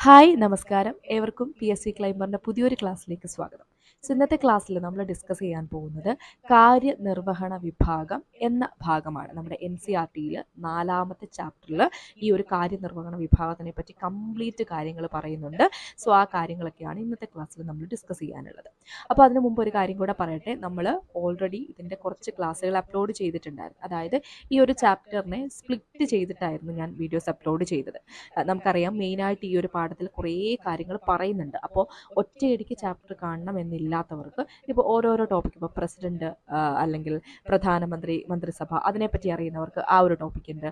Hi നമസ്കാരം ഏവർക്കും PSC ക്ലൈംബറിൻ്റെ പുതിയൊരു ക്ലാസ്സിലേക്ക് സ്വാഗതം. ഇന്നത്തെ ക്ലാസ്സിൽ നമ്മൾ ഡിസ്കസ് ചെയ്യാൻ പോകുന്നത് കാര്യനിർവഹണ വിഭാഗം എന്ന ഭാഗമാണ്. നമ്മുടെ NCERT-യിൽ 4ാമത്തെ ചാപ്റ്ററിൽ ഈ ഒരു കാര്യനിർവഹണ വിഭാഗത്തിനെ പറ്റി കംപ്ലീറ്റ് കാര്യങ്ങൾ പറയുന്നുണ്ട്. ആ കാര്യങ്ങളൊക്കെയാണ് ഇന്നത്തെ ക്ലാസ്സിൽ നമ്മൾ ഡിസ്കസ് ചെയ്യാനുള്ളത്. അപ്പോൾ അതിനു മുമ്പ് ഒരു കാര്യം കൂടെ പറയട്ടെ, നമ്മൾ ഓൾറെഡി ഇതിൻ്റെ കുറച്ച് ക്ലാസ്സുകൾ അപ്ലോഡ് ചെയ്തിട്ടുണ്ടായിരുന്നു. അതായത് ഈ ഒരു ചാപ്റ്ററിനെ സ്പ്ലിറ്റ് ചെയ്തിട്ടായിരുന്നു ഞാൻ വീഡിയോസ് അപ്ലോഡ് ചെയ്തത്. നമുക്കറിയാം മെയിനായിട്ട് ഈ ഒരു പാഠത്തിൽ കുറേ കാര്യങ്ങൾ പറയുന്നുണ്ട്. അപ്പോൾ ഒറ്റയടിക്ക് ചാപ്റ്റർ കാണണം എന്നില്ലാത്തവർക്ക് ഇപ്പോൾ ഓരോരോ ടോപ്പിക്, ഇപ്പോൾ പ്രസിഡന്റ് അല്ലെങ്കിൽ പ്രധാനമന്ത്രി, മന്ത്രിസഭ, അതിനെപ്പറ്റി അറിയുന്നവർക്ക് ആ ഒരു ടോപ്പിക് ഉണ്ട്.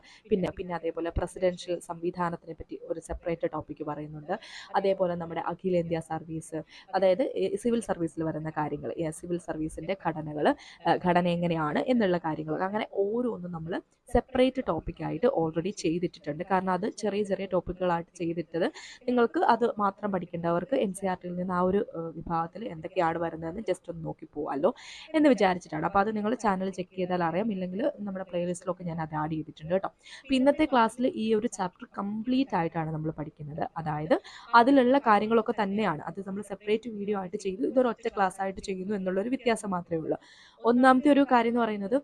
പിന്നെ അതേപോലെ പ്രസിഡൻഷ്യൽ സംവിധാനത്തിനെ പറ്റി ഒരു സെപ്പറേറ്റ് ടോപ്പിക്ക് പറയുന്നുണ്ട്. അതേപോലെ നമ്മുടെ അഖിലേന്ത്യാ സർവീസ്, അതായത് സിവിൽ സർവീസിൽ വരുന്ന കാര്യങ്ങൾ, സിവിൽ സർവീസിൻ്റെ ഘടന എങ്ങനെയാണ് എന്നുള്ള കാര്യങ്ങൾ, അങ്ങനെ ഓരോന്നും നമ്മൾ സെപ്പറേറ്റ് ടോപ്പിക്കായിട്ട് ഓൾറെഡി ചെയ്തിട്ടിട്ടുണ്ട്. കാരണം അത് ചെറിയ ചെറിയ ടോപ്പിക്കുകളായിട്ട് ചെയ്തിട്ടത് നിങ്ങൾക്ക് അത് മാത്രം പഠിക്കേണ്ടവർക്ക് NCERT-യിൽ നിന്ന് ആ ഒരു വിഭാഗത്തിൽ എന്തൊക്കെയാണ് വരുന്നതെന്ന് ജസ്റ്റ് ഒന്ന് നോക്കി പോകാമല്ലോ എന്ന് വിചാരിച്ചിട്ടാണ്. അപ്പോൾ അത് നിങ്ങൾ ചാനൽ ചെക്ക് ചെയ്താൽ അറിയാം, ഇല്ലെങ്കിൽ നമ്മുടെ പ്ലേലിസ്റ്റിലൊക്കെ ഞാൻ അത് ആഡ് ചെയ്തിട്ടുണ്ട് കേട്ടോ. അപ്പോൾ ഇന്നത്തെ ക്ലാസ്സിൽ ഈ ഒരു ചാപ്റ്റർ കംപ്ലീറ്റ് ആയിട്ടാണ് നമ്മൾ പഠിക്കുന്നത്. അതായത് അതിലുള്ള കാര്യങ്ങളൊക്കെ തന്നെയാണ്, അത് നമ്മൾ സെപ്പറേറ്റ് വീഡിയോ ആയിട്ട് ചെയ്തു, ഇതൊരു ഒറ്റ ക്ലാസ് ആയിട്ട് ചെയ്യുന്നു എന്നുള്ളൊരു വ്യത്യാസം മാത്രമേ ഉള്ളൂ. ഒന്നാമത്തെ ഒരു കാര്യം എന്ന് പറയുന്നത്,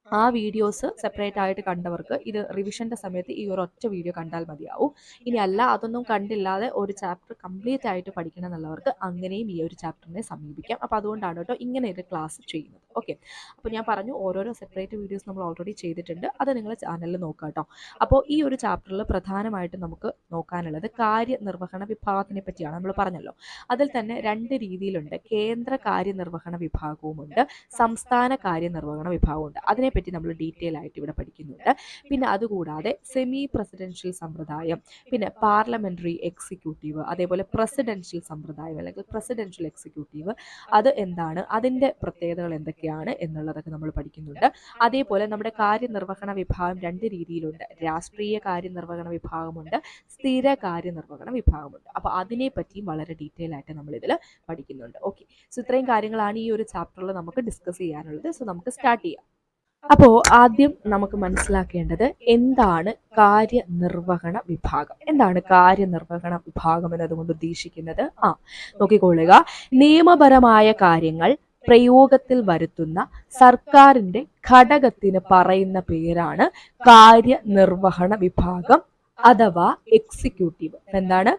ആ വീഡിയോസ് സെപ്പറേറ്റ് ആയിട്ട് കണ്ടവർക്ക് ഇത് റിവിഷൻ്റെ സമയത്ത് ഈ ഒരു ഒറ്റ വീഡിയോ കണ്ടാൽ മതിയാവും. ഇനി അല്ല അതൊന്നും കണ്ടില്ലാതെ ഒരു ചാപ്റ്റർ കംപ്ലീറ്റ് ആയിട്ട് പഠിക്കണം എന്നുള്ളവർക്ക് അങ്ങനെയും ഈ ഒരു ചാപ്റ്ററിനെ സമീപിക്കാം. അപ്പോൾ അതുകൊണ്ടാണ് കേട്ടോ ഇങ്ങനെ ഒരു ക്ലാസ് ചെയ്യുന്നത്. ഓക്കെ, അപ്പോൾ ഞാൻ പറഞ്ഞു ഓരോരോ സെപ്പറേറ്റ് വീഡിയോസ് നമ്മൾ ഓൾറെഡി ചെയ്തിട്ടുണ്ട്, അത് നിങ്ങൾ ചാനലിൽ നോക്കുക കേട്ടോ. അപ്പോൾ ഈ ഒരു ചാപ്റ്ററിൽ പ്രധാനമായിട്ടും നമുക്ക് നോക്കാനുള്ളത് കാര്യനിർവഹണ വിഭാഗത്തിനെ പറ്റിയാണ്. നമ്മൾ പറഞ്ഞല്ലോ, അതിൽ തന്നെ 2 രീതിയിലുണ്ട്. കേന്ദ്ര കാര്യനിർവഹണ വിഭാഗവുമുണ്ട്, സംസ്ഥാന കാര്യനിർവഹണ വിഭാഗമുണ്ട്. അതിനെപ്പറ്റി നമ്മൾ ഡീറ്റെയിൽ ആയിട്ട് ഇവിടെ പഠിക്കുന്നുണ്ട്. പിന്നെ അതുകൂടാതെ സെമി പ്രസിഡൻഷ്യൽ സമ്പ്രദായം, പിന്നെ പാർലമെന്ററി എക്സിക്യൂട്ടീവ്, അതേപോലെ പ്രസിഡൻഷ്യൽ സമ്പ്രദായം അല്ലെങ്കിൽ പ്രസിഡൻഷ്യൽ എക്സിക്യൂട്ടീവ്, അത് എന്താണ്, അതിൻ്റെ പ്രത്യേകതകൾ എന്തൊക്കെയാണ് എന്നുള്ളതൊക്കെ നമ്മൾ പഠിക്കുന്നുണ്ട്. അതേപോലെ നമ്മുടെ കാര്യനിർവഹണ വിഭാഗം 2 രീതിയിലുണ്ട്. രാഷ്ട്രീയ കാര്യനിർവഹണ വിഭാഗമുണ്ട്, സ്ഥിര കാര്യനിർവഹണ വിഭാഗമുണ്ട്. അപ്പോൾ അതിനെപ്പറ്റിയും വളരെ ഡീറ്റെയിൽ ആയിട്ട് നമ്മൾ ഇതിൽ പഠിക്കുന്നുണ്ട്. ഓക്കെ, ഇത്രയും കാര്യങ്ങളാണ് ഈ ഒരു ചാപ്റ്ററിൽ നമുക്ക് ഡിസ്കസ് ചെയ്യാനുള്ളത്. നമുക്ക് സ്റ്റാർട്ട് ചെയ്യാം. അപ്പോൾ ആദ്യം നമുക്ക് മനസ്സിലാക്കേണ്ടത് എന്താണ് കാര്യനിർവഹണ വിഭാഗം. എന്താണ് കാര്യനിർവഹണ വിഭാഗം എന്നതുകൊണ്ട് ഉദ്ദേശിക്കുന്നത്? നോക്കിക്കൊള്ളുക. നിയമപരമായ കാര്യങ്ങൾ പ്രയോഗത്തിൽ വരുത്തുന്ന സർക്കാരിന്റെ ഘടകത്തിന് പറയുന്ന പേരാണ് കാര്യനിർവഹണ വിഭാഗം അഥവാ എക്സിക്യൂട്ടീവ്. എന്താണ്?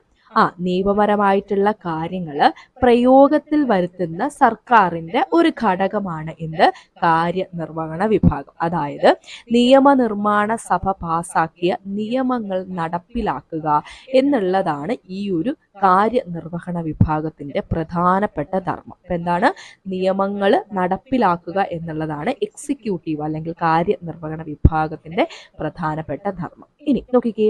നിയമപരമായിട്ടുള്ള കാര്യങ്ങൾ പ്രയോഗത്തിൽ വരുത്തുന്ന സർക്കാരിന്റെ ഒരു ഘടകമാണ് എന്ത്? കാര്യനിർവഹണ വിഭാഗം. അതായത് നിയമനിർമ്മാണ സഭ പാസാക്കിയ നിയമങ്ങൾ നടപ്പിലാക്കുക എന്നുള്ളതാണ് ഈ ഒരു കാര്യനിർവഹണ വിഭാഗത്തിന്റെ പ്രധാനപ്പെട്ട ധർമ്മം. എന്താണ്? നിയമങ്ങൾ നടപ്പിലാക്കുക എന്നുള്ളതാണ് എക്സിക്യൂട്ടീവ് അല്ലെങ്കിൽ കാര്യനിർവഹണ വിഭാഗത്തിന്റെ പ്രധാനപ്പെട്ട ധർമ്മം. ഇനി നോക്കിക്കേ,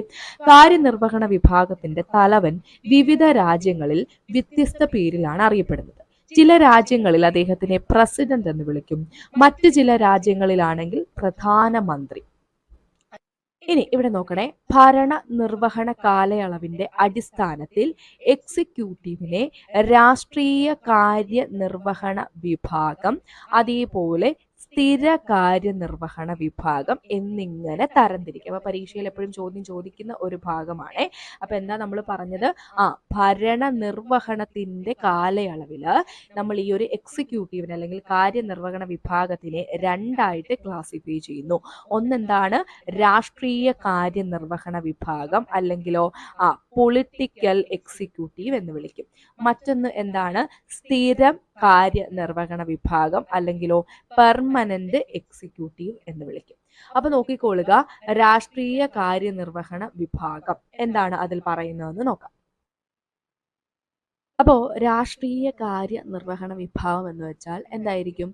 കാര്യനിർവഹണ വിഭാഗത്തിന്റെ തലവൻ വിവിധ രാജ്യങ്ങളിൽ വ്യത്യസ്ത പേരിലാണ് അറിയപ്പെടുന്നത്. ചില രാജ്യങ്ങളിൽ അദ്ദേഹത്തിനെ പ്രസിഡന്റ് എന്ന് വിളിക്കും, മറ്റു ചില രാജ്യങ്ങളിലാണെങ്കിൽ പ്രധാനമന്ത്രി. ഇനി ഇവിടെ നോക്കണേ, ഭരണ നിർവഹണ കാലയളവിന്റെ അടിസ്ഥാനത്തിൽ എക്സിക്യൂട്ടീവിനെ രാഷ്ട്രീയ കാര്യനിർവഹണ വിഭാഗം, അതേപോലെ സ്ഥിര കാര്യനിർവഹണ വിഭാഗം എന്നിങ്ങനെ തരംതിരിക്കും. അപ്പൊ പരീക്ഷയിൽ എപ്പോഴും ചോദ്യം ചോദിക്കുന്ന ഒരു ഭാഗമാണ്. അപ്പൊ എന്താ നമ്മൾ പറഞ്ഞത്? ഭരണ നിർവഹണത്തിന്റെ കാലയളവില് നമ്മൾ ഈ ഒരു എക്സിക്യൂട്ടീവിനെ അല്ലെങ്കിൽ കാര്യനിർവഹണ വിഭാഗത്തിനെ 2ആയിട്ട് ക്ലാസിഫൈ ചെയ്യുന്നു. ഒന്നെന്താണ്? രാഷ്ട്രീയ കാര്യനിർവഹണ വിഭാഗം, അല്ലെങ്കിലോ പൊളിറ്റിക്കൽ എക്സിക്യൂട്ടീവ് എന്ന് വിളിക്കും. മറ്റൊന്ന് എന്താണ്? സ്ഥിരം കാര്യനിർവഹണ വിഭാഗം, അല്ലെങ്കിലോ പെർമനന്റ് എക്സിക്യൂട്ടീവ് എന്ന് വിളിക്കും. അപ്പൊ നോക്കിക്കൊള്ളുക, രാഷ്ട്രീയ കാര്യനിർവഹണ വിഭാഗം എന്താണ് അതിൽ പറയുന്നതെന്ന് നോക്കാം. അപ്പോൾ രാഷ്ട്രീയ കാര്യനിർവഹണ വിഭാഗം എന്ന് വെച്ചാൽ എന്തായിരിക്കും?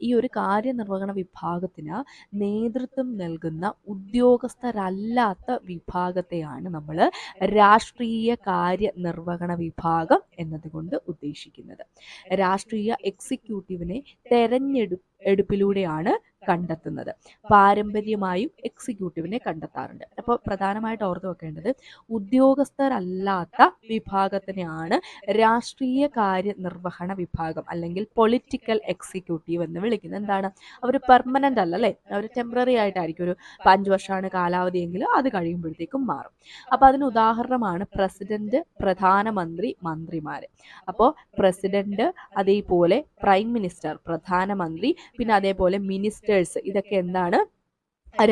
ഈ ഒരു കാര്യനിർവഹണ വിഭാഗത്തിന് നേതൃത്വം നൽകുന്ന ഉദ്യോഗസ്ഥരല്ലാത്ത വിഭാഗത്തെയാണ് നമ്മൾ രാഷ്ട്രീയ കാര്യനിർവഹണ വിഭാഗം എന്നതുകൊണ്ട് ഉദ്ദേശിക്കുന്നത്. രാഷ്ട്രീയ എക്സിക്യൂട്ടീവിനെ എടുപ്പിലൂടെയാണ് കണ്ടെത്തുന്നത്. പാരമ്പര്യമായും എക്സിക്യൂട്ടീവിനെ കണ്ടെത്താറുണ്ട്. അപ്പോൾ പ്രധാനമായിട്ട് ഓർത്തു വെക്കേണ്ടത് ഉദ്യോഗസ്ഥരല്ലാത്ത വിഭാഗത്തിനെയാണ് രാഷ്ട്രീയ കാര്യ നിർവഹണ വിഭാഗം അല്ലെങ്കിൽ പൊളിറ്റിക്കൽ എക്സിക്യൂട്ടീവ് എന്ന് വിളിക്കുന്നത്. എന്താണ്, അവർ പെർമനന്റ് അല്ല അല്ലേ, അവർ ടെമ്പററി ആയിട്ടായിരിക്കും. ഒരു 5 വർഷമാണ് കാലാവധിയെങ്കിൽ അത് കഴിയുമ്പോഴത്തേക്കും മാറും. അപ്പൊ അതിന് ഉദാഹരണമാണ് പ്രസിഡന്റ്, പ്രധാനമന്ത്രി, മന്ത്രിമാര്. അപ്പോൾ പ്രസിഡന്റ്, അതേപോലെ പ്രൈം മിനിസ്റ്റർ, പ്രധാനമന്ത്രി, പിന്നെ അതേപോലെ മിനിസ്റ്റേഴ്സ്, ഇതൊക്കെ എന്താണ്,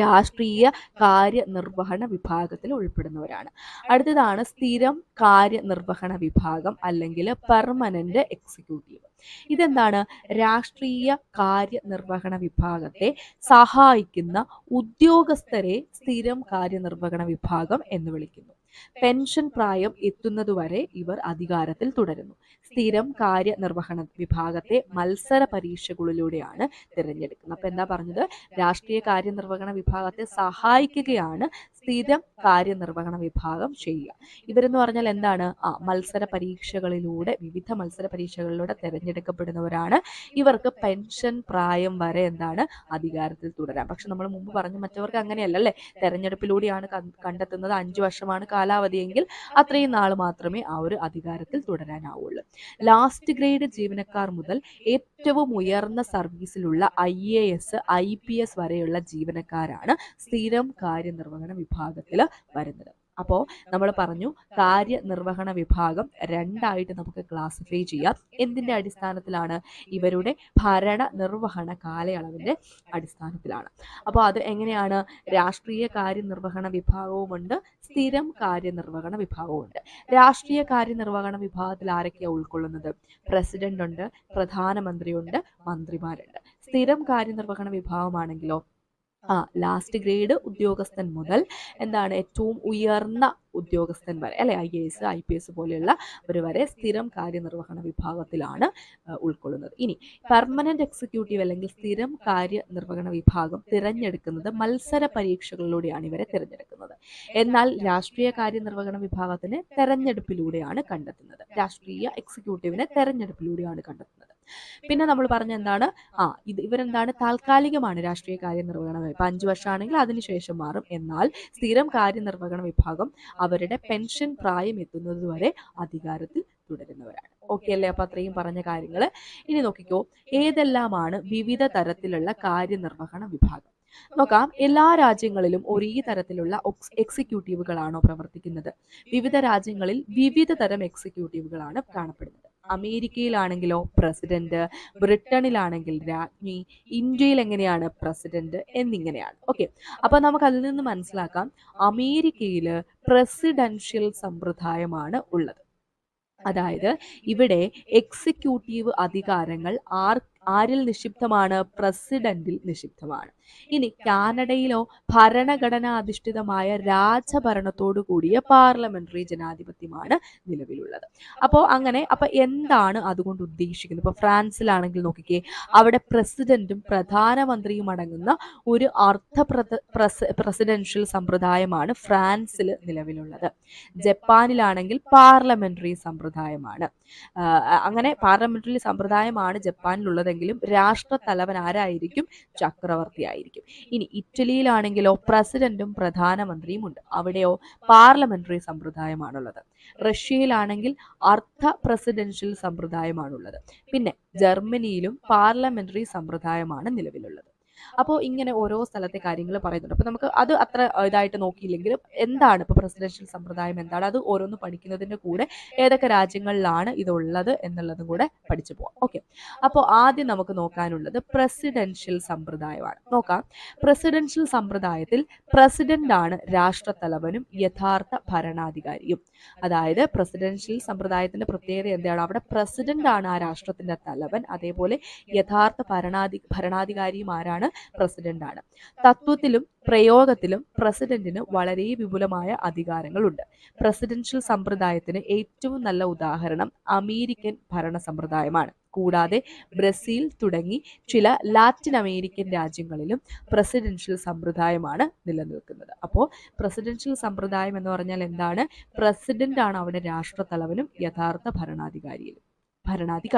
രാഷ്ട്രീയ കാര്യനിർവഹണ വിഭാഗത്തിൽ ഉൾപ്പെടുന്നവരാണ്. അടുത്തതാണ് സ്ഥിരം കാര്യനിർവഹണ വിഭാഗം അല്ലെങ്കിൽ പെർമനന്റ് എക്സിക്യൂട്ടീവ്. ഇതെന്താണ്, രാഷ്ട്രീയ കാര്യനിർവഹണ വിഭാഗത്തെ സഹായിക്കുന്ന ഉദ്യോഗസ്ഥരെ സ്ഥിരം കാര്യനിർവഹണ വിഭാഗം എന്ന് വിളിക്കുന്നു. പെൻഷൻ പ്രായം എത്തുന്നതുവരെ ഇവർ അധികാരത്തിൽ തുടരുന്നു. സ്ഥിരം കാര്യനിർവഹണ വിഭാഗത്തെ മത്സര പരീക്ഷകളിലൂടെയാണ് തിരഞ്ഞെടുക്കുന്നത്. അപ്പൊ എന്താ പറഞ്ഞത്, രാഷ്ട്രീയ കാര്യനിർവഹണ വിഭാഗത്തെ സഹായിക്കുകയാണ് സ്ഥിരം കാര്യനിർവഹണ വിഭാഗം ചെയ്യുക. ഇവരെന്ന് പറഞ്ഞാൽ എന്താണ്, മത്സര പരീക്ഷകളിലൂടെ, വിവിധ മത്സര പരീക്ഷകളിലൂടെ തിരഞ്ഞെടുക്കപ്പെടുന്നവരാണ്. ഇവർക്ക് പെൻഷൻ പ്രായം വരെ എന്താണ്, അധികാരത്തിൽ തുടരാം. പക്ഷെ നമ്മൾ മുമ്പ് പറഞ്ഞു മറ്റവർക്ക് അങ്ങനെയല്ല അല്ലേ, തെരഞ്ഞെടുപ്പിലൂടെയാണ് കണ്ടെത്തുന്നത്. 5 വർഷമാണ് കാലാവധിയെങ്കിൽ അത്രയും നാൾ മാത്രമേ ആ ഒരു അധികാരത്തിൽ തുടരാനാവുള്ളൂ. ലാസ്റ്റ് ഗ്രേഡ് ജീവനക്കാർ മുതൽ ഏറ്റവും ഉയർന്ന സർവീസിലുള്ള IAS, IPS വരെയുള്ള ജീവനക്കാരാണ് സ്ഥിരം കാര്യനിർവഹണ വിഭാഗത്തിൽ വരുന്നത്. അപ്പോൾ നമ്മൾ പറഞ്ഞു കാര്യനിർവഹണ വിഭാഗം രണ്ടായിട്ട് നമുക്ക് ക്ലാസിഫൈ ചെയ്യാം. എന്തിന്റെ അടിസ്ഥാനത്തിലാണ്, ഇവരുടെ ഭരണ നിർവഹണ കാലയളവിന്റെ അടിസ്ഥാനത്തിലാണ്. അപ്പോൾ അത് എങ്ങനെയാണ്, രാഷ്ട്രീയ കാര്യനിർവഹണ വിഭാഗവുമുണ്ട്, സ്ഥിരം കാര്യനിർവഹണ വിഭാഗവുമുണ്ട്. രാഷ്ട്രീയ കാര്യനിർവഹണ വിഭാഗത്തിൽ ആരൊക്കെയാണ് ഉൾക്കൊള്ളുന്നത്, പ്രസിഡന്റ് ഉണ്ട്, പ്രധാനമന്ത്രിയുണ്ട്, മന്ത്രിമാരുണ്ട്. സ്ഥിരം കാര്യനിർവഹണ വിഭാഗമാണെങ്കിലോ ലാസ്റ്റ് ഗ്രേഡ് ഉദ്യോഗസ്ഥൻ മുതൽ എന്താണ്, ഏറ്റവും ഉയർന്ന ഉദ്യോഗസ്ഥൻ വരെ അല്ലെ, IAS, IPS പോലെയുള്ള ഒരു വരെ സ്ഥിരം കാര്യനിർവഹണ വിഭാഗത്തിലാണ് ഉൾക്കൊള്ളുന്നത്. ഇനി പെർമനന്റ് എക്സിക്യൂട്ടീവ് അല്ലെങ്കിൽ സ്ഥിരം കാര്യനിർവഹണ വിഭാഗം തിരഞ്ഞെടുക്കുന്നത് മത്സര പരീക്ഷകളിലൂടെയാണ് ഇവരെ തിരഞ്ഞെടുക്കുന്നത്. എന്നാൽ രാഷ്ട്രീയ കാര്യനിർവഹണ വിഭാഗത്തിന് തെരഞ്ഞെടുപ്പിലൂടെയാണ് കണ്ടെത്തുന്നത്. രാഷ്ട്രീയ എക്സിക്യൂട്ടീവിനെ തെരഞ്ഞെടുപ്പിലൂടെയാണ് കണ്ടെത്തുന്നത്. പിന്നെ നമ്മൾ പറഞ്ഞ എന്താണ്, ഇവരെന്താണ്, താൽക്കാലികമാണ് രാഷ്ട്രീയ കാര്യനിർവഹണ വിഭാഗം. 5 വർഷമാണെങ്കിൽ അതിനുശേഷം മാറും. എന്നാൽ സ്ഥിരം കാര്യനിർവഹണ വിഭാഗം അവരുടെ പെൻഷൻ പ്രായം എത്തുന്നതുവരെ അധികാരത്തിൽ തുടരുന്നവരാണ്. ഓക്കെ അല്ലേ, അപ്പൊ അത്രയും പറഞ്ഞ കാര്യങ്ങൾ. ഇനി നോക്കിക്കോ, ഏതെല്ലാമാണ് വിവിധ തരത്തിലുള്ള കാര്യനിർവഹണ വിഭാഗം. നോക്കാം, എല്ലാ രാജ്യങ്ങളിലും ഒരേ തരത്തിലുള്ള എക്സിക്യൂട്ടീവുകളാണോ പ്രവർത്തിക്കുന്നത്? വിവിധ രാജ്യങ്ങളിൽ വിവിധ തരം എക്സിക്യൂട്ടീവുകളാണ് കാണപ്പെടുന്നത്. അമേരിക്കയിലാണെങ്കിലോ പ്രസിഡന്റ്, ബ്രിട്ടനിലാണെങ്കിൽ രാജ്ഞി, ഇന്ത്യയിൽ എങ്ങനെയാണ് പ്രസിഡന്റ് എന്നിങ്ങനെയാണ്. ഓക്കെ, അപ്പൊ നമുക്ക് അതിൽ നിന്ന് മനസ്സിലാക്കാം, അമേരിക്കയിൽ പ്രസിഡൻഷ്യൽ സമ്പ്രദായമാണ് ഉള്ളത്. അതായത് ഇവിടെ എക്സിക്യൂട്ടീവ് അധികാരങ്ങൾ ആരിൽ നിക്ഷിപ്തമാണ്, പ്രസിഡന്റിൽ നിക്ഷിപ്തമാണ്. ഇനി കാനഡയിലോ ഭരണഘടനാ അധിഷ്ഠിതമായ രാജഭരണത്തോടു കൂടിയ പാർലമെന്ററി ജനാധിപത്യമാണ് നിലവിലുള്ളത്. അപ്പൊ എന്താണ് അതുകൊണ്ട് ഉദ്ദേശിക്കുന്നത്? ഇപ്പൊ ഫ്രാൻസിലാണെങ്കിൽ നോക്കിക്കേ, അവിടെ പ്രസിഡന്റും പ്രധാനമന്ത്രിയും അടങ്ങുന്ന ഒരു പ്രസിഡൻഷ്യൽ സമ്പ്രദായമാണ് ഫ്രാൻസിൽ നിലവിലുള്ളത്. ജപ്പാനിലാണെങ്കിൽ പാർലമെന്ററി സമ്പ്രദായമാണ്. അങ്ങനെ പാർലമെന്ററി സമ്പ്രദായമാണ് ജപ്പാനിലുള്ളതെങ്കിലും രാഷ്ട്രത്തലവൻ ആരായിരിക്കും, ചക്രവർത്തി ആയിരിക്കും. ഇനി ഇറ്റലിയിലാണെങ്കിലോ പ്രസിഡന്റും പ്രധാനമന്ത്രിയും ഉണ്ട്. അവിടെയോ പാർലമെന്ററി സമ്പ്രദായമാണുള്ളത്. റഷ്യയിലാണെങ്കിൽ പ്രസിഡൻഷ്യൽ സമ്പ്രദായമാണുള്ളത്. പിന്നെ ജർമ്മനിയിലും പാർലമെന്ററി സമ്പ്രദായമാണ് നിലവിലുള്ളത്. അപ്പോൾ ഇങ്ങനെ ഓരോ സ്ഥലത്തെ കാര്യങ്ങൾ പറയുന്നുണ്ട്. അപ്പൊ നമുക്ക് അത് അത്ര ഇതായിട്ട് നോക്കിയില്ലെങ്കിലും എന്താണ് ഇപ്പൊ പ്രസിഡൻഷ്യൽ സമ്പ്രദായം, എന്താണ് അത് ഓരോന്ന് പഠിക്കുന്നതിന്റെ കൂടെ ഏതൊക്കെ രാജ്യങ്ങളിലാണ് ഇതുള്ളത് എന്നുള്ളതും കൂടെ പഠിച്ചു പോവാം. ഓക്കെ, അപ്പോൾ ആദ്യം നമുക്ക് നോക്കാനുള്ളത് പ്രസിഡൻഷ്യൽ സമ്പ്രദായമാണ്. നോക്കാം, പ്രസിഡൻഷ്യൽ സമ്പ്രദായത്തിൽ പ്രസിഡന്റ് ആണ് രാഷ്ട്രത്തലവനും യഥാർത്ഥ ഭരണാധികാരിയും. അതായത് പ്രസിഡൻഷ്യൽ സമ്പ്രദായത്തിന്റെ പ്രത്യേകത എന്താണ്, അവിടെ പ്രസിഡന്റ് ആണ് ആ രാഷ്ട്രത്തിന്റെ തലവൻ, അതേപോലെ യഥാർത്ഥ ഭരണാധികാരിയും ആരാണ്, പ്രസിഡന്റ് ആണ്. തത്വത്തിലും പ്രയോഗത്തിലും പ്രസിഡന്റിന് വളരെ വിപുലമായ അധികാരങ്ങളുണ്ട്. പ്രസിഡൻഷ്യൽ സമ്പ്രദായത്തിന് ഏറ്റവും നല്ല ഉദാഹരണം അമേരിക്കൻ ഭരണ സമ്പ്രദായമാണ്. കൂടാതെ ബ്രസീൽ തുടങ്ങി ചില ലാറ്റിൻ അമേരിക്കൻ രാജ്യങ്ങളിലും പ്രസിഡൻഷ്യൽ സമ്പ്രദായമാണ് നിലനിൽക്കുന്നത്. അപ്പോൾ പ്രസിഡൻഷ്യൽ സമ്പ്രദായം എന്ന് പറഞ്ഞാൽ എന്താണ്, പ്രസിഡന്റ് ആണ് അവിടെ രാഷ്ട്രത്തലവനും യഥാർത്ഥ ഭരണാധികാരിയും.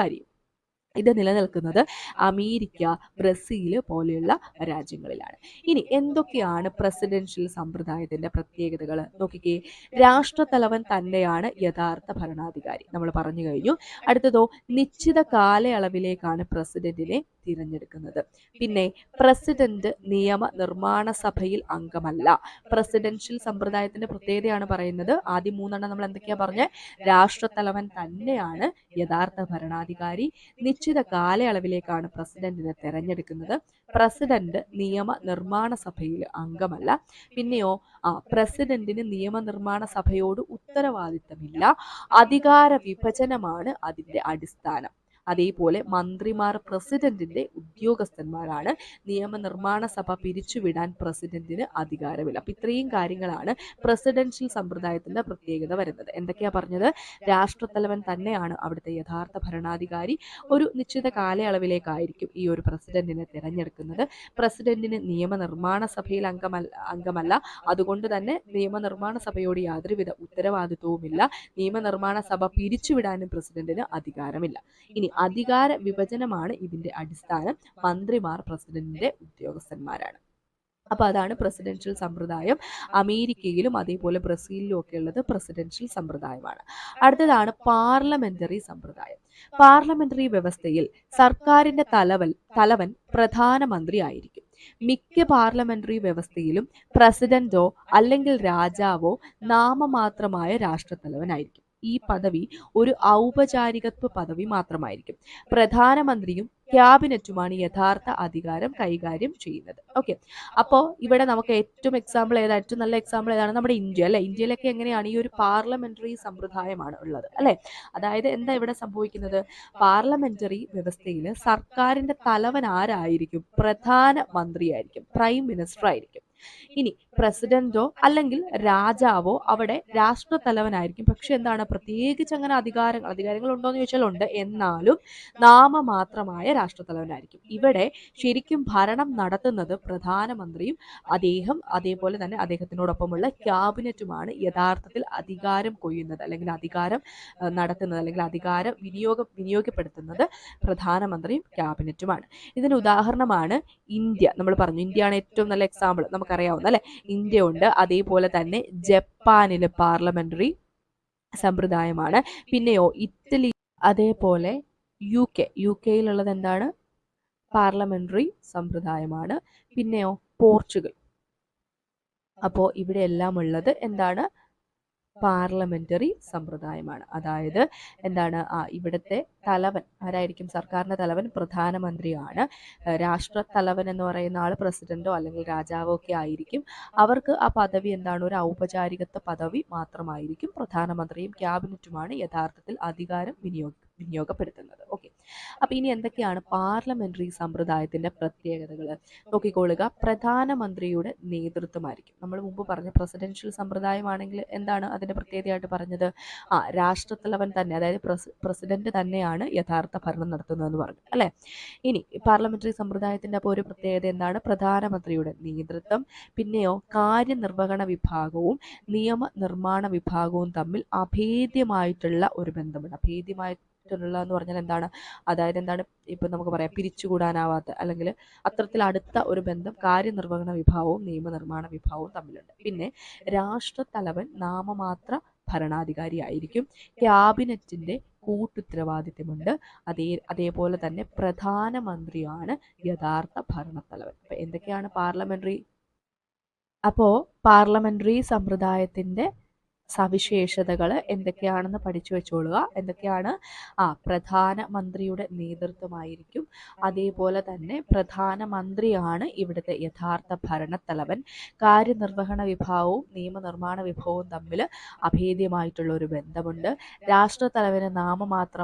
ഇത് നിലനിൽക്കുന്നത് അമേരിക്ക, ബ്രസീൽ പോലെയുള്ള രാജ്യങ്ങളിലാണ്. ഇനി എന്തൊക്കെയാണ് പ്രസിഡൻഷ്യൽ സമ്പ്രദായത്തിന്റെ പ്രത്യേകതകൾ? നോക്കിക്കേ, രാഷ്ട്രത്തലവൻ തന്നെയാണ് യഥാർത്ഥ ഭരണാധികാരി, നമ്മൾ പറഞ്ഞു കഴിഞ്ഞു. അടുത്തതോ, നിശ്ചിത കാലയളവിലേക്കാണ് പ്രസിഡന്റിനെ തിരഞ്ഞെടുക്കുന്നത്. പിന്നെ പ്രസിഡന്റ് നിയമ നിർമ്മാണ സഭയിൽ അംഗമല്ല. പ്രസിഡൻഷ്യൽ സമ്പ്രദായത്തിന്റെ പ്രത്യേകതയാണ് പറയുന്നത്. ആദ്യം മൂന്നെണ്ണം നമ്മൾ എന്തൊക്കെയാ പറഞ്ഞത്? രാഷ്ട്രത്തലവൻ തന്നെയാണ് യഥാർത്ഥ ഭരണാധികാരി, നിശ്ചിത കാലയളവിലേക്കാണ് പ്രസിഡന്റിനെ തെരഞ്ഞെടുക്കുന്നത്, പ്രസിഡന്റ് നിയമ നിർമ്മാണ സഭയിൽ അംഗമല്ല, പിന്നെയോ പ്രസിഡന്റിന് നിയമനിർമ്മാണ സഭയോട് ഉത്തരവാദിത്തമില്ല, അധികാര വിഭജനമാണ് അതിന്റെ അടിസ്ഥാനം. അതേപോലെ മന്ത്രിമാർ പ്രസിഡന്റിന്റെ ഉദ്യോഗസ്ഥന്മാരാണ്. നിയമനിർമ്മാണ സഭ പിരിച്ചുവിടാൻ പ്രസിഡന്റിന് അധികാരമില്ല. അപ്പൊ ഇത്രയും കാര്യങ്ങളാണ് പ്രസിഡൻഷ്യൽ സമ്പ്രദായത്തിന്റെ പ്രത്യേകത വരുന്നത്. എന്തൊക്കെയാ പറഞ്ഞത്? രാഷ്ട്രത്തലവൻ തന്നെയാണ് അവിടുത്തെ യഥാർത്ഥ ഭരണാധികാരി. ഒരു നിശ്ചിത കാലയളവിലേക്കായിരിക്കും ഈ ഒരു പ്രസിഡന്റിനെ തിരഞ്ഞെടുക്കുന്നത്. പ്രസിഡന്റിന് നിയമനിർമ്മാണ സഭയിൽ അംഗമല്ല. അതുകൊണ്ട് തന്നെ നിയമനിർമ്മാണ സഭയോട് യാതൊരുവിധ ഉത്തരവാദിത്വവുമില്ല. നിയമനിർമ്മാണ സഭ പിരിച്ചുവിടാനും പ്രസിഡന്റിന് അധികാരമില്ല. ഇനി അധികാര വിഭജനമാണ് ഇതിന്റെ അടിസ്ഥാനം. മന്ത്രിമാർ പ്രസിഡന്റിന്റെ ഉദ്യോഗസ്ഥന്മാരാണ്. അപ്പൊ അതാണ് പ്രസിഡൻഷ്യൽ സമ്പ്രദായം. അമേരിക്കയിലും അതേപോലെ ബ്രസീലിലും ഒക്കെ ഉള്ളത് പ്രസിഡൻഷ്യൽ സമ്പ്രദായമാണ്. അടുത്തതാണ് പാർലമെന്ററി സമ്പ്രദായം. പാർലമെന്ററി വ്യവസ്ഥയിൽ സർക്കാരിന്റെ തലവൻ പ്രധാനമന്ത്രി ആയിരിക്കും. മിക്ക പാർലമെന്ററി വ്യവസ്ഥയിലും പ്രസിഡന്റോ അല്ലെങ്കിൽ രാജാവോ നാമമാത്രമായ രാഷ്ട്രത്തലവനായിരിക്കും. ഈ പദവി ഒരു ഔപചാരികത്വ പദവി മാത്രമായിരിക്കും. പ്രധാനമന്ത്രിയും ക്യാബിനറ്റുമാണ് യഥാർത്ഥ അധികാരം കൈകാര്യം ചെയ്യുന്നത്. ഓക്കെ, അപ്പോൾ ഇവിടെ നമുക്ക് ഏറ്റവും നല്ല എക്സാമ്പിൾ ഏതാണ്? നമ്മുടെ ഇന്ത്യ അല്ലെ. ഇന്ത്യയിലൊക്കെ എങ്ങനെയാണ് ഈ ഒരു പാർലമെന്ററി സമ്പ്രദായമാണ് ഉള്ളത് അല്ലെ. അതായത് എന്താ ഇവിടെ സംഭവിക്കുന്നത്? പാർലമെന്ററി വ്യവസ്ഥയിൽ സർക്കാരിന്റെ തലവൻ ആരായിരിക്കും? പ്രധാനമന്ത്രിയായിരിക്കും, പ്രൈം മിനിസ്റ്റർ ആയിരിക്കും. ഇനി പ്രസിഡന്റോ അല്ലെങ്കിൽ രാജാവോ അവിടെ രാഷ്ട്രത്തലവനായിരിക്കും. പക്ഷെ എന്താണ്, പ്രത്യേകിച്ച് അങ്ങനെ അധികാരങ്ങൾ ഉണ്ടോ എന്ന് ചോദിച്ചാൽ ഉണ്ട്, എന്നാലും നാമമാത്രമായ രാഷ്ട്രത്തലവനായിരിക്കും. ഇവിടെ ശരിക്കും ഭരണം നടത്തുന്നത് പ്രധാനമന്ത്രിയും അതേപോലെ തന്നെ അദ്ദേഹത്തിനോടൊപ്പമുള്ള ക്യാബിനറ്റുമാണ് യഥാർത്ഥത്തിൽ അധികാരം കൊയ്യുന്നത്, അല്ലെങ്കിൽ അധികാരം നടത്തുന്നത്, അല്ലെങ്കിൽ അധികാരം വിനിയോഗപ്പെടുത്തുന്നത് പ്രധാനമന്ത്രിയും ക്യാബിനറ്റുമാണ്. ഇതിന് ഉദാഹരണമാണ് ഇന്ത്യ. നമ്മൾ പറഞ്ഞു ഇന്ത്യയാണ് ഏറ്റവും നല്ല എക്സാമ്പിൾ, നമുക്കറിയാവുന്ന അല്ലെ. ഇന്ത്യ ഉണ്ട്, അതേപോലെ തന്നെ ജപ്പാനിലെ പാർലമെന്ററി സമ്പ്രദായമാണ്. പിന്നെയോ ഇറ്റലി, അതേപോലെ യു കെയിലുള്ളത് എന്താണ്? പാർലമെന്ററി സമ്പ്രദായമാണ്. പിന്നെയോ പോർച്ചുഗൽ. അപ്പോൾ ഇവിടെ എല്ലാം ഉള്ളത് എന്താണ്? പാർലമെന്ററി സമ്പ്രദായമാണ്. അതായത് എന്താണ്, ഇവിടുത്തെ തലവൻ ആരായിരിക്കും? സർക്കാരിന്റെ തലവൻ പ്രധാനമന്ത്രിയാണ്. രാഷ്ട്രത്തലവൻ എന്ന് പറയുന്ന ആൾ പ്രസിഡന്റോ അല്ലെങ്കിൽ രാജാവോ ഒക്കെ ആയിരിക്കും. അവർക്ക് ആ പദവി എന്താണ്? ഒരു ഔപചാരികത്വ പദവി മാത്രമായിരിക്കും. പ്രധാനമന്ത്രിയും ക്യാബിനറ്റുമാണ് യഥാർത്ഥത്തിൽ അധികാരം വിനിയോഗപ്പെടുത്തുന്നത്. ഓക്കെ, അപ്പൊ ഇനി എന്തൊക്കെയാണ് പാർലമെന്ററി സമ്പ്രദായത്തിന്റെ പ്രത്യേകതകൾ? നോക്കിക്കൊള്ളുക. പ്രധാനമന്ത്രിയുടെ നേതൃത്വമായിരിക്കും. നമ്മൾ മുമ്പ് പറഞ്ഞ പ്രസിഡൻഷ്യൽ സമ്പ്രദായമാണെങ്കിൽ എന്താണ് അതിന്റെ പ്രത്യേകതയായിട്ട് പറഞ്ഞത്? രാഷ്ട്രത്തലവൻ തന്നെ, അതായത് പ്രസിഡന്റ് തന്നെയാണ് യഥാർത്ഥ ഭരണം നടത്തുന്നതെന്ന് പറഞ്ഞു അല്ലെ. ഇനി പാർലമെന്ററി സമ്പ്രദായത്തിന്റെ അപ്പോൾ ഒരു പ്രത്യേകത എന്താണ്? പ്രധാനമന്ത്രിയുടെ നേതൃത്വം, പിന്നെയോ കാര്യനിർവഹണ വിഭാഗവും നിയമനിർമ്മാണ വിഭാഗവും തമ്മിൽ അഭേദ്യമായിട്ടുള്ള ഒരു ബന്ധമുണ്ട്. എന്ന് പറഞ്ഞാൽ എന്താണ്? അതായത് എന്താണ്, ഇപ്പൊ നമുക്ക് പറയാം പിരിച്ചുകൂടാനാവാത്ത അല്ലെങ്കിൽ അത്തരത്തിൽ അടുത്ത ഒരു ബന്ധം കാര്യനിർവഹണ വിഭാഗവും നിയമനിർമ്മാണ വിഭാഗവും തമ്മിലുണ്ട്. പിന്നെ രാഷ്ട്രത്തലവൻ നാമമാത്ര ഭരണാധികാരിയായിരിക്കും. ക്യാബിനറ്റിന്റെ കൂട്ടുത്തരവാദിത്വമുണ്ട്. അതേപോലെ തന്നെ പ്രധാനമന്ത്രിയാണ് യഥാർത്ഥ ഭരണത്തലവൻ. അപ്പൊ എന്തൊക്കെയാണ് പാർലമെന്ററി സമ്പ്രദായത്തിന്റെ സവിശേഷതകൾ എന്തൊക്കെയാണെന്ന് പഠിച്ചു വെച്ചോളുക. എന്തൊക്കെയാണ്? പ്രധാനമന്ത്രിയുടെ നേതൃത്വമായിരിക്കും. അതേപോലെ തന്നെ പ്രധാനമന്ത്രിയാണ് ഇവിടുത്തെ യഥാർത്ഥ ഭരണത്തലവൻ. കാര്യനിർവഹണ വിഭാഗവും നിയമനിർമ്മാണ വിഭാഗവും തമ്മിൽ അഭേദ്യമായിട്ടുള്ള ഒരു ബന്ധമുണ്ട്. രാഷ്ട്രത്തലവന് നാമമാത്ര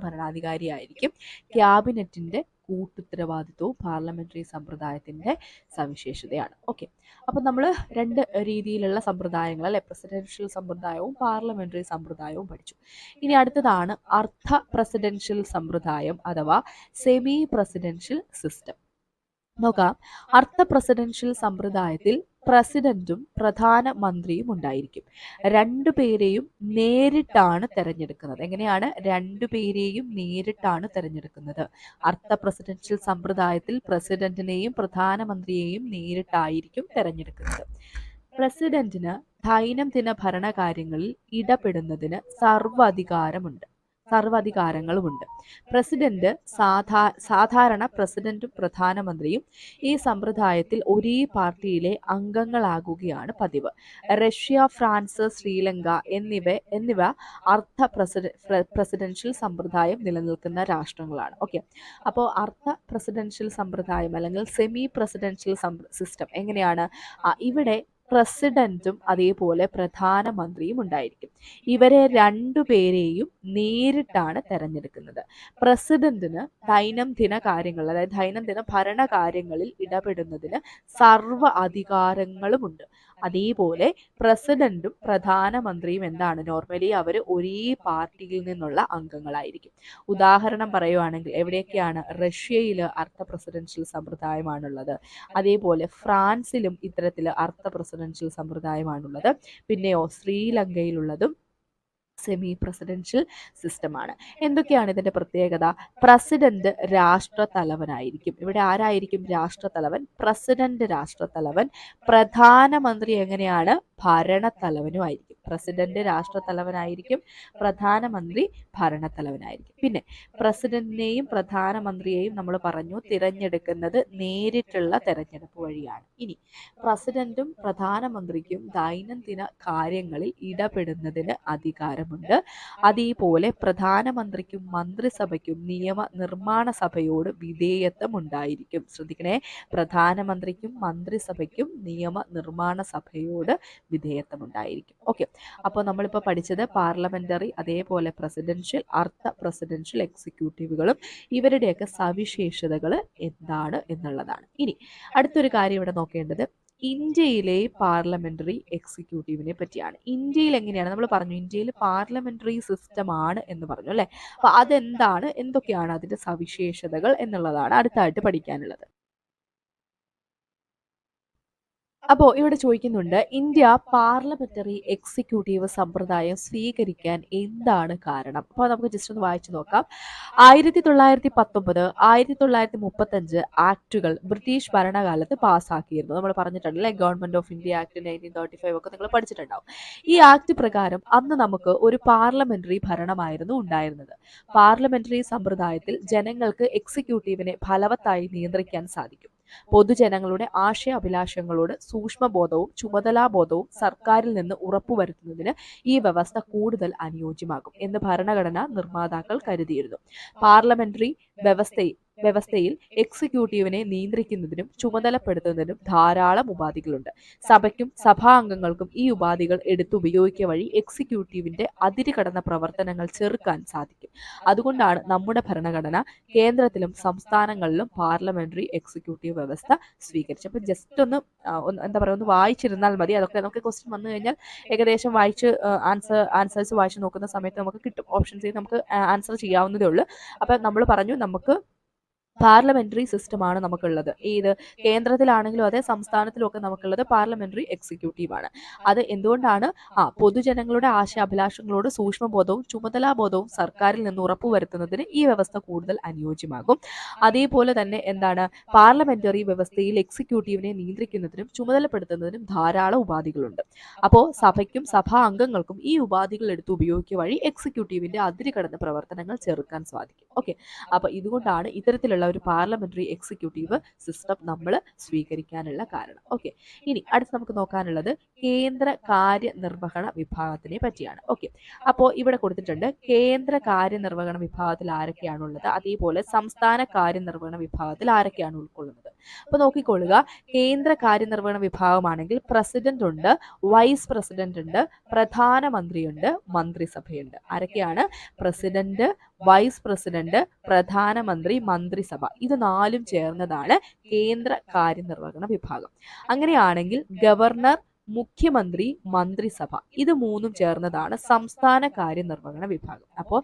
ഭരണാധികാരിയായിരിക്കും. ക്യാബിനറ്റിന്റെ കൂട്ടുത്തരവാദിത്വവും പാർലമെന്ററി സമ്പ്രദായത്തിന്റെ സവിശേഷതയാണ്. ഓക്കെ, അപ്പൊ നമ്മൾ രണ്ട് രീതിയിലുള്ള സമ്പ്രദായങ്ങൾ അല്ലെ, പ്രസിഡൻഷ്യൽ സമ്പ്രദായവും പാർലമെന്ററി സമ്പ്രദായവും പഠിച്ചു. ഇനി അടുത്തതാണ് അർദ്ധ പ്രസിഡൻഷ്യൽ സമ്പ്രദായം അഥവാ സെമി പ്രസിഡൻഷ്യൽ സിസ്റ്റം. നോക്കാം. അർദ്ധ പ്രസിഡൻഷ്യൽ സമ്പ്രദായത്തിൽ പ്രസിഡന്റും പ്രധാനമന്ത്രിയും ഉണ്ടായിരിക്കും. രണ്ടുപേരെയും നേരിട്ടാണ് തെരഞ്ഞെടുക്കുന്നത്. എങ്ങനെയാണ്? രണ്ടുപേരെയും നേരിട്ടാണ് തെരഞ്ഞെടുക്കുന്നത്. അർദ്ധ പ്രസിഡൻഷ്യൽ സമ്പ്രദായത്തിൽ പ്രസിഡന്റിനെയും പ്രധാനമന്ത്രിയെയും നേരിട്ടായിരിക്കും തെരഞ്ഞെടുക്കുന്നത്. പ്രസിഡന്റിന് ദൈനംദിന ഭരണകാര്യങ്ങളിൽ ഇടപെടുന്നതിന് സർവ്വാധികാരങ്ങളുമുണ്ട്. പ്രസിഡന്റ് സാധാരണ പ്രസിഡന്റും പ്രധാനമന്ത്രിയും ഈ സമ്പ്രദായത്തിൽ ഒരേ പാർട്ടിയിലെ അംഗങ്ങളാകുകയാണ് പതിവ്. റഷ്യ, ഫ്രാൻസ്, ശ്രീലങ്ക എന്നിവ അർദ്ധ പ്രസിഡൻഷ്യൽ സമ്പ്രദായം നിലനിൽക്കുന്ന രാഷ്ട്രങ്ങളാണ്. ഓക്കെ, അപ്പോൾ അർദ്ധ പ്രസിഡൻഷ്യൽ സമ്പ്രദായം അല്ലെങ്കിൽ സെമി പ്രസിഡൻഷ്യൽ സിസ്റ്റം എങ്ങനെയാണ്? ഇവിടെ പ്രസിഡന്റും അതേപോലെ പ്രധാനമന്ത്രിയും ഉണ്ടായിരിക്കും. ഇവരെ രണ്ടുപേരെയും നേരിട്ടാണ് തെരഞ്ഞെടുക്കുന്നത്. പ്രസിഡന്റിന് ദൈനംദിന കാര്യങ്ങൾ, അതായത് ദൈനംദിന ഭരണകാര്യങ്ങളിൽ ഇടപെടുന്നതിന് സർവ്വ അധികാരങ്ങളുമുണ്ട്. അതേപോലെ പ്രസിഡന്റും പ്രധാനമന്ത്രിയും എന്താണ്? നോർമലി അവർ ഒരേ പാർട്ടിയിൽ നിന്നുള്ള അംഗങ്ങളായിരിക്കും. ഉദാഹരണം പറയുവാണെങ്കിൽ എവിടെയൊക്കെയാണ്? റഷ്യയിൽ അർദ്ധ പ്രസിഡൻഷ്യൽ സമ്പ്രദായമാണുള്ളത്. അതേപോലെ ഫ്രാൻസിലും ഇത്തരത്തിൽ അർദ്ധ പ്രസിഡൻഷ്യൽ സമ്പ്രദായമാണുള്ളത്. പിന്നെയോ ശ്രീലങ്കയിലുള്ളതും സെമി പ്രസിഡൻഷ്യൽ സിസ്റ്റമാണ്. എന്തൊക്കെയാണ് ഇതിന്റെ പ്രത്യേകത? പ്രസിഡന്റ് രാഷ്ട്രത്തലവനായിരിക്കും. ഇവിടെ ആരായിരിക്കും രാഷ്ട്രത്തലവൻ? പ്രസിഡന്റ് രാഷ്ട്രത്തലവൻ. പ്രധാനമന്ത്രി എങ്ങനെയാണ്? ഭരണത്തലവനുമായിരിക്കും. പ്രസിഡന്റ് രാഷ്ട്രത്തലവനായിരിക്കും, പ്രധാനമന്ത്രി ഭരണത്തലവനായിരിക്കും. പിന്നെ പ്രസിഡന്റിനെയും പ്രധാനമന്ത്രിയെയും നമ്മൾ പറഞ്ഞു തിരഞ്ഞെടുക്കുന്നത് നേരിട്ടുള്ള തെരഞ്ഞെടുപ്പ് വഴിയാണ്. ഇനി പ്രസിഡന്റും പ്രധാനമന്ത്രിക്കും ദൈനംദിന കാര്യങ്ങളിൽ ഇടപെടുന്നതിന് അധികാരമുണ്ട്. അതേപോലെ പ്രധാനമന്ത്രിക്കും മന്ത്രിസഭയ്ക്കും നിയമനിർമ്മാണ സഭയോട് വിധേയത്വം ഉണ്ടായിരിക്കും. ശ്രദ്ധിക്കണേ, പ്രധാനമന്ത്രിക്കും മന്ത്രിസഭയ്ക്കും നിയമനിർമ്മാണ സഭയോട് വിധേയത്വം ഉണ്ടായിരിക്കും. ഓക്കെ, അപ്പോൾ നമ്മളിപ്പോൾ പഠിച്ചത് പാർലമെന്ററി, അതേപോലെ പ്രസിഡൻഷ്യൽ, അർദ്ധ പ്രസിഡൻഷ്യൽ എക്സിക്യൂട്ടീവുകളും ഇവരുടെയൊക്കെ സവിശേഷതകൾ എന്താണ് എന്നുള്ളതാണ്. ഇനി അടുത്തൊരു കാര്യം ഇവിടെ നോക്കേണ്ടത് ഇന്ത്യയിലെ പാർലമെന്ററി എക്സിക്യൂട്ടീവിനെ പറ്റിയാണ്. ഇന്ത്യയിൽ എങ്ങനെയാണ്? നമ്മൾ പറഞ്ഞു ഇന്ത്യയിൽ പാർലമെന്ററി സിസ്റ്റം ആണ് എന്ന് പറഞ്ഞു അല്ലെ. അപ്പൊ അതെന്താണ്, എന്തൊക്കെയാണ് അതിന്റെ സവിശേഷതകൾ എന്നുള്ളതാണ് അടുത്തായിട്ട് പഠിക്കാനുള്ളത്. അപ്പോൾ ഇവിടെ ചോദിക്കുന്നുണ്ട്, ഇന്ത്യ പാർലമെന്ററി എക്സിക്യൂട്ടീവ് സമ്പ്രദായം സ്വീകരിക്കാൻ എന്താണ് കാരണം? അപ്പോൾ നമുക്ക് ജസ്റ്റ് ഒന്ന് വായിച്ചു നോക്കാം. 1919, 1935 ആക്ടുകൾ ബ്രിട്ടീഷ് ഭരണകാലത്ത് പാസ്സാക്കിയിരുന്നു. നമ്മൾ പറഞ്ഞിട്ടുണ്ടല്ലേ, ഗവൺമെന്റ് ഓഫ് ഇന്ത്യ ആക്ട് 1935 ഒക്കെ നിങ്ങൾ പഠിച്ചിട്ടുണ്ടാവും. ഈ ആക്ട് പ്രകാരം അന്ന് നമുക്ക് ഒരു പാർലമെന്ററി ഭരണമായിരുന്നു ഉണ്ടായിരുന്നത്. പാർലമെന്ററി സമ്പ്രദായത്തിൽ ജനങ്ങൾക്ക് എക്സിക്യൂട്ടീവിനെ ഫലവത്തായി നിയന്ത്രിക്കാൻ സാധിക്കും. പൊതുജനങ്ങളുടെ ആശയാഭിലാഷങ്ങളോട് സൂക്ഷ്മബോധവും ചുമതലാബോധവും സർക്കാരിൽ നിന്ന് ഉറപ്പുവരുത്തുന്നതിന് ഈ വ്യവസ്ഥ കൂടുതൽ അനുയോജ്യമാകും എന്ന് ഭരണഘടനാ നിർമ്മാതാക്കൾ കരുതിയിരുന്നു. പാർലമെന്ററി വ്യവസ്ഥയിൽ എക്സിക്യൂട്ടീവിനെ നിയന്ത്രിക്കുന്നതിനും ചുമതലപ്പെടുത്തുന്നതിനും ധാരാളം ഉപാധികളുണ്ട്. സഭയ്ക്കും സഭാംഗങ്ങൾക്കും ഈ ഉപാധികൾ എടുത്തുപയോഗിക്കുക വഴി എക്സിക്യൂട്ടീവിന്റെ അതിര് കടന്ന പ്രവർത്തനങ്ങൾ ചെറുക്കാൻ സാധിക്കും. അതുകൊണ്ടാണ് നമ്മുടെ ഭരണഘടന കേന്ദ്രത്തിലും സംസ്ഥാനങ്ങളിലും പാർലമെന്ററി എക്സിക്യൂട്ടീവ് വ്യവസ്ഥ സ്വീകരിച്ചത്. അപ്പൊ ജസ്റ്റ് ഒന്ന് എന്താ പറയുക, ഒന്ന് വായിച്ചിരുന്നാൽ മതി. അതൊക്കെ നമുക്ക് ക്വസ്റ്റ്യൻ വന്നു കഴിഞ്ഞാൽ ഏകദേശം വായിച്ച് ആൻസേഴ്സ് വായിച്ച് നോക്കുന്ന സമയത്ത് നമുക്ക് കിട്ടും. ഓപ്ഷൻസ് നമുക്ക് ആൻസർ ചെയ്യാവുന്നതേ ഉള്ളൂ. അപ്പൊ നമ്മൾ പറഞ്ഞു നമുക്ക് പാർലമെന്ററി സിസ്റ്റമാണ് നമുക്കുള്ളത്. ഏത് കേന്ദ്രത്തിലാണെങ്കിലും അതെ സംസ്ഥാനത്തിലും ഒക്കെ നമുക്കുള്ളത് പാർലമെന്ററി എക്സിക്യൂട്ടീവ് ആണ്. അത് എന്തുകൊണ്ടാണ്? പൊതുജനങ്ങളുടെ ആശയാഭിലാഷങ്ങളോട് സൂക്ഷ്മബോധവും ചുമതലാബോധവും സർക്കാരിൽ നിന്ന് ഉറപ്പുവരുത്തുന്നതിന് ഈ വ്യവസ്ഥ കൂടുതൽ അനുയോജ്യമാകും. അതേപോലെ തന്നെ എന്താണ്, പാർലമെന്ററി വ്യവസ്ഥയിൽ എക്സിക്യൂട്ടീവിനെ നിയന്ത്രിക്കുന്നതിനും ചുമതലപ്പെടുത്തുന്നതിനും ധാരാളം ഉപാധികളുണ്ട്. അപ്പോൾ സഭയ്ക്കും സഭാ അംഗങ്ങൾക്കും ഈ ഉപാധികൾ എടുത്ത് ഉപയോഗിക്കുക വഴി എക്സിക്യൂട്ടീവിന്റെ അതിര് കടന്ന പ്രവർത്തനങ്ങൾ ചെറുക്കാൻ സാധിക്കും. ഓക്കെ, അപ്പൊ ഇതുകൊണ്ടാണ് ഇത്തരത്തിലുള്ള ഒരു പാർലമെന്ററി എക്സിക്യൂട്ടീവ് സിസ്റ്റം നമ്മൾ സ്വീകരിക്കാനുള്ള കാരണം. ഓക്കെ, ഇനി അടുത്ത് നമുക്ക് നോക്കാനുള്ളത് കേന്ദ്ര കാര്യനിർവഹണ വിഭാഗത്തിനെ പറ്റിയാണ്. ഓക്കെ, അപ്പോൾ ഇവിടെ കൊടുത്തിട്ടുണ്ട് കേന്ദ്ര കാര്യനിർവഹണ വിഭാഗത്തിൽ ആരൊക്കെയാണുള്ളത്, അതേപോലെ സംസ്ഥാന കാര്യനിർവഹണ വിഭാഗത്തിൽ ആരൊക്കെയാണ് ഉൾക്കൊള്ളുന്നത്. അപ്പൊ നോക്കിക്കൊള്ളുക, കേന്ദ്ര കാര്യനിർവഹണ വിഭാഗമാണെങ്കിൽ പ്രസിഡന്റ് ഉണ്ട്, വൈസ് പ്രസിഡന്റ് ഉണ്ട്, പ്രധാനമന്ത്രിയുണ്ട്, മന്ത്രിസഭയുണ്ട്. ആരൊക്കെയാണ്? പ്രസിഡന്റ്, വൈസ് പ്രസിഡന്റ്, പ്രധാനമന്ത്രി, മന്ത്രിസഭ. ഇത് നാലും ചേർന്നതാണ് കേന്ദ്ര കാര്യനിർവഹണ വിഭാഗം. അങ്ങനെയാണെങ്കിൽ ഗവർണർ, മുഖ്യമന്ത്രി, മന്ത്രിസഭ, ഇത് മൂന്നും ചേർന്നതാണ് സംസ്ഥാന കാര്യനിർവഹണ വിഭാഗം. അപ്പോൾ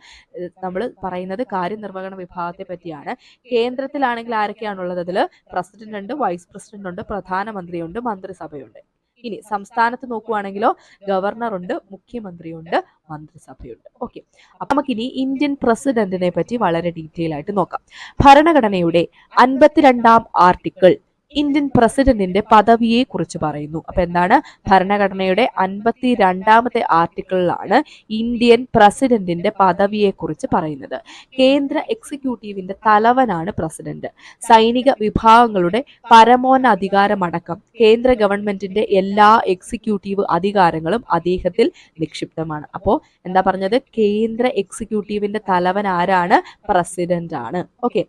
നമ്മൾ പറയുന്നത് കാര്യനിർവഹണ വിഭാഗത്തെ പറ്റിയാണ്. കേന്ദ്രത്തിലാണെങ്കിൽ ആരൊക്കെയാണുള്ളത്? അതിൽ പ്രസിഡന്റ് ഉണ്ട്, വൈസ് പ്രസിഡന്റ് ഉണ്ട്, പ്രധാനമന്ത്രിയുണ്ട്, മന്ത്രിസഭയുണ്ട്. ഇനി സംസ്ഥാനത്ത് നോക്കുവാണെങ്കിലോ ഗവർണർ ഉണ്ട്, മുഖ്യമന്ത്രിയുണ്ട്, മന്ത്രിസഭയുണ്ട്. ഓക്കെ, അപ്പൊ നമുക്കിനി ഇന്ത്യൻ പ്രസിഡന്റിനെ പറ്റി വളരെ ഡീറ്റെയിൽ ആയിട്ട് നോക്കാം. ഭരണഘടനയുടെ 52-ാം ആർട്ടിക്കിൾ ഇന്ത്യൻ പ്രസിഡന്റിന്റെ പദവിയെ കുറിച്ച് പറയുന്നു. അപ്പൊ എന്താണ്? ഭരണഘടനയുടെ 52-ാമത്തെ ആർട്ടിക്കിളിലാണ് ഇന്ത്യൻ പ്രസിഡന്റിന്റെ പദവിയെ കുറിച്ച് പറയുന്നത്. കേന്ദ്ര എക്സിക്യൂട്ടീവിന്റെ തലവനാണ് പ്രസിഡന്റ്. സൈനിക വിഭാഗങ്ങളുടെ പരമോന്നതാധികാരമടക്കം കേന്ദ്ര ഗവൺമെന്റിന്റെ എല്ലാ എക്സിക്യൂട്ടീവ് അധികാരങ്ങളും അദ്ദേഹത്തിൽ നിക്ഷിപ്തമാണ്. അപ്പോ എന്താ പറഞ്ഞത്? കേന്ദ്ര എക്സിക്യൂട്ടീവിന്റെ തലവൻ ആരാണ്? പ്രസിഡന്റ് ആണ്. ഓക്കെ,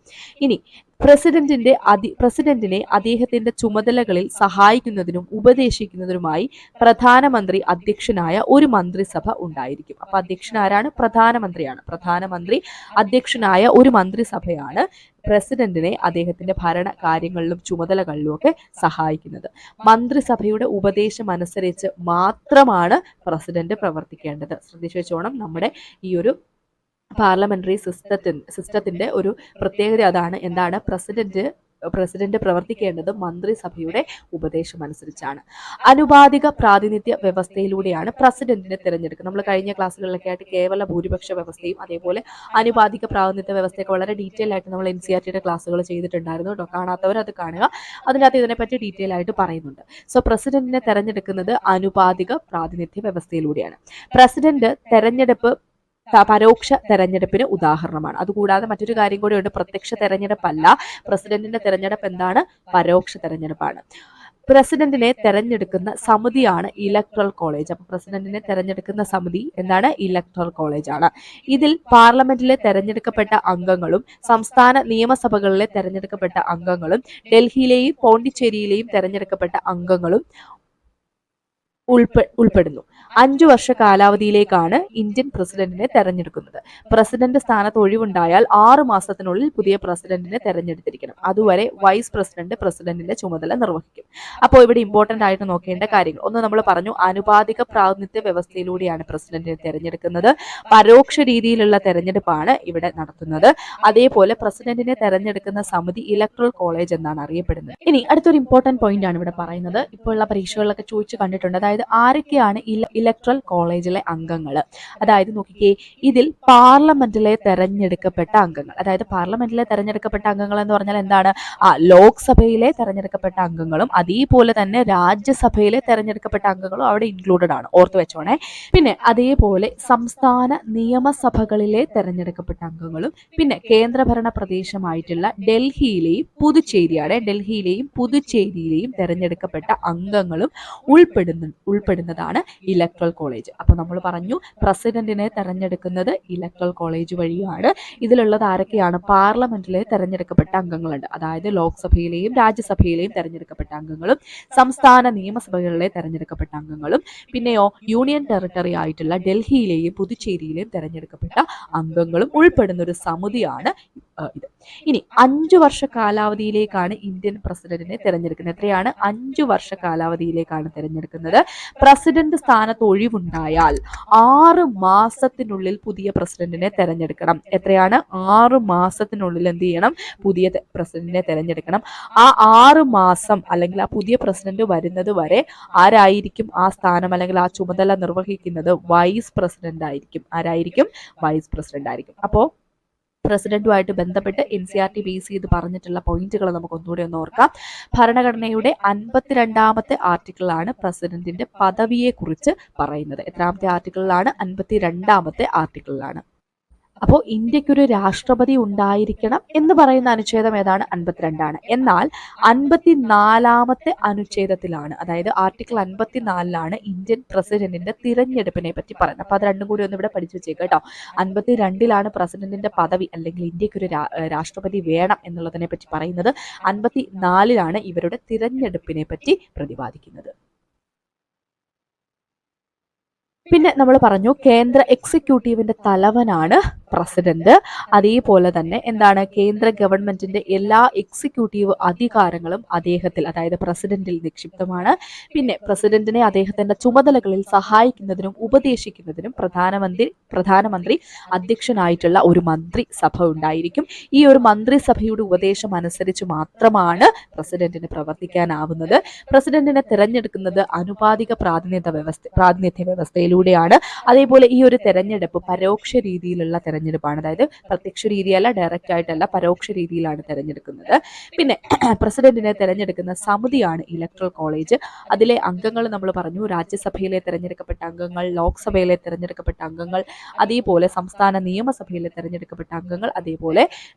ഇനി പ്രസിഡന്റിനെ അദ്ദേഹത്തിന്റെ ചുമതലകളിൽ സഹായിക്കുന്നതിനും ഉപദേശിക്കുന്നതിനുമായി പ്രധാനമന്ത്രി അധ്യക്ഷനായ ഒരു മന്ത്രിസഭ ഉണ്ടായിരിക്കും. അപ്പൊ അധ്യക്ഷൻ ആരാണ്? പ്രധാനമന്ത്രിയാണ്. പ്രധാനമന്ത്രി അധ്യക്ഷനായ ഒരു മന്ത്രിസഭയാണ് പ്രസിഡന്റിനെ അദ്ദേഹത്തിന്റെ ഭരണ കാര്യങ്ങളിലും ചുമതലകളിലും ഒക്കെ സഹായിക്കുന്നത്. മന്ത്രിസഭയുടെ ഉപദേശം അനുസരിച്ച് മാത്രമാണ് പ്രസിഡന്റ് പ്രവർത്തിക്കേണ്ടത്. ശ്രദ്ധിച്ചു വെച്ചോണം, നമ്മുടെ ഈ ഒരു പാർലമെന്ററി സിസ്റ്റത്തിന്റെ ഒരു പ്രത്യേകത അതാണ്. എന്താണ്? പ്രസിഡന്റ് പ്രവർത്തിക്കേണ്ടത് മന്ത്രിസഭയുടെ ഉപദേശം അനുസരിച്ചാണ്. അനുപാതിക പ്രാതിനിധ്യ വ്യവസ്ഥയിലൂടെയാണ് പ്രസിഡന്റിനെ തിരഞ്ഞെടുക്കുന്നത്. നമ്മൾ കഴിഞ്ഞ ക്ലാസ്സുകളിലൊക്കെ ആയിട്ട് കേവല ഭൂരിപക്ഷ വ്യവസ്ഥയും അതേപോലെ അനുപാതിക പ്രാതിനിധ്യ വ്യവസ്ഥയൊക്കെ വളരെ ഡീറ്റെയിൽ ആയിട്ട് നമ്മൾ NCERTയുടെ ക്ലാസ്സുകൾ ചെയ്തിട്ടുണ്ടായിരുന്നു കേട്ടോ. കാണാത്തവർ അത് കാണുക, അതിനകത്ത് ഇതിനെപ്പറ്റി ഡീറ്റെയിൽ ആയിട്ട് പറയുന്നുണ്ട്. സോ പ്രസിഡന്റിനെ തെരഞ്ഞെടുക്കുന്നത് അനുപാതിക പ്രാതിനിധ്യ വ്യവസ്ഥയിലൂടെയാണ്. പ്രസിഡന്റ് തെരഞ്ഞെടുപ്പ് പരോക്ഷ തെരഞ്ഞെടുപ്പിന് ഉദാഹരണമാണ്. അതുകൂടാതെ മറ്റൊരു കാര്യം കൂടിയുണ്ട്, പ്രത്യക്ഷ തെരഞ്ഞെടുപ്പല്ല. പ്രസിഡന്റിന്റെ തെരഞ്ഞെടുപ്പ് എന്താണ്? പരോക്ഷ തെരഞ്ഞെടുപ്പാണ്. പ്രസിഡന്റിനെ തെരഞ്ഞെടുക്കുന്ന സമിതിയാണ് ഇലക്ട്രൽ കോളേജ്. അപ്പൊ പ്രസിഡന്റിനെ തെരഞ്ഞെടുക്കുന്ന സമിതി എന്താണ്? ഇലക്ട്രൽ കോളേജ് ആണ്. ഇതിൽ പാർലമെന്റിലെ തെരഞ്ഞെടുക്കപ്പെട്ട അംഗങ്ങളും സംസ്ഥാന നിയമസഭകളിലെ തെരഞ്ഞെടുക്കപ്പെട്ട അംഗങ്ങളും ഡൽഹിയിലെയും പോണ്ടിച്ചേരിയിലെയും തെരഞ്ഞെടുക്കപ്പെട്ട അംഗങ്ങളും ഉൾപ്പെടുന്നു. 5 വർഷ കാലാവധിയിലേക്കാണ് ഇന്ത്യൻ പ്രസിഡന്റിനെ തെരഞ്ഞെടുക്കുന്നത്. പ്രസിഡന്റ് സ്ഥാനത്ത് ഒഴിവുണ്ടായാൽ 6 മാസത്തിനുള്ളിൽ പുതിയ പ്രസിഡന്റിനെ തെരഞ്ഞെടുത്തിരിക്കണം. അതുവരെ വൈസ് പ്രസിഡന്റ് പ്രസിഡന്റിന്റെ ചുമതല നിർവഹിക്കും. അപ്പോൾ ഇവിടെ ഇമ്പോർട്ടന്റ് ആയിട്ട് നോക്കേണ്ട കാര്യങ്ങൾ ഒന്ന് നമ്മൾ പറഞ്ഞു, അനുപാതിക പ്രാതിനിധ്യ വ്യവസ്ഥയിലൂടെയാണ് പ്രസിഡന്റിനെ തെരഞ്ഞെടുക്കുന്നത്. പരോക്ഷ രീതിയിലുള്ള തെരഞ്ഞെടുപ്പാണ് ഇവിടെ നടത്തുന്നത്. അതേപോലെ പ്രസിഡന്റിനെ തെരഞ്ഞെടുക്കുന്ന സമിതി ഇലക്ട്രൽ കോളേജ് എന്നാണ് അറിയപ്പെടുന്നത്. ഇനി അടുത്തൊരു ഇമ്പോർട്ടന്റ് പോയിന്റ് ആണ് ഇവിടെ പറയുന്നത്. ഇപ്പോഴുള്ള പരീക്ഷകളിലൊക്കെ ചോദിച്ചു കണ്ടിട്ടുണ്ട്. അതായത് ആരൊക്കെയാണ് ഇലക്ട്രൽ കോളേജിലെ അംഗങ്ങൾ? അതായത് നോക്കിക്കേ, ഇതിൽ പാർലമെന്റിലെ തെരഞ്ഞെടുക്കപ്പെട്ട അംഗങ്ങൾ, അതായത് പാർലമെന്റിലെ തെരഞ്ഞെടുക്കപ്പെട്ട അംഗങ്ങൾ എന്ന് പറഞ്ഞാൽ എന്താണ്? ലോക്സഭയിലെ തെരഞ്ഞെടുക്കപ്പെട്ട അംഗങ്ങളും അതേപോലെ തന്നെ രാജ്യസഭയിലെ തെരഞ്ഞെടുക്കപ്പെട്ട അംഗങ്ങളും അവിടെ ഇൻക്ലൂഡഡ് ആണ്, ഓർത്തു വെച്ചോണേ. പിന്നെ അതേപോലെ സംസ്ഥാന നിയമസഭകളിലെ തെരഞ്ഞെടുക്കപ്പെട്ട അംഗങ്ങളും പിന്നെ കേന്ദ്രഭരണ പ്രദേശമായിട്ടുള്ള ഡൽഹിയിലെയും പുതുച്ചേരിയിലെയും തെരഞ്ഞെടുക്കപ്പെട്ട അംഗങ്ങളും ഉൾപ്പെടുന്നതാണ് ഇലക്ട്രൽ കോളേജ്. അപ്പൊ നമ്മൾ പറഞ്ഞു, പ്രസിഡന്റിനെ തെരഞ്ഞെടുക്കുന്നത് ഇലക്ട്രൽ കോളേജ് വഴിയാണ്. ഇതിലുള്ളത് ആരൊക്കെയാണ്? പാർലമെന്റിലെ തെരഞ്ഞെടുക്കപ്പെട്ട അംഗങ്ങളുണ്ട്, അതായത് ലോക്സഭയിലെയും രാജ്യസഭയിലെയും തെരഞ്ഞെടുക്കപ്പെട്ട അംഗങ്ങളും സംസ്ഥാന നിയമസഭകളിലെ തെരഞ്ഞെടുക്കപ്പെട്ട അംഗങ്ങളും പിന്നെയോ യൂണിയൻ ടെറിട്ടറി ആയിട്ടുള്ള ഡൽഹിയിലെയും പുതുച്ചേരിയിലെയും തെരഞ്ഞെടുക്കപ്പെട്ട അംഗങ്ങളും ഉൾപ്പെടുന്ന ഒരു സമിതിയാണ് ഇത്. ഇനി 5 വർഷ കാലാവധിയിലേക്കാണ് ഇന്ത്യൻ പ്രസിഡന്റിനെ തെരഞ്ഞെടുക്കുന്നത്. എത്രയാണ്? 5 വർഷ കാലാവധിയിലേക്കാണ് തെരഞ്ഞെടുക്കുന്നത്. പ്രസിഡന്റ് സ്ഥാനത്ത് ഒഴിവുണ്ടായാൽ 6 മാസത്തിനുള്ളിൽ പുതിയ പ്രസിഡന്റിനെ തെരഞ്ഞെടുക്കണം. എത്രയാണ്? 6 മാസത്തിനുള്ളിൽ എന്ത് ചെയ്യണം? പുതിയ പ്രസിഡന്റിനെ തെരഞ്ഞെടുക്കണം. ആ 6 മാസം അല്ലെങ്കിൽ ആ പുതിയ പ്രസിഡന്റ് വരുന്നത് വരെ ആരായിരിക്കും ആ സ്ഥാനം അല്ലെങ്കിൽ ആ ചുമതല നിർവഹിക്കുന്നത്? വൈസ് പ്രസിഡന്റ് ആയിരിക്കും. ആരായിരിക്കും? വൈസ് പ്രസിഡന്റ് ആയിരിക്കും. അപ്പോൾ പ്രസിഡന്റുമായിട്ട് ബന്ധപ്പെട്ട് NCERT ബേസ് ചെയ്ത് പറഞ്ഞിട്ടുള്ള പോയിന്റുകൾ നമുക്ക് ഒന്നുകൂടി ഒന്ന് ഓർക്കാം. ഭരണഘടനയുടെ 52-ാമത്തെ ആർട്ടിക്കിളാണ് പ്രസിഡന്റിന്റെ പദവിയെ കുറിച്ച് പറയുന്നത്. എത്രാമത്തെ ആർട്ടിക്കിളിലാണ്? 52-ാമത്തെ ആർട്ടിക്കിളിലാണ്. അപ്പോൾ ഇന്ത്യക്കൊരു രാഷ്ട്രപതി ഉണ്ടായിരിക്കണം എന്ന് പറയുന്ന അനുച്ഛേദം ഏതാണ്? 52 ആണ്. എന്നാൽ 54-ാമത്തെ അനുച്ഛേദത്തിലാണ്, അതായത് ആർട്ടിക്കിൾ 54-ലാണ് ഇന്ത്യൻ പ്രസിഡന്റിന്റെ തിരഞ്ഞെടുപ്പിനെ പറ്റി പറയുന്നത്. അപ്പൊ അത് രണ്ടും കൂടി ഒന്ന് ഇവിടെ പഠിച്ചു വെച്ചേക്ക് കേട്ടോ. 52-ലാണ് പ്രസിഡന്റിന്റെ പദവി അല്ലെങ്കിൽ ഇന്ത്യക്കൊരു രാഷ്ട്രപതി വേണം എന്നുള്ളതിനെ പറ്റി പറയുന്നത്. 54-ലാണ് ഇവരുടെ തിരഞ്ഞെടുപ്പിനെ പറ്റി പ്രതിപാദിക്കുന്നത്. പിന്നെ നമ്മൾ പറഞ്ഞു, കേന്ദ്ര എക്സിക്യൂട്ടീവിന്റെ തലവനാണ് പ്രസിഡന്റ്. അതേപോലെ തന്നെ എന്താണ്, കേന്ദ്ര ഗവൺമെന്റിന്റെ എല്ലാ എക്സിക്യൂട്ടീവ് അധികാരങ്ങളും അദ്ദേഹത്തിൽ, അതായത് പ്രസിഡന്റിൽ നിക്ഷിപ്തമാണ്. പിന്നെ പ്രസിഡന്റിനെ അദ്ദേഹത്തിന്റെ ചുമതലകളിൽ സഹായിക്കുന്നതിനും ഉപദേശിക്കുന്നതിനും പ്രധാനമന്ത്രി അധ്യക്ഷനായിട്ടുള്ള ഒരു മന്ത്രിസഭ ഉണ്ടായിരിക്കും. ഈ ഒരു മന്ത്രിസഭയുടെ ഉപദേശം അനുസരിച്ച് മാത്രമാണ് പ്രസിഡന്റിന് പ്രവർത്തിക്കാനാവുന്നത്. പ്രസിഡന്റിനെ തിരഞ്ഞെടുക്കുന്നത് അനുപാതിക പ്രാതിനിധ്യ വ്യവസ്ഥയിലൂടെയാണ്. അതേപോലെ ഈ ഒരു തെരഞ്ഞെടുപ്പ് പരോക്ഷ രീതിയിലുള്ള തെരഞ്ഞെടുപ്പാണ്. അതായത് പ്രത്യക്ഷ രീതിയല്ല, ഡയറക്റ്റ് ആയിട്ടല്ല, പരോക്ഷ രീതിയിലാണ് തെരഞ്ഞെടുക്കുന്നത്. പിന്നെ പ്രസിഡന്റിനെ തെരഞ്ഞെടുക്കുന്ന സമിതിയാണ് ഇലക്ട്രൽ കോളേജ്. അതിലെ അംഗങ്ങൾ നമ്മൾ പറഞ്ഞു, രാജ്യസഭയിലെ തെരഞ്ഞെടുക്കപ്പെട്ട അംഗങ്ങൾ, ലോക്സഭയിലെ തെരഞ്ഞെടുക്കപ്പെട്ട അംഗങ്ങൾ, അതേപോലെ സംസ്ഥാന നിയമസഭയിലെ തെരഞ്ഞെടുക്കപ്പെട്ട അംഗങ്ങൾ, അതേപോലെ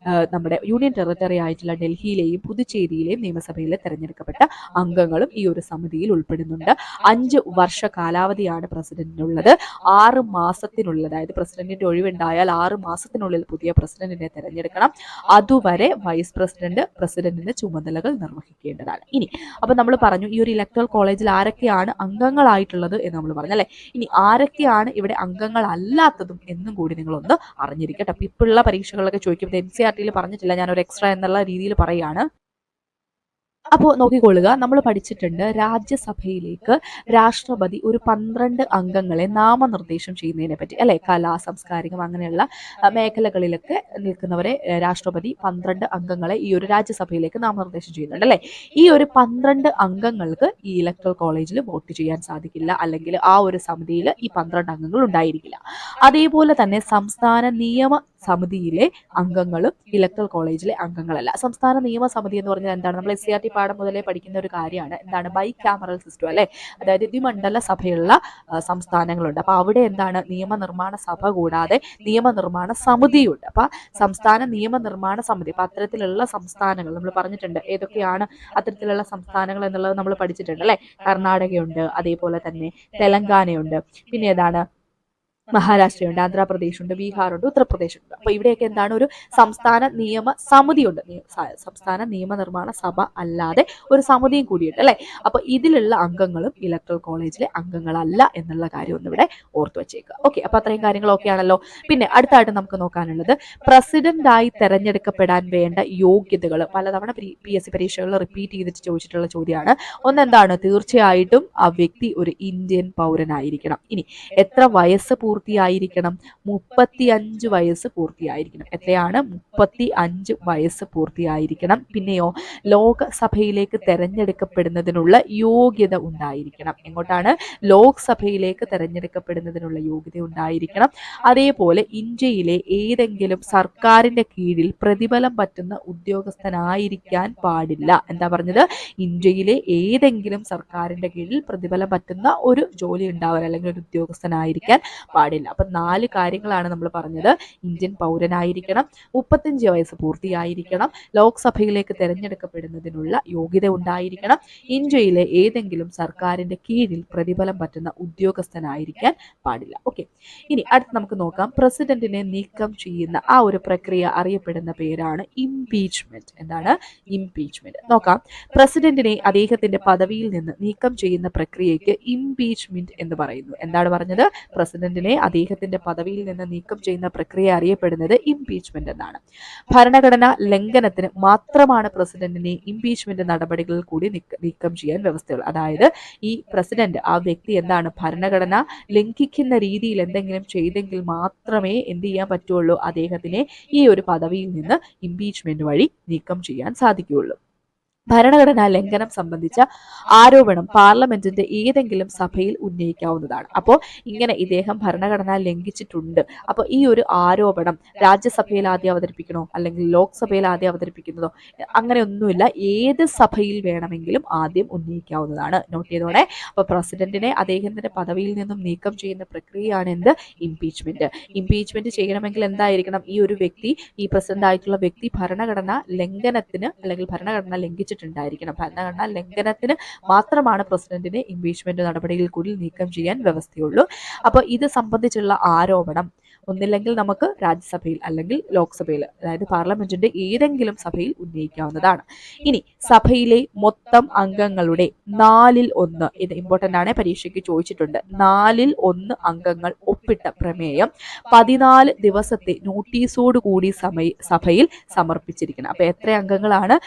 നമ്മുടെ യൂണിയൻ ടെറിട്ടറി ആയിട്ടുള്ള ഡൽഹിയിലെയും പുതുച്ചേരിയിലെയും നിയമസഭയിലെ തെരഞ്ഞെടുക്കപ്പെട്ട അംഗങ്ങളും ഈ ഒരു സമിതിയിൽ ഉൾപ്പെടുന്നുണ്ട്. 5 വർഷ കാലാവധിയാണ് പ്രസിഡന്റിനുള്ളത്. 6 മാസത്തിനുള്ളിൽ, അതായത് പ്രസിഡന്റിന്റെ ഒഴിവുണ്ടായാൽ 6 മാസത്തിനുള്ളിൽ പുതിയ പ്രസിഡന്റിനെ തെരഞ്ഞെടുക്കണം. അതുവരെ വൈസ് പ്രസിഡന്റിന്റെ ചുമതലകൾ നിർവഹിക്കേണ്ടതാണ്. ഇനി അപ്പൊ നമ്മൾ പറഞ്ഞു ഈ ഒരു ഇലക്ട്രൽ കോളേജിൽ ആരൊക്കെയാണ് അംഗങ്ങളായിട്ടുള്ളത് എന്ന് നമ്മൾ പറഞ്ഞു അല്ലെ. ഇനി ആരൊക്കെയാണ് ഇവിടെ അംഗങ്ങൾ അല്ലാത്തതും എന്നും കൂടി നിങ്ങളൊന്ന് അറിഞ്ഞിരിക്കട്ടെ. അപ്പൊ ഇപ്പോഴുള്ള പരീക്ഷകളൊക്കെ ചോദിക്കുമ്പോൾ NCERT പറഞ്ഞിട്ടില്ല, ഞാനൊരു എക്സ്ട്രാ എന്നുള്ള രീതിയിൽ പറയാണ്. അപ്പോൾ നോക്കിക്കൊള്ളുക, നമ്മൾ പഠിച്ചിട്ടുണ്ട് രാജ്യസഭയിലേക്ക് രാഷ്ട്രപതി ഒരു 12 അംഗങ്ങളെ നാമനിർദ്ദേശം ചെയ്യുന്നതിനെ പറ്റി അല്ലെ. കലാ, സാംസ്കാരികം അങ്ങനെയുള്ള മേഖലകളിലൊക്കെ നിൽക്കുന്നവരെ രാഷ്ട്രപതി 12 അംഗങ്ങളെ ഈ ഒരു രാജ്യസഭയിലേക്ക് നാമനിർദ്ദേശം ചെയ്യുന്നുണ്ട് അല്ലെ. ഈ ഒരു 12 അംഗങ്ങൾക്ക് ഈ ഇലക്ട്രൽ കോളേജിൽ വോട്ട് ചെയ്യാൻ സാധിക്കില്ല, അല്ലെങ്കിൽ ആ ഒരു സമിതിയിൽ ഈ 12 അംഗങ്ങൾ ഉണ്ടായിരിക്കില്ല. അതേപോലെ തന്നെ സംസ്ഥാന നിയമ സമിതിയിലെ അംഗങ്ങളും ഇലക്ട്രൽ കോളേജിലെ അംഗങ്ങളല്ല. സംസ്ഥാന നിയമസമിതി എന്ന് പറഞ്ഞാൽ എന്താണ്, നമ്മൾ SCERT പാഠം മുതലേ പഠിക്കുന്ന ഒരു കാര്യമാണ്. എന്താണ്, ബൈ ക്യാമറൽ സിസ്റ്റം അല്ലെ. അതായത് ദ്വിമണ്ഡല സഭയുള്ള സംസ്ഥാനങ്ങളുണ്ട്. അപ്പൊ അവിടെ എന്താണ്, നിയമനിർമ്മാണ സഭ കൂടാതെ നിയമനിർമ്മാണ സമിതിയുണ്ട്. അപ്പൊ സംസ്ഥാന നിയമനിർമ്മാണ സമിതി, അപ്പൊ അത്തരത്തിലുള്ള സംസ്ഥാനങ്ങൾ നമ്മൾ പറഞ്ഞിട്ടുണ്ട്. ഏതൊക്കെയാണ് അത്തരത്തിലുള്ള സംസ്ഥാനങ്ങൾ എന്നുള്ളത് നമ്മൾ പഠിച്ചിട്ടുണ്ട് അല്ലെ. കർണാടകയുണ്ട്, അതേപോലെ തന്നെ തെലങ്കാനയുണ്ട്, പിന്നെ ഏതാണ്, മഹാരാഷ്ട്രയുണ്ട്, ആന്ധ്രാപ്രദേശുണ്ട്, ബീഹാറുണ്ട്, ഉത്തർപ്രദേശുണ്ട്. അപ്പൊ ഇവിടെയൊക്കെ എന്താണ്, ഒരു സംസ്ഥാന നിയമ സമിതിയുണ്ട്. സംസ്ഥാന നിയമനിർമ്മാണ സഭ അല്ലാതെ ഒരു സമിതിയും കൂടിയുണ്ട് അല്ലെ. അപ്പൊ ഇതിലുള്ള അംഗങ്ങളും ഇലക്ട്രൽ കോളേജിലെ അംഗങ്ങളല്ല എന്നുള്ള കാര്യം ഒന്ന് ഇവിടെ ഓർത്തു വെച്ചേക്കുക. ഓക്കെ, അപ്പൊ അത്രയും കാര്യങ്ങളൊക്കെ ആണല്ലോ. പിന്നെ അടുത്തായിട്ട് നമുക്ക് നോക്കാനുള്ളത് പ്രസിഡന്റായി തെരഞ്ഞെടുക്കപ്പെടാൻ വേണ്ട യോഗ്യതകൾ. പലതവണ PSC പരീക്ഷകളിൽ റിപ്പീറ്റ് ചെയ്തിട്ട് ചോദിച്ചിട്ടുള്ള ചോദ്യമാണ്. ഒന്നെന്താണ്, തീർച്ചയായിട്ടും ആ വ്യക്തി ഒരു ഇന്ത്യൻ പൗരനായിരിക്കണം. ഇനി എത്ര വയസ്സ് പൂർത്തിയായിരിക്കണം? 35 വയസ്സ് പൂർത്തിയായിരിക്കണം. എത്രയാണ്? 35 വയസ്സ് പൂർത്തിയായിരിക്കണം. പിന്നെയോ ലോകസഭയിലേക്ക് തെരഞ്ഞെടുക്കപ്പെടുന്നതിനുള്ള യോഗ്യത ഉണ്ടായിരിക്കണം. എങ്ങോട്ടാണ്? ലോക്സഭയിലേക്ക് തെരഞ്ഞെടുക്കപ്പെടുന്നതിനുള്ള യോഗ്യത ഉണ്ടായിരിക്കണം. അതേപോലെ ഇന്ത്യയിലെ ഏതെങ്കിലും സർക്കാരിന്റെ കീഴിൽ പ്രതിഫലം പറ്റുന്ന ഉദ്യോഗസ്ഥനായിരിക്കാൻ പാടില്ല. എന്താ പറഞ്ഞത്? ഇന്ത്യയിലെ ഏതെങ്കിലും സർക്കാരിന്റെ കീഴിൽ പ്രതിഫലം പറ്റുന്ന ഒരു ജോലി ഉണ്ടാവാൻ, അല്ലെങ്കിൽ ഒരു ഉദ്യോഗസ്ഥനായിരിക്കാൻ പാടില്ല. അപ്പൊ 4 കാര്യങ്ങളാണ് നമ്മൾ പറഞ്ഞത്. ഇന്ത്യൻ പൗരനായിരിക്കണം, 35 വയസ്സ് പൂർത്തിയായിരിക്കണം, ലോക്സഭയിലേക്ക് തെരഞ്ഞെടുക്കപ്പെടുന്നതിനുള്ള യോഗ്യത ഉണ്ടായിരിക്കണം, ഇന്ത്യയിലെ ഏതെങ്കിലും സർക്കാരിന്റെ കീഴിൽ പ്രതിഫലം പറ്റുന്ന ഉദ്യോഗസ്ഥനായിരിക്കാൻ പാടില്ല. ഓക്കെ, ഇനി അടുത്ത് നമുക്ക് നോക്കാം. പ്രസിഡന്റിനെ നീക്കം ചെയ്യുന്ന ആ ഒരു പ്രക്രിയ അറിയപ്പെടുന്ന പേരാണ് ഇംപീച്ച്മെന്റ്. എന്താണ്? ഇംപീച്ച്മെന്റ്. നോക്കാം, പ്രസിഡന്റിനെ അദ്ദേഹത്തിന്റെ പദവിയിൽ നിന്ന് നീക്കം ചെയ്യുന്ന പ്രക്രിയയ്ക്ക് ഇംപീച്ച്മെന്റ് എന്ന് പറയുന്നു. എന്താണ് പറഞ്ഞത്? പ്രസിഡന്റിനെ അദ്ദേഹത്തിന്റെ പദവിയിൽ നിന്ന് നീക്കം ചെയ്യുന്ന പ്രക്രിയ അറിയപ്പെടുന്നത് ഇംപീച്ച്മെന്റ് എന്നാണ്. ഭരണഘടനാ ലംഘനത്തിന് മാത്രമാണ് പ്രസിഡന്റിനെ ഇംപീച്ച്മെന്റ് നടപടികളിൽ കൂടി നീക്കം ചെയ്യാൻ വ്യവസ്ഥയുള്ളത്. അതായത് ഈ പ്രസിഡന്റ്, ആ വ്യക്തി എന്താണ്, ഭരണഘടന ലംഘിക്കുന്ന രീതിയിൽ എന്തെങ്കിലും ചെയ്തെങ്കിൽ മാത്രമേ എന്ത് ചെയ്യാൻ പറ്റുള്ളൂ, അദ്ദേഹത്തിനെ ഈ ഒരു പദവിയിൽ നിന്ന് ഇംപീച്ച്മെന്റ് വഴി നീക്കം ചെയ്യാൻ സാധിക്കുകയുള്ളൂ. ഭരണഘടനാ ലംഘനം സംബന്ധിച്ച ആരോപണം പാർലമെന്റിന്റെ ഏതെങ്കിലും സഭയിൽ ഉന്നയിക്കാവുന്നതാണ്. അപ്പോൾ ഇങ്ങനെ ഇദ്ദേഹം ഭരണഘടന ലംഘിച്ചിട്ടുണ്ട്, അപ്പോൾ ഈ ഒരു ആരോപണം രാജ്യസഭയിൽ ആദ്യം അവതരിപ്പിക്കണോ അല്ലെങ്കിൽ ലോക്സഭയിൽ ആദ്യം അവതരിപ്പിക്കുന്നതോ അങ്ങനെയൊന്നുമില്ല, ഏത് സഭയിൽ വേണമെങ്കിലും ആദ്യം ഉന്നയിക്കാവുന്നതാണ്. നോട്ട് ചെയ്തോടെ. അപ്പോൾ പ്രസിഡന്റിനെ അദ്ദേഹത്തിന്റെ പദവിയിൽ നിന്നും നീക്കം ചെയ്യുന്ന പ്രക്രിയയാണ് എന്ത്? ഇംപീച്ച്മെന്റ്. ഇംപീച്ച്മെന്റ് ചെയ്യണമെങ്കിൽ എന്തായിരിക്കണം? ഈ ഒരു വ്യക്തി, ഈ പ്രസിഡന്റ് ആയിട്ടുള്ള വ്യക്തി ഭരണഘടന ലംഘനത്തിന് അല്ലെങ്കിൽ ഭരണഘടന ലംഘിച്ചിട്ടുണ്ടായിരിക്കണം. ഭരണഘടനാ ലംഘനത്തിന് മാത്രമാണ് പ്രസിഡന്റിനെ ഇംപീച്ച്മെന്റ് നടപടിയിൽ കൂടി നീക്കം ചെയ്യാൻ വ്യവസ്ഥയുള്ളൂ. അപ്പോൾ ഇത് സംബന്ധിച്ചുള്ള ആരോപണം ഒന്നില്ലെങ്കിൽ നമുക്ക് രാജ്യസഭയിൽ അല്ലെങ്കിൽ ലോക്സഭയിൽ, അതായത് പാർലമെന്റിന്റെ ഏതെങ്കിലും സഭയിൽ ഉന്നയിക്കാവുന്നതാണ്. ഇനി സഭയിലെ മൊത്തം അംഗങ്ങളുടെ 1/4, ഇത് ഇമ്പോർട്ടന്റ് ആണ്, പരീക്ഷയ്ക്ക് ചോദിച്ചിട്ടുണ്ട്. 1/4 അംഗങ്ങൾ ഒപ്പിട്ട പ്രമേയം 14 ദിവസത്തെ നോട്ടീസോട് കൂടി സഭയിൽ സമർപ്പിച്ചിരിക്കണം. അപ്പൊ എത്ര അംഗങ്ങളാണ്?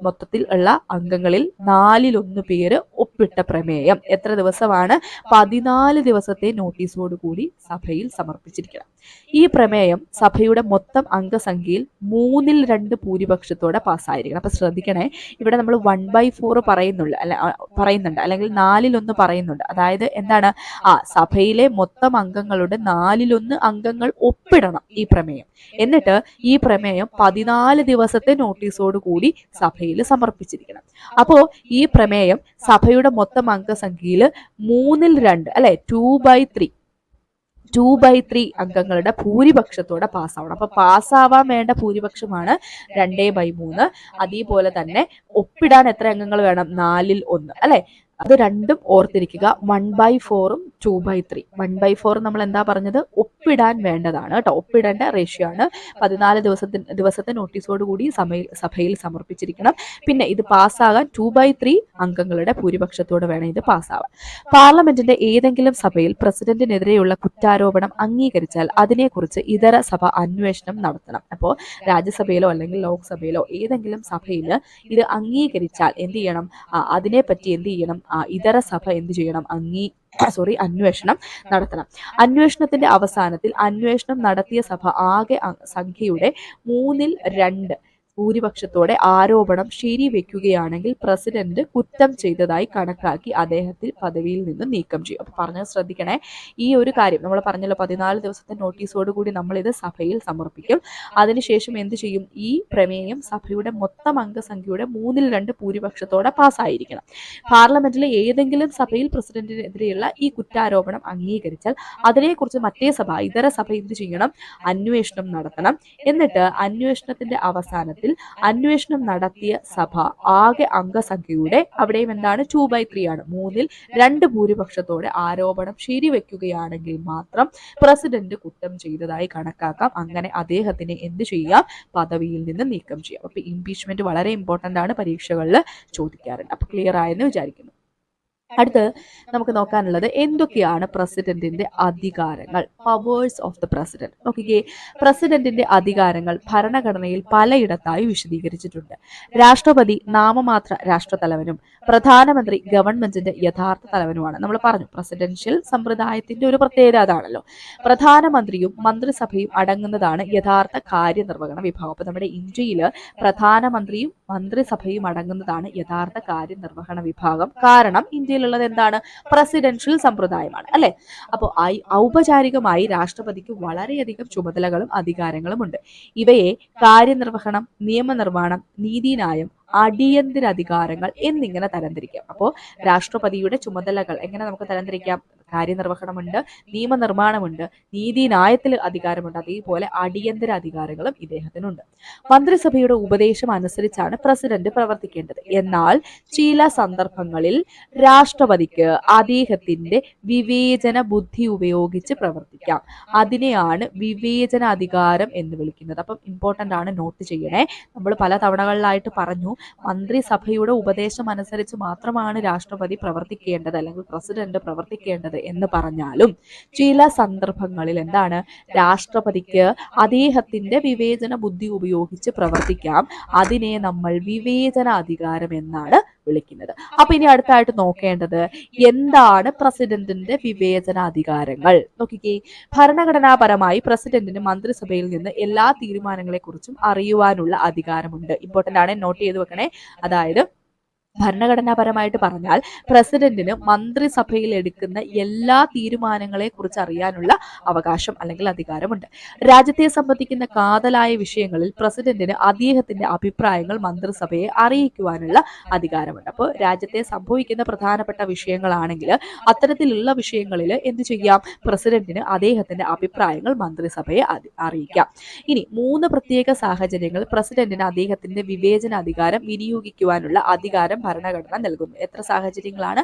മൊത്തത്തിൽ ഉള്ള അംഗങ്ങളിൽ 1/4 പേര് ഒപ്പിട്ട പ്രമേയം എത്ര ദിവസമാണ്? 14 ദിവസത്തെ നോട്ടീസോട് കൂടി സഭയിൽ സമർപ്പിച്ചിരിക്കണം. ഈ പ്രമേയം സഭയുടെ മൊത്തം അംഗസംഖ്യയിൽ 2/3 ഭൂരിപക്ഷത്തോടെ പാസ്സായിരിക്കണം. അപ്പൊ ശ്രദ്ധിക്കണേ, ഇവിടെ നമ്മൾ 1/4 പറയുന്നുണ്ട്, അല്ലെങ്കിൽ 1/4 പറയുന്നുണ്ട്. അതായത് എന്താണ്? സഭയിലെ മൊത്തം അംഗങ്ങളുടെ 1/4 അംഗങ്ങൾ ഒപ്പിടണം ഈ പ്രമേയം. എന്നിട്ട് ഈ പ്രമേയം 14 ദിവസത്തെ നോട്ടീസോട് കൂടി സഭയിൽ സമർപ്പിച്ചിരിക്കണം. അപ്പോ ഈ പ്രമേയം സഭയുടെ മൊത്തം അംഗസംഖ്യയിൽ 2/3 അല്ലെ, 2/3 അംഗങ്ങളുടെ ഭൂരിപക്ഷത്തോടെ പാസ്സാവണം. അപ്പൊ പാസ്സാവാൻ വേണ്ട ഭൂരിപക്ഷമാണ് 2/3. അതേപോലെ തന്നെ ഒപ്പിടാൻ എത്ര അംഗങ്ങൾ വേണം? 1/4 അല്ലെ. അത് രണ്ടും ഓർത്തിരിക്കുക. 1/4 2/3. 1/4 നമ്മൾ എന്താ പറഞ്ഞത്? ഒപ്പിടാൻ വേണ്ടതാണ് കേട്ടോ, ഒപ്പിടേണ്ട റേഷ്യോ ആണ്. 14 ദിവസത്തെ നോട്ടീസോട് കൂടി സഭയിൽ സമർപ്പിച്ചിരിക്കണം. പിന്നെ ഇത് പാസ്സാകാൻ 2/3 അംഗങ്ങളുടെ ഭൂരിപക്ഷത്തോടെ വേണം ഇത് പാസ്സാവാൻ. പാർലമെന്റിന്റെ ഏതെങ്കിലും സഭയിൽ പ്രസിഡന്റിനെതിരെയുള്ള കുറ്റാരോപണം അംഗീകരിച്ചാൽ അതിനെക്കുറിച്ച് ഇതര സഭ അന്വേഷണം നടത്തണം. അപ്പോൾ രാജ്യസഭയിലോ അല്ലെങ്കിൽ ലോക്സഭയിലോ ഏതെങ്കിലും സഭയിൽ ഇത് അംഗീകരിച്ചാൽ എന്ത് ചെയ്യണം? അതിനെപ്പറ്റി എന്ത് ചെയ്യണം? ഇതര സഭ എന്ത് ചെയ്യണം? അന്വേഷണം നടത്തണം. അന്വേഷണത്തിന്റെ അവസാനത്തിൽ അന്വേഷണം നടത്തിയ സഭ ആകെ സംഖ്യയുടെ 2/3 ഭൂരിപക്ഷത്തോടെ ആരോപണം ശരിവെക്കുകയാണെങ്കിൽ പ്രസിഡന്റ് കുറ്റം ചെയ്തതായി കണക്കാക്കി അദ്ദേഹത്തിൽ പദവിയിൽ നിന്ന് നീക്കം ചെയ്യും. അപ്പൊ പറഞ്ഞത് ശ്രദ്ധിക്കണേ, ഈ ഒരു കാര്യം നമ്മൾ പറഞ്ഞല്ലോ, 14 ദിവസത്തെ നോട്ടീസോട് കൂടി നമ്മൾ ഇത് സഭയിൽ സമർപ്പിക്കും. അതിനുശേഷം എന്ത് ചെയ്യും? ഈ പ്രമേയം സഭയുടെ മൊത്തം അംഗസംഖ്യയുടെ 2/3 ഭൂരിപക്ഷത്തോടെ പാസ്സായിരിക്കണം. പാർലമെന്റിലെ ഏതെങ്കിലും സഭയിൽ പ്രസിഡന്റിനെതിരെയുള്ള ഈ കുറ്റാരോപണം അംഗീകരിച്ചാൽ അതിനെക്കുറിച്ച് മറ്റേ സഭ, ഇതര സഭ എന്ത് ചെയ്യണം? അന്വേഷണം നടത്തണം. എന്നിട്ട് അന്വേഷണത്തിന്റെ അവസാനത്തിൽ അന്വേഷണം നടത്തിയ സഭ ആകെ അംഗസംഖ്യയുടെ, അവിടെയും എന്താണ്? 2/3 ആണ്, 2/3 ഭൂരിപക്ഷത്തോടെ ആരോപണം ശരിവെക്കുകയാണെങ്കിൽ മാത്രം പ്രസിഡന്റ് കുറ്റം ചെയ്തതായി കണക്കാക്കാം. അങ്ങനെ അദ്ദേഹത്തിന് എന്ത് ചെയ്യാം? പദവിയിൽ നിന്ന് നീക്കം ചെയ്യാം. അപ്പൊ ഇംപീച്ച്മെന്റ് വളരെ ഇമ്പോർട്ടന്റ് ആണ്, പരീക്ഷകളിൽ ചോദിക്കാറുണ്ട്. അപ്പൊ ക്ലിയർ ആയെന്ന് വിചാരിക്കുന്നു. അടുത്ത് നമുക്ക് നോക്കാനുള്ളത് എന്തൊക്കെയാണ് പ്രസിഡന്റിന്റെ അധികാരങ്ങൾ? Powers of the president. നോക്കിക്കേ, പ്രസിഡന്റിന്റെ അധികാരങ്ങൾ ഭരണഘടനയിൽ പലയിടത്തായി വിശദീകരിച്ചിട്ടുണ്ട്. രാഷ്ട്രപതി നാമമാത്ര രാഷ്ട്രതലവനും പ്രധാനമന്ത്രി ഗവൺമെന്റിന്റെ യഥാർത്ഥ തലവനുമാണ്. നമ്മൾ പറഞ്ഞു പ്രസിഡൻഷ്യൽ സമ്പ്രദായത്തിന്റെ ഒരു പ്രത്യേകത അതാണല്ലോ. പ്രധാനമന്ത്രിയും മന്ത്രിസഭയും അടങ്ങുന്നതാണ് യഥാർത്ഥ കാര്യനിർവഹണ വിഭാഗം. അപ്പൊ നമ്മുടെ ഇന്ത്യയിൽ പ്രധാനമന്ത്രിയും മന്ത്രിസഭയും അടങ്ങുന്നതാണ് യഥാർത്ഥ കാര്യനിർവഹണ വിഭാഗം. കാരണം ഇന്ത്യയിലുള്ളത് എന്താണ്? പ്രസിഡൻഷ്യൽ സമ്പ്രദായമാണ് അല്ലെ. അപ്പോൾ ഔപചാരികമായി രാഷ്ട്രപതിക്ക് വളരെയധികം ചുമതലകളും അധികാരങ്ങളും ഉണ്ട്. ഇവയെ കാര്യനിർവഹണം, നിയമനിർമ്മാണം, നീതിന്യായം, അടിയന്തര അധികാരങ്ങൾ എന്നിങ്ങനെ തരംതിരിക്കാം. അപ്പോൾ രാഷ്ട്രപതിയുടെ ചുമതലകൾ എങ്ങനെ നമുക്ക് തരംതിരിക്കാം? കാര്യനിർവഹണമുണ്ട്, നിയമനിർമ്മാണമുണ്ട്, നീതിന്യായത്തിൽ അധികാരമുണ്ട്, അതേപോലെ അടിയന്തര അധികാരങ്ങളും ഇദ്ദേഹത്തിനുണ്ട്. മന്ത്രിസഭയുടെ ഉപദേശം അനുസരിച്ചാണ് പ്രസിഡന്റ് പ്രവർത്തിക്കേണ്ടത്. എന്നാൽ ചില സന്ദർഭങ്ങളിൽ രാഷ്ട്രപതിക്ക് അദ്ദേഹത്തിന്റെ വിവേചന ബുദ്ധി ഉപയോഗിച്ച് പ്രവർത്തിക്കാം. അതിനെയാണ് വിവേചന അധികാരം എന്ന് വിളിക്കുന്നത്. അപ്പം ഇമ്പോർട്ടന്റ് ആണ്, നോട്ട് ചെയ്യണേ. നമ്മൾ പല തവണകളിലായിട്ട് പറഞ്ഞു, മന്ത്രിസഭയുടെ ഉപദേശം അനുസരിച്ച് മാത്രമാണ് രാഷ്ട്രപതി പ്രവർത്തിക്കേണ്ടത് അല്ലെങ്കിൽ പ്രസിഡന്റ് പ്രവർത്തിക്കേണ്ടത് എന്ന് പറഞ്ഞാലും ചില സന്ദർഭങ്ങളിൽ എന്താണ്? രാഷ്ട്രപതിക്ക് അദ്ദേഹത്തിന്റെ വിവേചന ബുദ്ധി ഉപയോഗിച്ച് പ്രവർത്തിക്കാം. അതിനെ നമ്മൾ വിവേചന അധികാരം എന്നാണ് വിളിക്കുന്നത്. അപ്പൊ ഇനി അടുത്തായിട്ട് നോക്കേണ്ടത് എന്താണ് പ്രസിഡന്റിന്റെ വിവേചന അധികാരങ്ങൾ? നോക്കിക്കേ, ഭരണഘടനാപരമായി പ്രസിഡന്റിന് മന്ത്രിസഭയിൽ നിന്ന് എല്ലാ തീരുമാനങ്ങളെ കുറിച്ചും അറിയുവാനുള്ള അധികാരമുണ്ട്. ഇമ്പോർട്ടന്റ് ആണ്, നോട്ട് ചെയ്ത് വെക്കണേ. അതായത് ഭരണഘടനാപരമായിട്ട് പറഞ്ഞാൽ പ്രസിഡന്റിന് മന്ത്രിസഭയിൽ എടുക്കുന്ന എല്ലാ തീരുമാനങ്ങളെ കുറിച്ച് അറിയാനുള്ള അവകാശം അല്ലെങ്കിൽ അധികാരമുണ്ട്. രാജ്യത്തെ സംബന്ധിക്കുന്ന കാതലായ വിഷയങ്ങളിൽ പ്രസിഡന്റിന് അദ്ദേഹത്തിന്റെ അഭിപ്രായങ്ങൾ മന്ത്രിസഭയെ അറിയിക്കുവാനുള്ള അധികാരമുണ്ട്. അപ്പോൾ രാജ്യത്തെ സംഭവിക്കുന്ന പ്രധാനപ്പെട്ട വിഷയങ്ങളാണെങ്കിൽ അത്തരത്തിലുള്ള വിഷയങ്ങളിൽ എന്ത് ചെയ്യാം? പ്രസിഡന്റിന് അദ്ദേഹത്തിന്റെ അഭിപ്രായങ്ങൾ മന്ത്രിസഭയെ അറിയിക്കാം. ഇനി 3 പ്രത്യേക സാഹചര്യങ്ങൾ പ്രസിഡന്റിന് അദ്ദേഹത്തിന്റെ വിവേചന അധികാരം വിനിയോഗിക്കുവാനുള്ള അധികാരം ഭരണഘടന നൽകുന്നു. എത്ര സാഹചര്യങ്ങളാണ്?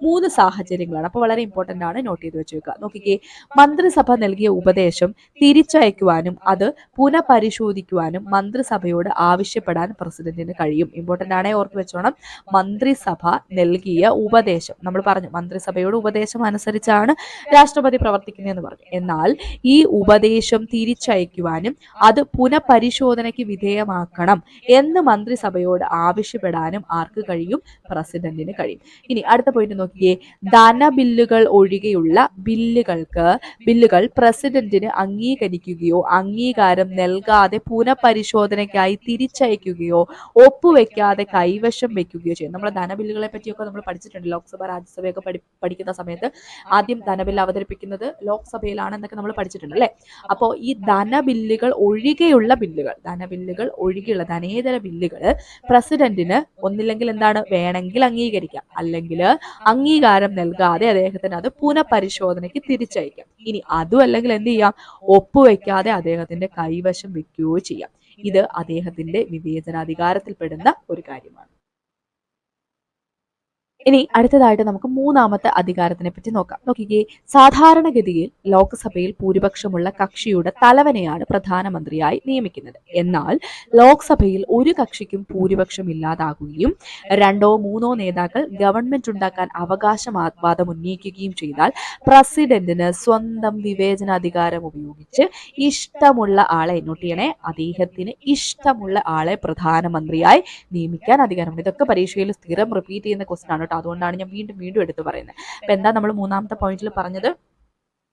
3 സാഹചര്യങ്ങളാണ്. അപ്പോൾ വളരെ ഇമ്പോർട്ടന്റ് ആണ്, നോട്ട് ചെയ്ത് വെച്ചേക്കുക. നോക്കിക്കേ, മന്ത്രിസഭ നൽകിയ ഉപദേശം തിരിച്ചയക്കുവാനും അത് പുനഃപരിശോധിക്കുവാനും മന്ത്രിസഭയോട് ആവശ്യപ്പെടാൻ പ്രസിഡന്റിന് കഴിയും. ഇമ്പോർട്ടന്റ് ആണേ ഓർത്ത് വെച്ചോണം. മന്ത്രിസഭ നൽകിയ ഉപദേശം, നമ്മൾ പറഞ്ഞു മന്ത്രിസഭയോട് ഉപദേശം അനുസരിച്ചാണ് രാഷ്ട്രപതി പ്രവർത്തിക്കുന്നതെന്ന് പറഞ്ഞു. എന്നാൽ ഈ ഉപദേശം തിരിച്ചയക്കുവാനും അത് പുനഃപരിശോധനയ്ക്ക് വിധേയമാക്കണം എന്ന് മന്ത്രിസഭയോട് ആവശ്യപ്പെടാനും ആർക്ക് കഴിയും? പ്രസിഡന്റിന് കഴിയും. ഇനി അടുത്ത പോയിന്റ് നോക്കിയേ, ധനബില്ലുകൾ ഒഴികെയുള്ള ബില്ലുകൾ പ്രസിഡന്റിന് അംഗീകരിക്കുകയോ അംഗീകാരം നൽകാതെ പുനഃപരിശോധനയ്ക്കായി തിരിച്ചയക്കുകയോ ഒപ്പുവെക്കാതെ കൈവശം വെക്കുകയോ ചെയ്യും. നമ്മൾ ധനബില്ലുകളെ പറ്റിയൊക്കെ നമ്മൾ പഠിച്ചിട്ടുണ്ട്. ലോക്സഭ രാജ്യസഭയൊക്കെ പഠിക്കുന്ന സമയത്ത് ആദ്യം ധനബില്ല് അവതരിപ്പിക്കുന്നത് ലോക്സഭയിലാണ് എന്നൊക്കെ നമ്മൾ പഠിച്ചിട്ടുണ്ട് അല്ലെ. അപ്പോൾ ഈ ധനബില്ലുകൾ ഒഴികെയുള്ള ധനേതര ബില്ലുകൾ പ്രസിഡന്റിന് ഒന്നില്ലെങ്കിൽ എന്താണ്, വേണമെങ്കിൽ അംഗീകരിക്കാം, അല്ലെങ്കിൽ അംഗീകാരം നൽകാതെ അദ്ദേഹത്തിന് അത് പുനഃപരിശോധനയ്ക്ക് തിരിച്ചയക്കാം. ഇനി അതും അല്ലെങ്കിൽ എന്ത് ചെയ്യാം, ഒപ്പുവെക്കാതെ അദ്ദേഹത്തിന്റെ കൈവശം വെക്കുകയോ ചെയ്യാം. ഇത് അദ്ദേഹത്തിന്റെ വിവേചനാധികാരത്തിൽപ്പെടുന്ന ഒരു കാര്യമാണ്. ഇനി അടുത്തതായിട്ട് നമുക്ക് മൂന്നാമത്തെ അധികാരത്തിനെ പറ്റി നോക്കാം. നോക്കിക്കേ, സാധാരണഗതിയിൽ ലോക്സഭയിൽ ഭൂരിപക്ഷമുള്ള കക്ഷിയുടെ തലവനെയാണ് പ്രധാനമന്ത്രിയായി നിയമിക്കുന്നത്. എന്നാൽ ലോക്സഭയിൽ ഒരു കക്ഷിക്കും ഭൂരിപക്ഷം ഇല്ലാതാകുകയും 2 or 3 നേതാക്കൾ ഗവൺമെന്റ് ഉണ്ടാക്കാൻ അവകാശവാദം ഉന്നയിക്കുകയും ചെയ്താൽ പ്രസിഡന്റിന് സ്വന്തം വിവേചനാധികാരം ഉപയോഗിച്ച് ഇഷ്ടമുള്ള ആളെ, നോട്ട് ചെയ്യണേ, അദ്ദേഹത്തിന് ഇഷ്ടമുള്ള ആളെ പ്രധാനമന്ത്രിയായി നിയമിക്കാൻ അധികാരമുണ്ട്. ഇതൊക്കെ പരീക്ഷയിൽ സ്ഥിരം റിപ്പീറ്റ് ചെയ്യുന്ന ക്വസ്റ്റൻ ആണ്. അതുകൊണ്ടാണ് ഞാൻ വീണ്ടും എടുത്തു പറയുന്നത്. അപ്പൊ എന്താ നമ്മൾ മൂന്നാമത്തെ പോയിന്റിൽ പറഞ്ഞത്?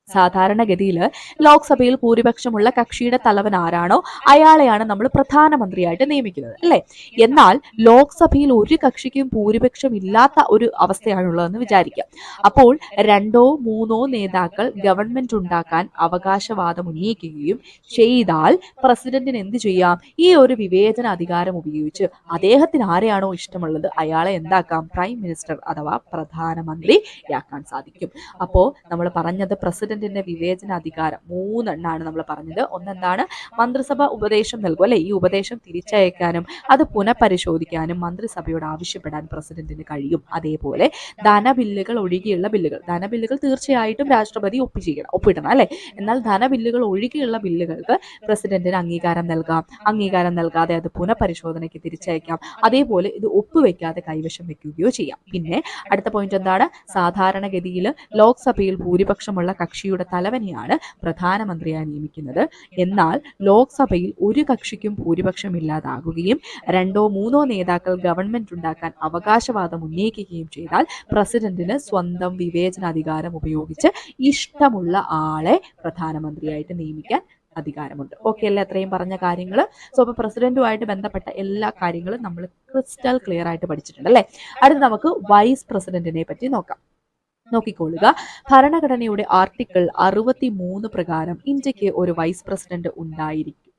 സാധാരണഗതിയിൽ ലോക്സഭയിൽ ഭൂരിപക്ഷമുള്ള കക്ഷിയുടെ തലവൻ ആരാണോ അയാളെയാണ് നമ്മൾ പ്രധാനമന്ത്രിയായിട്ട് നിയമിക്കുന്നത് അല്ലെ. എന്നാൽ ലോക്സഭയിൽ ഒരു കക്ഷിക്കും ഭൂരിപക്ഷം ഇല്ലാത്ത ഒരു അവസ്ഥയാണുള്ളതെന്ന് വിചാരിക്കാം. അപ്പോൾ 2 or 3 നേതാക്കൾ ഗവൺമെന്റ് ഉണ്ടാക്കാൻ അവകാശവാദം ഉന്നയിക്കുകയും ചെയ്താൽ പ്രസിഡന്റിന് എന്ത് ചെയ്യാം? ഈ ഒരു വിവേചന അധികാരം ഉപയോഗിച്ച് അദ്ദേഹത്തിന് ആരെയാണോ ഇഷ്ടമുള്ളത് അയാളെ എന്താക്കാം? പ്രൈം മിനിസ്റ്റർ അഥവാ പ്രധാനമന്ത്രിയാക്കാൻ സാധിക്കും. അപ്പോ നമ്മൾ പറഞ്ഞത് പ്രസിഡന്റിന്റെ വിവേചന അധികാരം 3 എണ്ണാണ് നമ്മൾ പറഞ്ഞത്. ഒന്നെന്താണ്? മന്ത്രിസഭ ഉപദേശം നൽകും അല്ലെ. ഈ ഉപദേശം തിരിച്ചയക്കാനും അത് പുനഃപരിശോധിക്കാനും മന്ത്രിസഭയോട് ആവശ്യപ്പെടാൻ പ്രസിഡന്റിന് കഴിയും. അതേപോലെ ധനബില്ലുകൾ ഒഴികെയുള്ള ധനബില്ലുകൾ തീർച്ചയായിട്ടും രാഷ്ട്രപതി ഒപ്പിടണം അല്ലെ. എന്നാൽ ധനബില്ലുകൾ ഒഴികെയുള്ള ബില്ലുകൾക്ക് പ്രസിഡന്റിന് അംഗീകാരം നൽകാം, അംഗീകാരം നൽകാതെ അത് പുനഃപരിശോധനയ്ക്ക് തിരിച്ചയക്കാം. അതേപോലെ ഇത് ഒപ്പുവെക്കാതെ കൈവശം വെക്കുകയോ ചെയ്യാം. പിന്നെ അടുത്ത പോയിന്റ് എന്താണ്? സാധാരണഗതിയിൽ ലോക്സഭയിൽ ഭൂരിപക്ഷമുള്ള കക്ഷിയുടെ തലവനെയാണ് പ്രധാനമന്ത്രിയായി നിയമിക്കുന്നത്. എന്നാൽ ലോക്സഭയിൽ ഒരു കക്ഷിക്കും ഭൂരിപക്ഷം ഇല്ലാതാകുകയും 2 or 3 നേതാക്കൾ ഗവൺമെന്റ് ഉണ്ടാക്കാൻ അവകാശവാദം ഉന്നയിക്കുകയും ചെയ്താൽ പ്രസിഡന്റിന് സ്വന്തം വിവേചനാധികാരം ഉപയോഗിച്ച് ഇഷ്ടമുള്ള ആളെ പ്രധാനമന്ത്രിയായിട്ട് നിയമിക്കാൻ അധികാരമുണ്ട്. ഓക്കെ അല്ലേ? അത്രയും പറഞ്ഞ കാര്യങ്ങൾ. സോ അപ്പൊ പ്രസിഡന്റുമായിട്ട് ബന്ധപ്പെട്ട എല്ലാ കാര്യങ്ങളും നമ്മൾ ക്രിസ്റ്റൽ ക്ലിയർ ആയിട്ട് പഠിച്ചിട്ടുണ്ട് അല്ലെ. അടുത്ത് നമുക്ക് വൈസ് പ്രസിഡന്റിനെ പറ്റി നോക്കാം. നോക്കിക്കൊള്ളുക, ഭരണഘടനയുടെ ആർട്ടിക്കിൾ 63 പ്രകാരം ഇന്ത്യക്ക് ഒരു വൈസ് പ്രസിഡന്റ്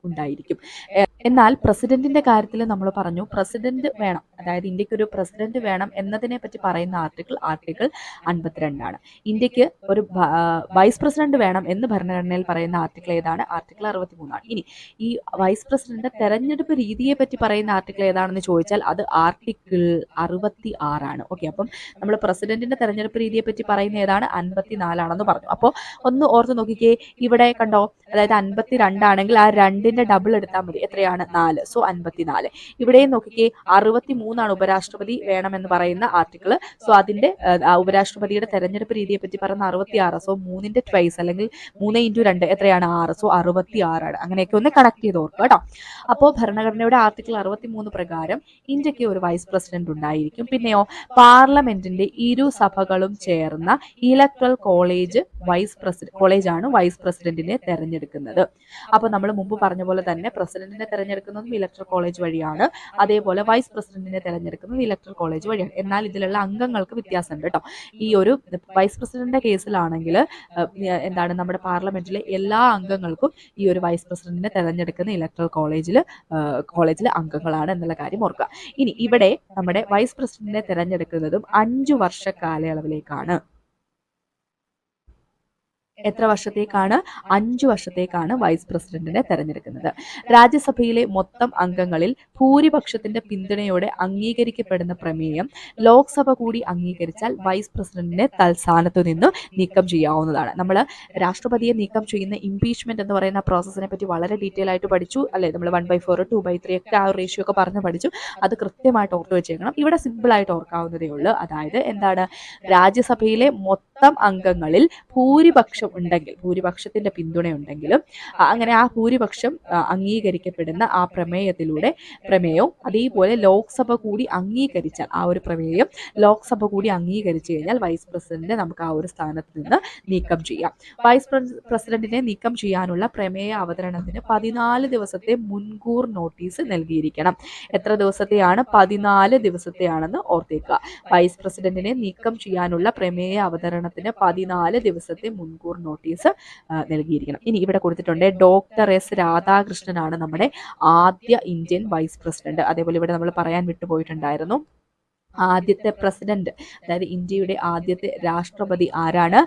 ഉണ്ടായിരിക്കും. എന്നാൽ പ്രസിഡന്റിന്റെ കാര്യത്തിൽ നമ്മൾ പറഞ്ഞു പ്രസിഡന്റ് വേണം, അതായത് ഇന്ത്യക്ക് ഒരു പ്രസിഡന്റ് വേണം എന്നതിനെ പറ്റി പറയുന്ന ആർട്ടിക്കിൾ 52 ആണ്. ഇന്ത്യക്ക് ഒരു വൈസ് പ്രസിഡന്റ് വേണം എന്ന് ഭരണഘടനയിൽ പറയുന്ന ആർട്ടിക്കിൾ ഏതാണ്? ആർട്ടിക്കിൾ 63 ആണ്. ഇനി ഈ വൈസ് പ്രസിഡന്റ് തെരഞ്ഞെടുപ്പ് രീതിയെ പറ്റി പറയുന്ന ആർട്ടിക്കിൾ ഏതാണെന്ന് ചോദിച്ചാൽ അത് ആർട്ടിക്കിൾ 66 ആണ്. ഓക്കെ, അപ്പം നമ്മൾ പ്രസിഡന്റിന്റെ തെരഞ്ഞെടുപ്പ് രീതിയെ പറ്റി പറയുന്ന ഏതാണ്? 54 ആണെന്ന് പറഞ്ഞു. അപ്പോൾ ഒന്ന് ഓർത്ത് നോക്കിക്കേ, ഇവിടെ കണ്ടോ, അതായത് 52 ആണെങ്കിൽ ആ 2ന്റെ ഡബിൾ എടുത്താൽ മതി. എത്രയാണ്? 4. സോ 54. ഇവിടെയും നോക്കിക്കേ, 63 ആണ് ഉപരാഷ്ട്രപതി വേണമെന്ന് പറയുന്ന ആർട്ടിക്കിൾ. സോ അതിന്റെ ഉപരാഷ്ട്രപതിയുടെ തെരഞ്ഞെടുപ്പ് രീതിയെ പറ്റി പറയുന്ന 66. സോ 3ന്റെ ട്വൈസ് അല്ലെങ്കിൽ 3 × 2 എത്രയാണ്? 6. സോ 66 ആണ്. അങ്ങനെയൊക്കെ ഒന്ന് കണക്ട് ചെയ്ത് ഓർക്കുക കേട്ടോ. അപ്പോൾ ഭരണഘടനയുടെ ആർട്ടിക്കിൾ 63 പ്രകാരം ഇന്ത്യക്ക് ഒരു വൈസ് പ്രസിഡന്റ് ഉണ്ടായിരിക്കും. പിന്നെയോ പാർലമെന്റിന്റെ ഇരു സഭകളും ചേർന്ന ഇലക്ട്രൽ കോളേജാണ് വൈസ് പ്രസിഡന്റിനെ തെരഞ്ഞെടുക്കുന്നത്. അപ്പൊ നമ്മൾ മുമ്പ് പറഞ്ഞ പോലെ തന്നെ പ്രസിഡന്റിനെ തെരഞ്ഞെടുക്കുന്നതും ഇലക്ട്രൽ കോളേജ് വഴിയാണ്, അതേപോലെ വൈസ് പ്രസിഡന്റിനെ തെരഞ്ഞെടുക്കുന്നത് ഇലക്ട്രൽ കോളേജ് വഴിയാണ്. എന്നാൽ ഇതിലുള്ള അംഗങ്ങൾക്ക് വ്യത്യാസമുണ്ട് കേട്ടോ. ഈ ഒരു വൈസ് പ്രസിഡന്റിന്റെ കേസിലാണെങ്കിൽ എന്താണ്, നമ്മുടെ പാർലമെന്റിലെ എല്ലാ അംഗങ്ങൾക്കും ഈ ഒരു വൈസ് പ്രസിഡന്റിനെ തെരഞ്ഞെടുക്കുന്ന ഇലക്ട്രൽ കോളേജിലെ അംഗങ്ങളാണ് എന്നുള്ള കാര്യം ഓർക്കുക. ഇനി ഇവിടെ നമ്മുടെ വൈസ് പ്രസിഡന്റിനെ തെരഞ്ഞെടുക്കുന്നതും 5 വർഷ കാലയളവിലേക്കാണ്. എത്ര വർഷത്തേക്കാണ്? 5 വർഷത്തേക്കാണ് വൈസ് പ്രസിഡന്റിനെ തെരഞ്ഞെടുക്കുന്നത്. രാജ്യസഭയിലെ മൊത്തം അംഗങ്ങളിൽ ഭൂരിപക്ഷത്തിന്റെ പിന്തുണയോടെ അംഗീകരിക്കപ്പെടുന്ന പ്രമേയം ലോക്സഭ കൂടി അംഗീകരിച്ചാൽ വൈസ് പ്രസിഡന്റിനെ തൽസ്ഥാനത്തു നിന്ന് നീക്കം ചെയ്യാവുന്നതാണ്. നമ്മൾ രാഷ്ട്രപതിയെ നീക്കം ചെയ്യുന്ന ഇംപീച്ച്മെന്റ് എന്ന് പറയുന്ന പ്രോസസ്സിനെ പറ്റി വളരെ ഡീറ്റെയിൽ ആയിട്ട് പഠിച്ചു അല്ലെ? നമ്മൾ 1/4 2/3 ഒക്കെ ആ ഒരു റേഷ്യോ ഒക്കെ പറഞ്ഞു പഠിച്ചു. അത് കൃത്യമായിട്ട് ഓർത്തു വെച്ചേക്കണം. ഇവിടെ സിമ്പിൾ ആയിട്ട് ഓർക്കാവുന്നതേ ഉള്ളൂ. അതായത് എന്താണ്? രാജ്യസഭയിലെ മൊത്തം അംഗങ്ങളിൽ ഭൂരിപക്ഷം ഉണ്ടെങ്കിൽ, ഭൂരിപക്ഷത്തിന്റെ പിന്തുണയുണ്ടെങ്കിലും അങ്ങനെ ആ ഭൂരിപക്ഷം അംഗീകരിക്കപ്പെടുന്ന ആ പ്രമേയവും അതേപോലെ ലോക്സഭ കൂടി അംഗീകരിച്ചാൽ, ആ ഒരു പ്രമേയം ലോക്സഭ കൂടി അംഗീകരിച്ചു കഴിഞ്ഞാൽ വൈസ് പ്രസിഡന്റിനെ നമുക്ക് ആ ഒരു സ്ഥാനത്ത് നിന്ന് നീക്കം ചെയ്യാം. വൈസ് പ്രസിഡന്റിനെ നീക്കം ചെയ്യാനുള്ള പ്രമേയ അവതരണത്തിന് 14 ദിവസത്തെ മുൻകൂർ നോട്ടീസ് നൽകിയിരിക്കണം. എത്ര ദിവസത്തെയാണ്? 14 ദിവസത്തെയാണെന്ന് ഓർത്തേക്കുക. വൈസ് പ്രസിഡന്റിനെ നീക്കം ചെയ്യാനുള്ള പ്രമേയ അവതരണത്തിന് 14 ദിവസത്തെ മുൻകൂർ നോട്ടീസ് നൽകിയിരിക്കണം. ഇനി ഇവിടെ കൊടുത്തിട്ടുണ്ട് ഡോക്ടർ എസ് രാധാകൃഷ്ണനാണ് നമ്മുടെ ആദ്യ ഇന്ത്യൻ വൈസ് പ്രസിഡന്റ്. അതേപോലെ ഇവിടെ നമ്മൾ പറയാൻ വിട്ടുപോയിട്ടുണ്ടായിരുന്നു, ആദ്യത്തെ പ്രസിഡന്റ്, അതായത് ഇന്ത്യയുടെ ആദ്യത്തെ രാഷ്ട്രപതി ആരാണ്?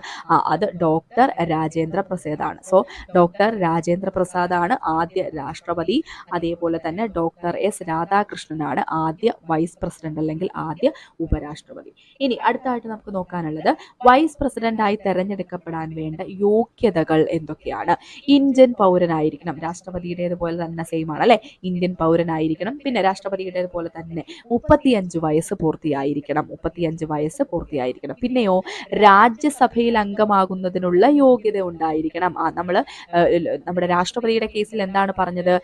അത് ഡോക്ടർ രാജേന്ദ്ര പ്രസാദ് ആണ്. സോ ഡോക്ടർ രാജേന്ദ്ര പ്രസാദ് ആണ് ആദ്യ രാഷ്ട്രപതി. അതേപോലെ തന്നെ ഡോക്ടർ എസ് രാധാകൃഷ്ണനാണ് ആദ്യ വൈസ് പ്രസിഡന്റ് അല്ലെങ്കിൽ ആദ്യ ഉപരാഷ്ട്രപതി. ഇനി അടുത്തായിട്ട് നമുക്ക് നോക്കാനുള്ളത് വൈസ് പ്രസിഡന്റായി തെരഞ്ഞെടുക്കപ്പെടാൻ വേണ്ട യോഗ്യതകൾ എന്തൊക്കെയാണ്? ഇന്ത്യൻ പൗരനായിരിക്കണം. രാഷ്ട്രപതിയുടേതുപോലെ തന്നെ സെയിം ആണ് അല്ലെ? ഇന്ത്യൻ പൗരനായിരിക്കണം. പിന്നെ രാഷ്ട്രപതിയുടേതുപോലെ തന്നെ 35 വയസ്സ് പൂർത്തിയായിരിക്കണം. 35 വയസ്സ് പൂർത്തിയായിരിക്കണം. പിന്നെയോ രാജ്യസഭയിൽ അംഗമാകുന്നതിനുള്ള യോഗ്യത ഉണ്ടായിരിക്കണം. നമ്മുടെ രാഷ്ട്രപതിയുടെ കേസിൽ എന്താണ് പറഞ്ഞത്?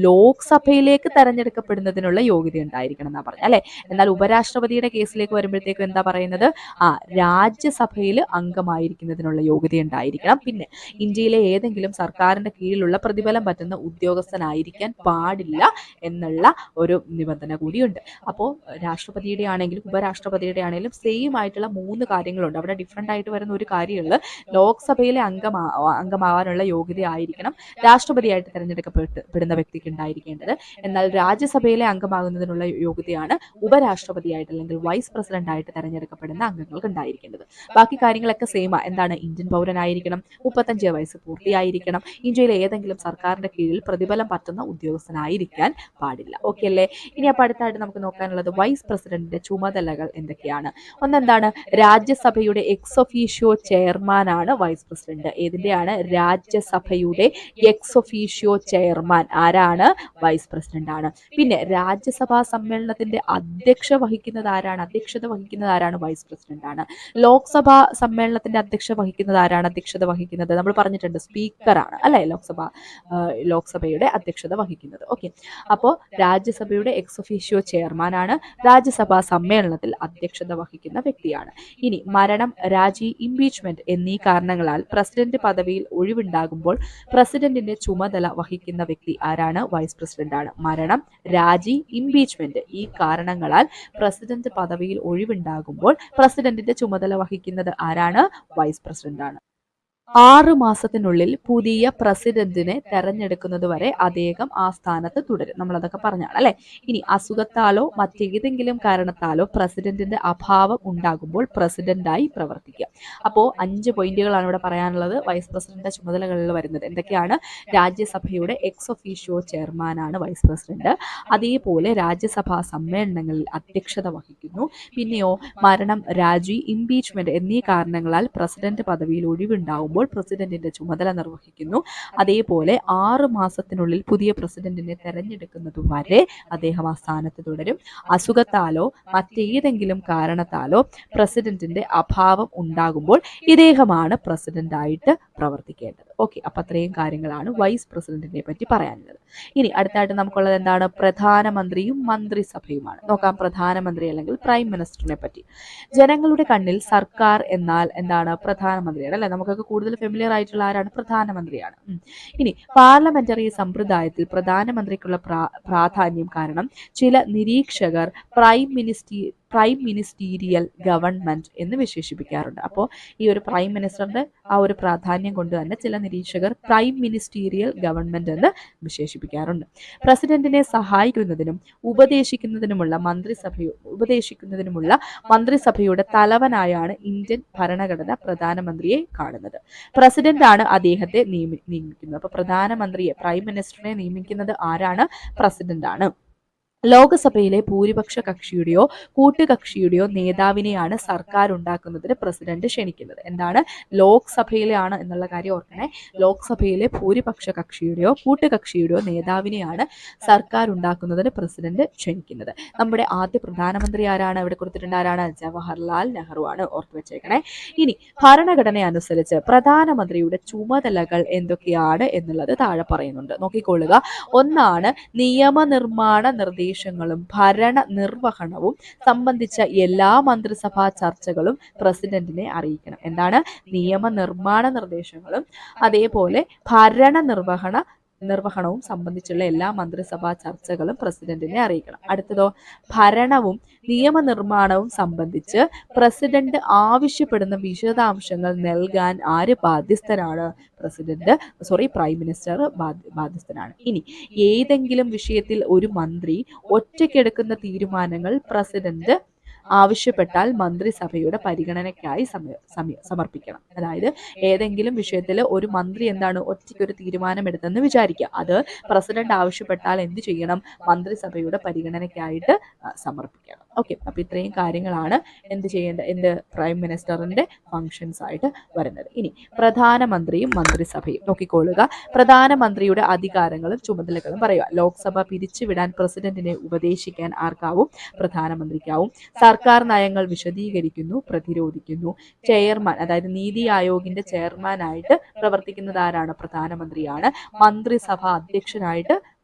ലോക്സഭയിലേക്ക് തെരഞ്ഞെടുക്കപ്പെടുന്നതിനുള്ള യോഗ്യത ഉണ്ടായിരിക്കണം എന്നാ പറഞ്ഞത് അല്ലെ? എന്നാൽ ഉപരാഷ്ട്രപതിയുടെ കേസിലേക്ക് വരുമ്പോഴത്തേക്കും എന്താ പറയുന്നത്? രാജ്യസഭയിൽ അംഗമായിരിക്കുന്നതിനുള്ള യോഗ്യത ഉണ്ടായിരിക്കണം. പിന്നെ ഇന്ത്യയിലെ ഏതെങ്കിലും സർക്കാരിന്റെ കീഴിലുള്ള പ്രതിഫലം പറ്റുന്ന ഉദ്യോഗസ്ഥനായിരിക്കാൻ പാടില്ല എന്നുള്ള ഒരു നിബന്ധന കൂടിയുണ്ട്. അപ്പോൾ രാഷ്ട്രപതിയുടെ ആണെങ്കിലും ഉപരാഷ്ട്രപതിയുടെ ആണെങ്കിലും സെയിം ആയിട്ടുള്ള 3 കാര്യങ്ങളുണ്ട്. അവിടെ ഡിഫറെന്റ് ആയിട്ട് വരുന്ന ഒരു കാര്യമുള്ള ലോക്സഭയിലെ അംഗമാവാനുള്ള യോഗ്യത ആയിരിക്കണം രാഷ്ട്രപതിയായിട്ട് തെരഞ്ഞെടുക്കപ്പെടുന്ന വ്യക്തിക്ക് ഉണ്ടായിരിക്കേണ്ടത്. എന്നാൽ രാജ്യസഭയിലെ അംഗമാകുന്നതിനുള്ള യോഗ്യതയാണ് ഉപരാഷ്ട്രപതിയായിട്ട് അല്ലെങ്കിൽ വൈസ് പ്രസിഡന്റ് ആയിട്ട് തെരഞ്ഞെടുക്കപ്പെടുന്ന അംഗങ്ങൾക്ക് ഉണ്ടായിരിക്കേണ്ടത്. ബാക്കി കാര്യങ്ങളൊക്കെ സെയിം. എന്താണ്? ഇന്ത്യൻ പൗരനായിരിക്കണം, 35 വയസ്സ് പൂർത്തിയായിരിക്കണം, ഇന്ത്യയിലെ ഏതെങ്കിലും സർക്കാരിന്റെ കീഴിൽ പ്രതിഫലം പറ്റുന്ന ഉദ്യോഗസ്ഥനായിരിക്കാൻ പാടില്ല. ഓക്കെ അല്ലേ? ഇനി അപ്പോൾ അടുത്തായിട്ട് നമുക്ക് നോക്കാനുള്ളത് വൈസ് പ്രസിഡന്റിന്റെ ചുമതലകൾ എന്തൊക്കെയാണ്? ഒന്നെന്താണ്? രാജ്യസഭയുടെ എക്സ് ഒഫീഷ്യോ ചെയർമാനാണ് വൈസ് പ്രസിഡന്റ്. ഏതിന്റെയാണ്? രാജ്യസഭയുടെ എക്സ് ഒഫീഷ്യോ ചെയർമാൻ ആരാണ്? വൈസ് പ്രസിഡന്റ് ആണ്. പിന്നെ രാജ്യസഭാ സമ്മേളനത്തിന്റെ അധ്യക്ഷത വഹിക്കുന്നത് ആരാണ്? വൈസ് പ്രസിഡന്റ് ആണ്. ലോക്സഭാ സമ്മേളനത്തിന്റെ അധ്യക്ഷത വഹിക്കുന്നത് നമ്മൾ പറഞ്ഞിട്ടുണ്ട്, സ്പീക്കറാണ് അല്ലെ? ലോക്സഭയുടെ അധ്യക്ഷത വഹിക്കുന്നത്. ഓക്കെ, അപ്പോൾ രാജ്യസഭയുടെ എക്സ് ഒഫീഷ്യോ ചെയർമാനാണ്, രാജ്യസഭാ സമ്മേളനത്തിൽ അധ്യക്ഷത വഹിക്കുന്ന വ്യക്തിയാണ്. ഇനി മരണം, രാജി, ഇംപീച്ച്മെന്റ് എന്നീ കാരണങ്ങളാൽ പ്രസിഡന്റ് പദവിയിൽ ഒഴിവുണ്ടാകുമ്പോൾ പ്രസിഡന്റിന്റെ ചുമതല വഹിക്കുന്ന വ്യക്തി ആരാണ്? വൈസ് പ്രസിഡന്റ് ആണ്. മരണം, രാജി, ഇംപീച്ച്മെന്റ് ഈ കാരണങ്ങളാൽ പ്രസിഡന്റ് പദവിയിൽ ഒഴിവുണ്ടാകുമ്പോൾ പ്രസിഡന്റിന്റെ ചുമതല വഹിക്കുന്നത് ആരാണ്? വൈസ് പ്രസിഡന്റ് ആണ്. 6 മാസത്തിനുള്ളിൽ പുതിയ പ്രസിഡന്റിനെ തെരഞ്ഞെടുക്കുന്നത് വരെ അദ്ദേഹം ആ സ്ഥാനത്ത് തുടരും. നമ്മളതൊക്കെ പറഞ്ഞാണ് അല്ലെ? ഇനി അസുഖത്താലോ മറ്റേതെങ്കിലും കാരണത്താലോ പ്രസിഡന്റിന്റെ അഭാവം ഉണ്ടാകുമ്പോൾ പ്രസിഡന്റായി പ്രവർത്തിക്കുക. അപ്പോൾ 5 പോയിന്റുകളാണ് ഇവിടെ പറയാനുള്ളത്. വൈസ് പ്രസിഡന്റിന്റെ ചുമതലകളിൽ വരുന്നത് എന്തൊക്കെയാണ്? രാജ്യസഭയുടെ എക്സ് ഒഫീഷ്യോ ചെയർമാനാണ് വൈസ് പ്രസിഡന്റ്. അതേപോലെ രാജ്യസഭാ സമ്മേളനങ്ങളിൽ അധ്യക്ഷത വഹിക്കുന്നു. പിന്നെയോ മരണം, രാജി, ഇംപീച്ച്മെന്റ് എന്നീ കാരണങ്ങളാൽ പ്രസിഡന്റ് പദവിയിൽ ഒഴിവുണ്ടാകുമ്പോൾ പ്രസിഡന്റിന്റെ ചുമതല നിർവഹിക്കുന്നു. അതേപോലെ 6 മാസത്തിനുള്ളിൽ പുതിയ പ്രസിഡന്റിനെ തെരഞ്ഞെടുക്കുന്നത് വരെ അദ്ദേഹം ആ സ്ഥാനത്ത് തുടരും. അസുഖത്താലോ മറ്റേതെങ്കിലും കാരണത്താലോ പ്രസിഡന്റിന്റെ അഭാവം ഉണ്ടാകുമ്പോൾ ഇദ്ദേഹമാണ് പ്രസിഡന്റായിട്ട് പ്രവർത്തിക്കേണ്ടത്. ഓക്കെ, അപ്പൊ അത്രയും കാര്യങ്ങളാണ് വൈസ് പ്രസിഡന്റിനെ പറ്റി പറയാനുള്ളത്. ഇനി അടുത്തായിട്ട് നമുക്കുള്ളത് എന്താണ്? പ്രധാനമന്ത്രിയും മന്ത്രിസഭയുമാണ്. നോക്കാം പ്രധാനമന്ത്രി അല്ലെങ്കിൽ പ്രൈം മിനിസ്റ്ററിനെ പറ്റി. ജനങ്ങളുടെ കണ്ണിൽ സർക്കാർ എന്നാൽ എന്താണ്? പ്രധാനമന്ത്രിയാണ് അല്ലെ? നമുക്കൊക്കെ കൂടുതൽ ഫെമിലിയർ ആയിട്ടുള്ള ആരാണ്? പ്രധാനമന്ത്രിയാണ്. ഇനി പാർലമെന്ററി സമ്പ്രദായത്തിൽ പ്രധാനമന്ത്രിക്കുള്ള പ്രാധാന്യം കാരണം ചില നിരീക്ഷകർ പ്രൈം പ്രൈം മിനിസ്റ്റീരിയൽ ഗവൺമെന്റ് എന്ന് വിശേഷിപ്പിക്കാറുണ്ട്. അപ്പോൾ ഈ ഒരു പ്രൈം മിനിസ്റ്ററിന്റെ ആ ഒരു പ്രാധാന്യം കൊണ്ട് തന്നെ ചില നിരീക്ഷകർ പ്രൈം മിനിസ്റ്റീരിയൽ ഗവൺമെന്റ് എന്ന് വിശേഷിപ്പിക്കാറുണ്ട്. പ്രസിഡന്റിനെ സഹായിക്കുന്നതിനും ഉപദേശിക്കുന്നതിനുമുള്ള മന്ത്രിസഭയുടെ തലവനായാണ് ഇന്ത്യൻ ഭരണഘടന പ്രധാനമന്ത്രിയെ കാണുന്നത്. പ്രസിഡന്റ് ആണ് അദ്ദേഹത്തെ നിയമിക്കുന്നത്. അപ്പൊ പ്രധാനമന്ത്രിയെ, പ്രൈം മിനിസ്റ്ററിനെ നിയമിക്കുന്നത് ആരാണ്? പ്രസിഡന്റ് ആണ്. ലോകസഭയിലെ ഭൂരിപക്ഷ കക്ഷിയുടെയോ കൂട്ടുകക്ഷിയുടെയോ നേതാവിനെയാണ് സർക്കാർ ഉണ്ടാക്കുന്നതിന് പ്രസിഡന്റ് ക്ഷണിക്കുന്നത്. എന്താണ്? ലോക്സഭയിലാണ് എന്നുള്ള കാര്യം ഓർക്കണേ. ലോക്സഭയിലെ ഭൂരിപക്ഷ കക്ഷിയുടെയോ കൂട്ടുകക്ഷിയുടെയോ നേതാവിനെയാണ് സർക്കാർ ഉണ്ടാക്കുന്നതിന് പ്രസിഡന്റ് ക്ഷണിക്കുന്നത്. നമ്മുടെ ആദ്യ പ്രധാനമന്ത്രി ആരാണ്? ഇവിടെ കൊടുത്തിട്ടുണ്ട്. ആരാണ്? ജവഹർലാൽ നെഹ്റു ആണ്. ഓർത്തു വെച്ചേക്കണേ. ഇനി ഭരണഘടന അനുസരിച്ച് പ്രധാനമന്ത്രിയുടെ ചുമതലകൾ എന്തൊക്കെയാണ് എന്നുള്ളത് താഴെ പറയുന്നുണ്ട്. നോക്കിക്കൊള്ളുക. ഒന്നാണ് നിയമനിർമ്മാണ നിർദ്ദേശങ്ങളും ഭരണ നിർവഹണവും സംബന്ധിച്ച എല്ലാ മന്ത്രിസഭാ ചർച്ചകളും പ്രസിഡന്റിനെ അറിയിക്കണം. എന്താണ്? നിയമനിർമ്മാണ നിർദ്ദേശങ്ങളും അതേപോലെ ഭരണ നിർവഹണവും സംബന്ധിച്ചുള്ള എല്ലാ മന്ത്രിസഭാ ചർച്ചകളും പ്രസിഡന്റിനെ അറിയിക്കണം. അടുത്തതോ, ഭരണവും നിയമനിർമ്മാണവും സംബന്ധിച്ച് പ്രസിഡന്റ് ആവശ്യപ്പെടുന്ന വിശദാംശങ്ങൾ നൽകാൻ ആര് ബാധ്യസ്ഥരാണ്? പ്രൈം മിനിസ്റ്റർ ബാധ്യസ്ഥനാണ്. ഇനി ഏതെങ്കിലും വിഷയത്തിൽ ഒരു മന്ത്രി ഒറ്റയ്ക്കെടുക്കുന്ന തീരുമാനങ്ങൾ പ്രസിഡന്റ് ആവശ്യപ്പെട്ടാൽ മന്ത്രിസഭയുടെ പരിഗണനയ്ക്കായി സമർപ്പിക്കണം. അതായത് ഏതെങ്കിലും വിഷയത്തിൽ ഒരു മന്ത്രി ഒറ്റയ്ക്കൊരു തീരുമാനം എടുത്തെന്ന് വിചാരിക്കുക. അത് പ്രസിഡന്റ് ആവശ്യപ്പെട്ടാൽ എന്ത് ചെയ്യണം? മന്ത്രിസഭയുടെ പരിഗണനയ്ക്കായിട്ട് സമർപ്പിക്കണം. ഓക്കെ, അപ്പൊ ഇത്രയും കാര്യങ്ങളാണ് പ്രൈം മിനിസ്റ്ററിന്റെ ഫങ്ഷൻസ് ആയിട്ട് വരുന്നത്. ഇനി പ്രധാനമന്ത്രിയും മന്ത്രിസഭയും നോക്കിക്കൊള്ളുക. പ്രധാനമന്ത്രിയുടെ അധികാരങ്ങളും ചുമതലകളും പറയുക. ലോക്സഭ പിരിച്ചുവിടാൻ പ്രസിഡന്റിനെ ഉപദേശിക്കാൻ ആർക്കാവും? പ്രധാനമന്ത്രിക്കാവും. സർക്കാർ നയങ്ങൾ വിശദീകരിക്കുന്നു, പ്രതിരോധിക്കുന്നു. ചെയർമാൻ, അതായത് നീതി ആയോഗിന്റെ ചെയർമാനായിട്ട് പ്രവർത്തിക്കുന്നത് ആരാണ്? പ്രധാനമന്ത്രിയാണ്. മന്ത്രിസഭ അധ്യക്ഷനായിട്ട്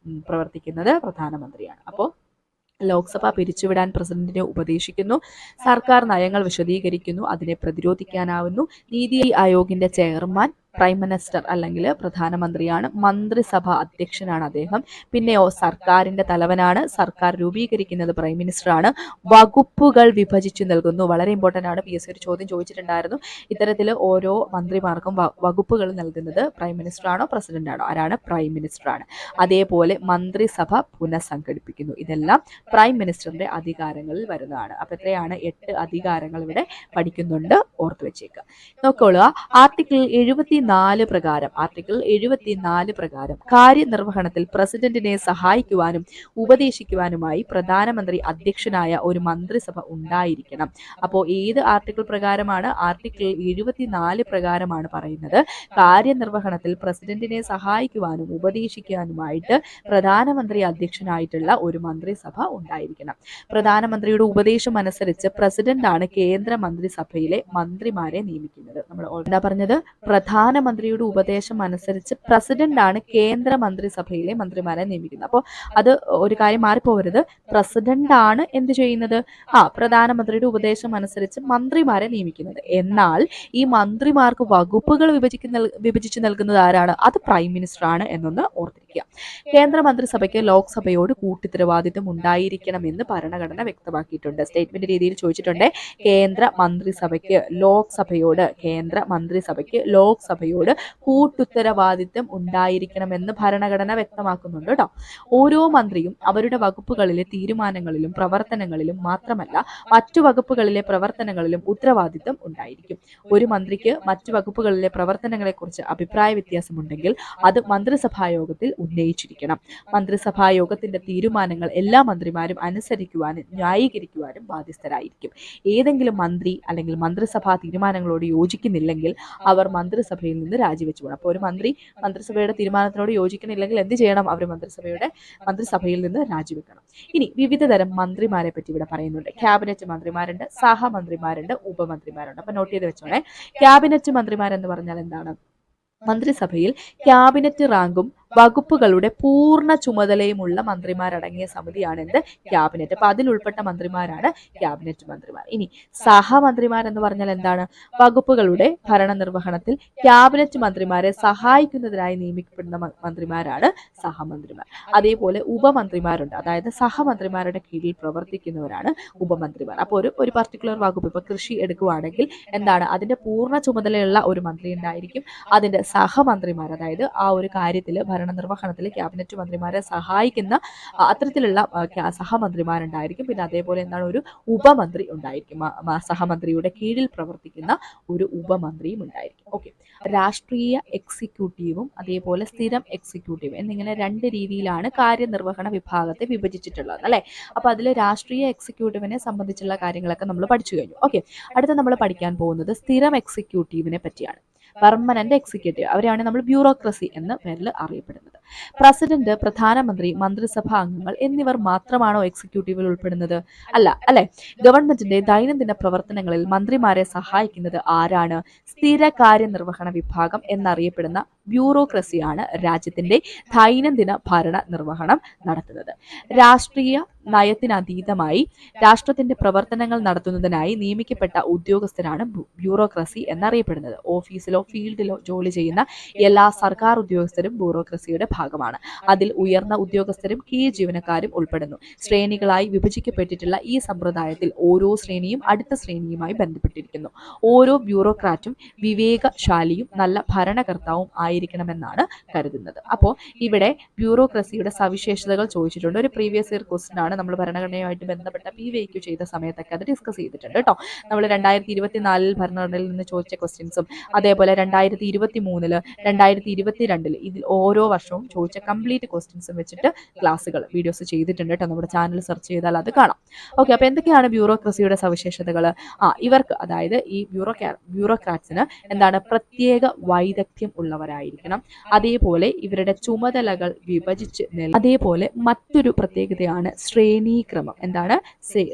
പ്രവർത്തിക്കുന്നത് പ്രധാനമന്ത്രിയാണ്. അപ്പോൾ ലോക്സഭ പിരിച്ചുവിടാൻ പ്രസിഡന്റിനെ ഉപദേശിക്കുന്നു, സർക്കാർ നയങ്ങൾ വിശദീകരിക്കുന്നു, അതിനെ പ്രതിരോധിക്കാനാവുന്നു. നീതി ആയോഗിന്റെ ചെയർമാൻ പ്രൈം മിനിസ്റ്റർ അല്ലെങ്കിൽ പ്രധാനമന്ത്രിയാണ്. മന്ത്രിസഭ അധ്യക്ഷനാണ് അദ്ദേഹം. പിന്നെയോ സർക്കാരിന്റെ തലവനാണ്. സർക്കാർ രൂപീകരിക്കുന്നത് പ്രൈം മിനിസ്റ്റർ ആണ്. വകുപ്പുകൾ വിഭജിച്ചു നൽകുന്നു. വളരെ ഇമ്പോർട്ടന്റ് ആണ്. PSC ഒരു ചോദ്യം ചോദിച്ചിട്ടുണ്ടായിരുന്നു. ഇത്തരത്തിൽ ഓരോ മന്ത്രിമാർക്കും വകുപ്പുകൾ നൽകുന്നത് പ്രൈം മിനിസ്റ്റർ ആണോ പ്രസിഡന്റ് ആണോ? ആരാണ്? പ്രൈം മിനിസ്റ്റർ ആണ്. അതേപോലെ മന്ത്രിസഭ പുനഃസംഘടിപ്പിക്കുന്നു. ഇതെല്ലാം പ്രൈം മിനിസ്റ്ററിന്റെ അധികാരങ്ങളിൽ വരുന്നതാണ്. അപ്പൊ എത്രയാണ്? 8 അധികാരങ്ങൾ ഇവിടെ പഠിക്കുന്നുണ്ട്. ഓർത്തു വെച്ചേക്കുക. നോക്കോളുക. ആർട്ടിക്കിൾ 74 പ്രകാരം കാര്യനിർവഹണത്തിൽ പ്രസിഡന്റിനെ സഹായിക്കുവാനും ഉപദേശിക്കുവാനുമായി പ്രധാനമന്ത്രി അധ്യക്ഷനായ ഒരു മന്ത്രിസഭ ഉണ്ടായിരിക്കണം. അപ്പോൾ ഏത് ആർട്ടിക്കിൾ പ്രകാരമാണ്? ആർട്ടിക്കിൾ 74 പ്രകാരമാണ് പറയുന്നത് കാര്യനിർവഹണത്തിൽ പ്രസിഡന്റിനെ സഹായിക്കുവാനും ഉപദേശിക്കാനുമായിട്ട് പ്രധാനമന്ത്രി അധ്യക്ഷനായിട്ടുള്ള ഒരു മന്ത്രിസഭ ഉണ്ടായിരിക്കണം. പ്രധാനമന്ത്രിയുടെ ഉപദേശം അനുസരിച്ച് പ്രസിഡന്റ് ആണ് കേന്ദ്ര മന്ത്രിസഭയിലെ മന്ത്രിമാരെ നിയമിക്കുന്നത്. നമ്മൾ എന്താ പറഞ്ഞത്? പ്രധാനമന്ത്രിയുടെ ഉപദേശം അനുസരിച്ച് പ്രസിഡന്റ് ആണ് കേന്ദ്ര മന്ത്രിസഭയിലെ മന്ത്രിമാരെ നിയമിക്കുന്നത്. അപ്പോൾ അത് ഒരു കാര്യം മാറിപ്പോവരുത്. പ്രസിഡന്റ് ആണ് എന്ത് ചെയ്യുന്നത്? പ്രധാനമന്ത്രിയുടെ ഉപദേശം അനുസരിച്ച് മന്ത്രിമാരെ നിയമിക്കുന്നത്. എന്നാൽ ഈ മന്ത്രിമാർക്ക് വകുപ്പുകൾ വിഭജിച്ചു നൽകുന്നത് ആരാണ്? അത് പ്രൈം മിനിസ്റ്റർ ആണ് എന്നൊന്ന് ഓർത്തിരിക്കുക. കേന്ദ്ര മന്ത്രിസഭയ്ക്ക് ലോക്സഭയോട് കൂട്ടുത്തരവാദിത്വം ഉണ്ടായിരിക്കണമെന്ന് ഭരണഘടന വ്യക്തമാക്കിയിട്ടുണ്ട്. സ്റ്റേറ്റ്മെന്റ് രീതിയിൽ ചോദിച്ചിട്ടുണ്ട്. കേന്ദ്ര മന്ത്രിസഭയ്ക്ക് ലോക്സഭയോട് കൂട്ടുത്തരവാദിത്വം ഉണ്ടായിരിക്കണമെന്ന് ഭരണഘടന വ്യക്തമാക്കുന്നുണ്ട് കേട്ടോ. ഓരോ മന്ത്രിയും അവരുടെ വകുപ്പുകളിലെ തീരുമാനങ്ങളിലും പ്രവർത്തനങ്ങളിലും മാത്രമല്ല മറ്റു വകുപ്പുകളിലെ പ്രവർത്തനങ്ങളിലും ഉത്തരവാദിത്വം ഉണ്ടായിരിക്കും. ഒരു മന്ത്രിക്ക് മറ്റു വകുപ്പുകളിലെ പ്രവർത്തനങ്ങളെക്കുറിച്ച് അഭിപ്രായ വ്യത്യാസമുണ്ടെങ്കിൽ അത് മന്ത്രിസഭായോഗത്തിൽ ഉന്നയിച്ചിരിക്കണം. മന്ത്രിസഭായോഗത്തിന്റെ തീരുമാനങ്ങൾ എല്ലാ മന്ത്രിമാരും അനുസരിക്കുവാനും ന്യായീകരിക്കുവാനും ബാധ്യസ്ഥരായിരിക്കും. ഏതെങ്കിലും മന്ത്രി അല്ലെങ്കിൽ മന്ത്രിസഭാ തീരുമാനങ്ങളോട് യോജിക്കുന്നില്ലെങ്കിൽ അവർ മന്ത്രിസഭയിൽ നിന്ന് രാജിവെച്ചു പോകണം. അപ്പോൾ ഒരു മന്ത്രി മന്ത്രിസഭയുടെ തീരുമാനത്തിനോട് യോജിക്കുന്നില്ലെങ്കിൽ എന്ത് ചെയ്യണം? അവർ മന്ത്രിസഭയിൽ നിന്ന് രാജിവെക്കണം. ഇനി വിവിധ തരം മന്ത്രിമാരെ പറ്റി ഇവിടെ പറയുന്നുണ്ട്. ക്യാബിനറ്റ് മന്ത്രിമാരുണ്ട്, സഹമന്ത്രിമാരുണ്ട്, ഉപമന്ത്രിമാരുണ്ട്. അപ്പൊ നോട്ട് ചെയ്ത് വെച്ചോണേ. ക്യാബിനറ്റ് മന്ത്രിമാരെന്ന് പറഞ്ഞാൽ എന്താണ്? മന്ത്രിസഭയിൽ ക്യാബിനറ്റ് റാങ്കും വകുപ്പുകളുടെ പൂർണ്ണ ചുമതലയുമുള്ള മന്ത്രിമാരടങ്ങിയ സമിതിയാണ് എന്ത്? ക്യാബിനറ്റ്. അപ്പൊ അതിൽ ഉൾപ്പെട്ട മന്ത്രിമാരാണ് ക്യാബിനറ്റ് മന്ത്രിമാർ. ഇനി സഹമന്ത്രിമാർ എന്ന് പറഞ്ഞാൽ എന്താണ്? വകുപ്പുകളുടെ ഭരണനിർവഹണത്തിൽ ക്യാബിനറ്റ് മന്ത്രിമാരെ സഹായിക്കുന്നതിനായി നിയമിക്കപ്പെടുന്ന മന്ത്രിമാരാണ് സഹമന്ത്രിമാർ. അതേപോലെ ഉപമന്ത്രിമാരുണ്ട്, അതായത് സഹമന്ത്രിമാരുടെ കീഴിൽ പ്രവർത്തിക്കുന്നവരാണ് ഉപമന്ത്രിമാർ. അപ്പോൾ ഒരു പർട്ടിക്കുലർ വകുപ്പ്, ഇപ്പൊ കൃഷി എടുക്കുകയാണെങ്കിൽ എന്താണ്, അതിന്റെ പൂർണ്ണ ചുമതലയുള്ള ഒരു മന്ത്രി ഉണ്ടായിരിക്കും. അതിന്റെ സഹമന്ത്രിമാർ, അതായത് ആ ഒരു കാര്യത്തിൽ ഭരണനിർവഹണത്തിൽ ക്യാബിനറ്റ് മന്ത്രിമാരെ സഹായിക്കുന്ന അത്തരത്തിലുള്ള സഹമന്ത്രിമാരുണ്ടായിരിക്കും. പിന്നെ അതേപോലെ എന്താണ്, ഒരു ഉപമന്ത്രി ഉണ്ടായിരിക്കും, സഹമന്ത്രിയുടെ കീഴിൽ പ്രവർത്തിക്കുന്ന ഒരു ഉപമന്ത്രിയും ഉണ്ടായിരിക്കും. ഓക്കെ, രാഷ്ട്രീയ എക്സിക്യൂട്ടീവും അതേപോലെ സ്ഥിരം എക്സിക്യൂട്ടീവ് എന്നിങ്ങനെ രണ്ട് രീതിയിലാണ് കാര്യനിർവഹണ വിഭാഗത്തെ വിഭജിച്ചിട്ടുള്ളത് അല്ലെ. അപ്പൊ അതിൽ രാഷ്ട്രീയ എക്സിക്യൂട്ടീവിനെ സംബന്ധിച്ചുള്ള കാര്യങ്ങളൊക്കെ നമ്മൾ പഠിച്ചു കഴിഞ്ഞു. ഓക്കെ, അടുത്ത നമ്മൾ പഠിക്കാൻ പോകുന്നത് സ്ഥിരം എക്സിക്യൂട്ടീവിനെ പറ്റിയാണ്. പെർമനന്റ് എക്സിക്യൂട്ടീവ്, അവരെയാണ് നമ്മൾ ബ്യൂറോക്രസി എന്ന പേരിൽ അറിയപ്പെടുന്നത്. പ്രസിഡന്റ്, പ്രധാനമന്ത്രി, മന്ത്രിസഭാ അംഗങ്ങൾ എന്നിവർ മാത്രമാണോ എക്സിക്യൂട്ടീവിൽ ഉൾപ്പെടുന്നത്? അല്ല, അല്ലെ. ഗവൺമെന്റിന്റെ ദൈനംദിന പ്രവർത്തനങ്ങളിൽ മന്ത്രിമാരെ സഹായിക്കുന്നത് ആരാണ്? സ്ഥിര കാര്യനിർവഹണ വിഭാഗം എന്നറിയപ്പെടുന്ന ബ്യൂറോക്രസിയാണ് രാജ്യത്തിന്റെ ദൈനംദിന ഭരണ നിർവഹണം നടത്തുന്നത്. രാഷ്ട്രീയ നയത്തിനതീതമായി രാഷ്ട്രത്തിന്റെ പ്രവർത്തനങ്ങൾ നടത്തുന്നതിനായി നിയമിക്കപ്പെട്ട ഉദ്യോഗസ്ഥരാണ് ബ്യൂറോക്രസി എന്നറിയപ്പെടുന്നത്. ഓഫീസിലോ ഫീൽഡിലോ ജോലി ചെയ്യുന്ന എല്ലാ സർക്കാർ ഉദ്യോഗസ്ഥരും ബ്യൂറോക്രസിയുടെ ഭാഗമാണ്. അതിൽ ഉയർന്ന ഉദ്യോഗസ്ഥരും കീഴ് ജീവനക്കാരും ഉൾപ്പെടുന്നു. ശ്രേണികളായി വിഭജിക്കപ്പെട്ടിട്ടുള്ള ഈ സമ്പ്രദായത്തിൽ ഓരോ ശ്രേണിയും അടുത്ത ശ്രേണിയുമായി ബന്ധപ്പെട്ടിരിക്കുന്നു. ഓരോ ബ്യൂറോക്രാറ്റും വിവേകശാലിയും നല്ല ഭരണകർത്താവും ആയിരിക്കണമെന്നാണ് കരുതുന്നത്. അപ്പോൾ ഇവിടെ ബ്യൂറോക്രസിയുടെ സവിശേഷതകൾ ചോദിച്ചിട്ടുണ്ട്. ഒരു പ്രീവിയസ് ഇയർ ക്വസ്റ്റ്യൻ ആണ്. നമ്മൾ ഭരണഘടനയുമായിട്ട് ബന്ധപ്പെട്ട PVQ ചെയ്ത സമയത്തൊക്കെ അത് ഡിസ്കസ് ചെയ്തിട്ടുണ്ട് കേട്ടോ. നമ്മൾ 2024 ഭരണഘടനയിൽ നിന്ന് ചോദിച്ച ക്വസ്റ്റ്യൻസും അതേപോലെ 2023 2022 ഇതിൽ ഓരോ വർഷവും ചോദിച്ച കംപ്ലീറ്റ് ക്വസ്റ്റ്യൻസും വെച്ചിട്ട് ക്ലാസ്സുകൾ വീഡിയോസ് ചെയ്തിട്ടുണ്ട് കേട്ടോ. നമ്മുടെ ചാനൽ സെർച്ച് ചെയ്താൽ അത് കാണാം. ഓക്കെ, അപ്പൊ എന്തൊക്കെയാണ് ബ്യൂറോക്രസിയുടെ സവിശേഷതകൾ? ഇവർക്ക്, അതായത് ഈ ബ്യൂറോക്രാറ്റ്സിന് എന്താണ്, പ്രത്യേക വൈദഗ്ധ്യം ഉള്ളവരായിരിക്കണം. അതേപോലെ ഇവരുടെ ചുമതലകൾ വിഭജിച്ച് അതേപോലെ മറ്റൊരു പ്രത്യേകതയാണ് ശ്രേണീക്രമം. എന്താണ്?